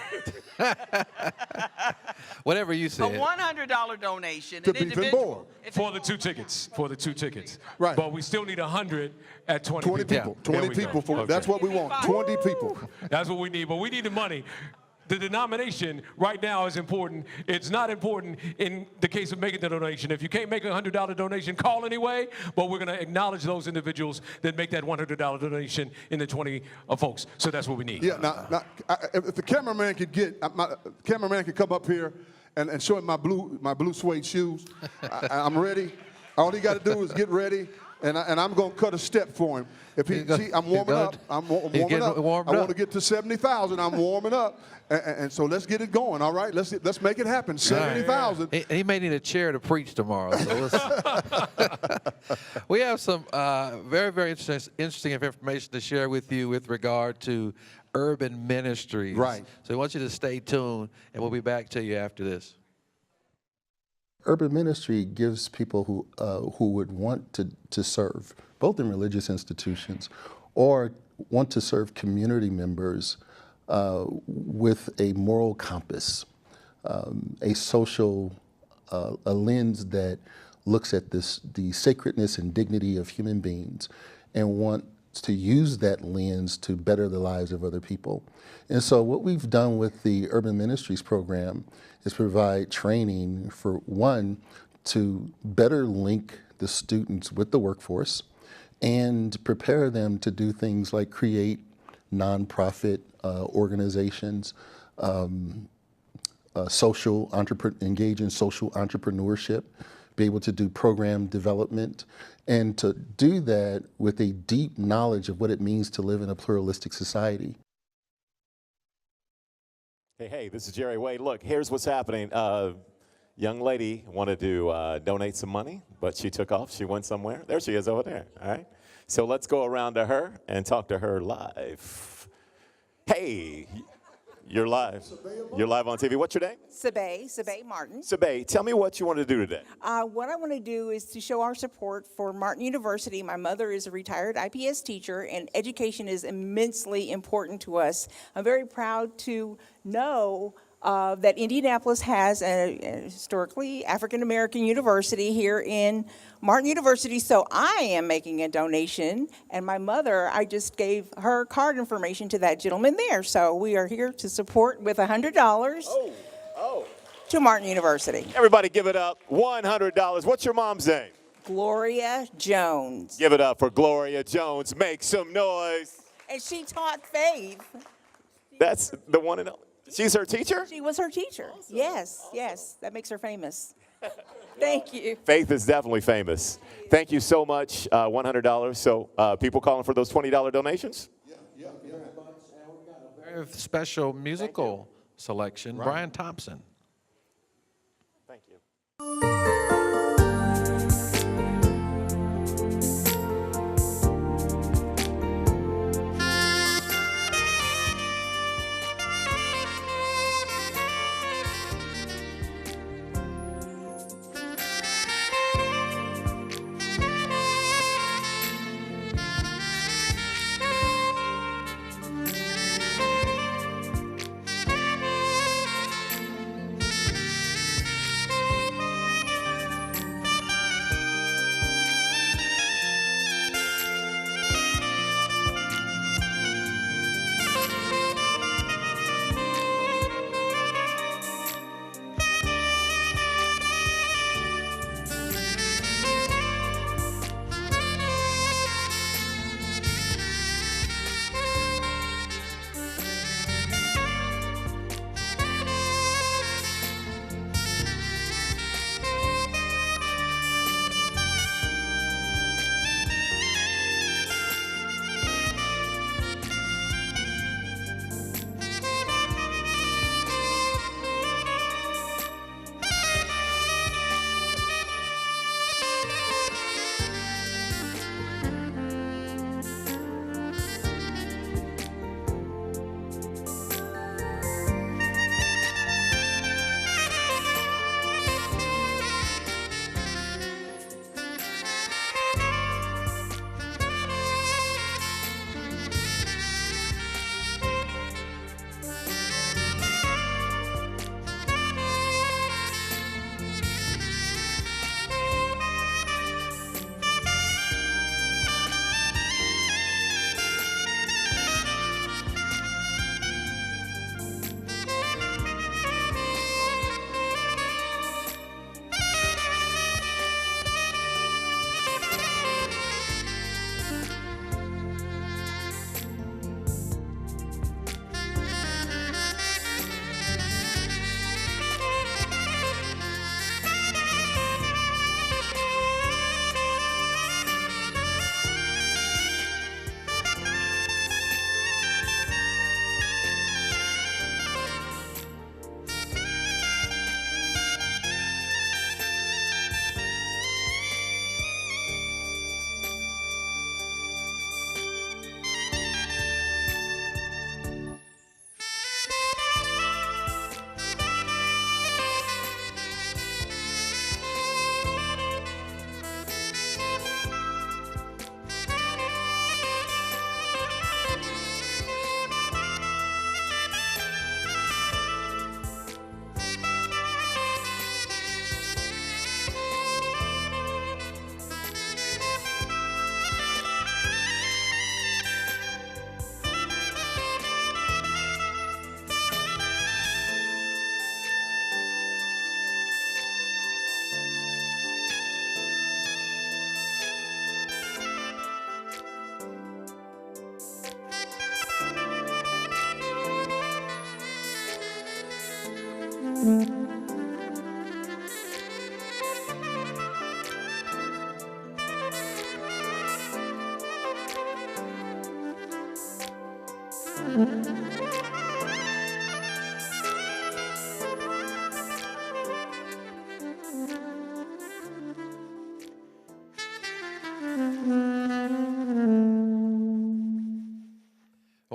Whatever you a said. $100 donation. To an Beef and individual. Board. For the 2 tickets. For the 2 tickets. Right. But we still need 100 at 20 20 people. There 20 we go. people. Okay. That's what we want. 20 people. That's what we need. But we need the money. The denomination right now is important. It's not important in the case of making the donation. If you can't make a $100 donation, call anyway. But we're going to acknowledge those individuals that make that $100 donation in the 20 folks. So that's what we need. Yeah. Now if the cameraman could cameraman could come up here and show him my blue suede shoes. I'm ready. All he got to do is get ready. And I'm going to cut a step for him. If I'm warming up. I'm warming up. I want to get to 70,000. I'm warming up, and so let's get it going. All right, let's make it happen. 70,000. He may need a chair to preach tomorrow. So we have some very, very interesting information to share with you with regard to urban ministries. Right. So we want you to stay tuned, and we'll be back to you after this. Urban ministry gives people who would want to serve, both in religious institutions or want to serve community members with a moral compass, a social a lens that looks at the sacredness and dignity of human beings and wants to use that lens to better the lives of other people. And so what we've done with the Urban Ministries program is provide training for one, to better link the students with the workforce and prepare them to do things like create nonprofit organizations, engage in social entrepreneurship, be able to do program development, and to do that with a deep knowledge of what it means to live in a pluralistic society. Hey, this is Jerry Wade. Look, here's what's happening. Young lady wanted to donate some money, but she took off. She went somewhere. There she is over there, all right? So let's go around to her and talk to her live. Hey, you're live. You're live on TV. What's your name? Sabay Martin. Sabay, tell me what you want to do today. What I want to do is to show our support for Martin University. My mother is a retired IPS teacher, and education is immensely important to us. I'm very proud to know that Indianapolis has a historically African-American university here in Martin University, so I am making a donation, and my mother, I just gave her card information to that gentleman there, so we are here to support with $100 to Martin University. Everybody give it up, $100. What's your mom's name? Gloria Jones. Give it up for Gloria Jones. Make some noise. And she taught Faith. That's the one and only. She's her teacher? She was her teacher. Awesome. Yes, yes. That makes her famous. Thank you. Faith is definitely famous. Thank you so much, $100. So people calling for those $20 donations? Yeah. Very special musical selection, Right. Brian Thompson. Thank you.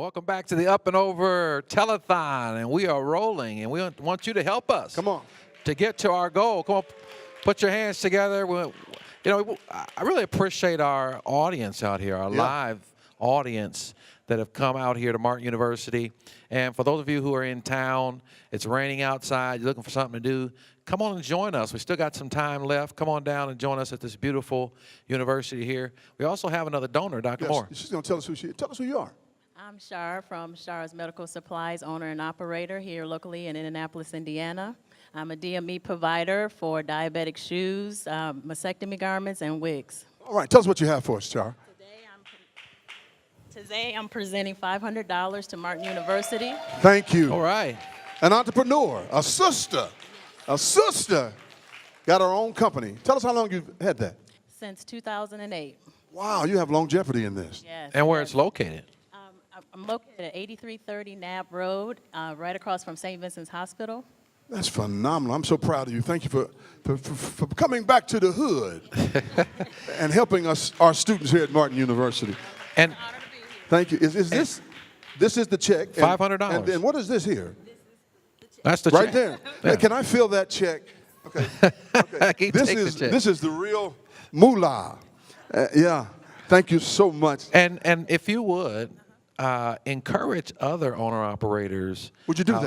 Welcome back to the Up and Over Telethon, and we are rolling, and we want you to help us. Come on. To get to our goal. Come on, put your hands together. I really appreciate our audience out here, our live audience that have come out here to Martin University. And for those of you who are in town, it's raining outside, you're looking for something to do, come on and join us. We still got some time left. Come on down and join us at this beautiful university here. We also have another donor, Dr. Moore. She's going to tell us who she is. Tell us who you are. I'm Shar from Shar's Medical Supplies, owner and operator here locally in Indianapolis, Indiana. I'm a DME provider for diabetic shoes, mastectomy garments, and wigs. All right, tell us what you have for us, Char. Today I'm presenting $500 to Martin University. Thank you. All right. An entrepreneur, a sister, got her own company. Tell us how long you've had that. Since 2008. Wow, you have longevity in this. Yes. And where it's located. I'm located at 8330 Knapp Road, right across from St. Vincent's Hospital. That's phenomenal. I'm so proud of you. Thank you for coming back to the hood and helping us, our students here at Martin University. And thank you. Is this is the check? $500. And then what is this here? That's the right check. there. Yeah. Can I fill that check? Okay. This is the real moolah. Yeah. Thank you so much. And if you would encourage other owner operators. Would you do that?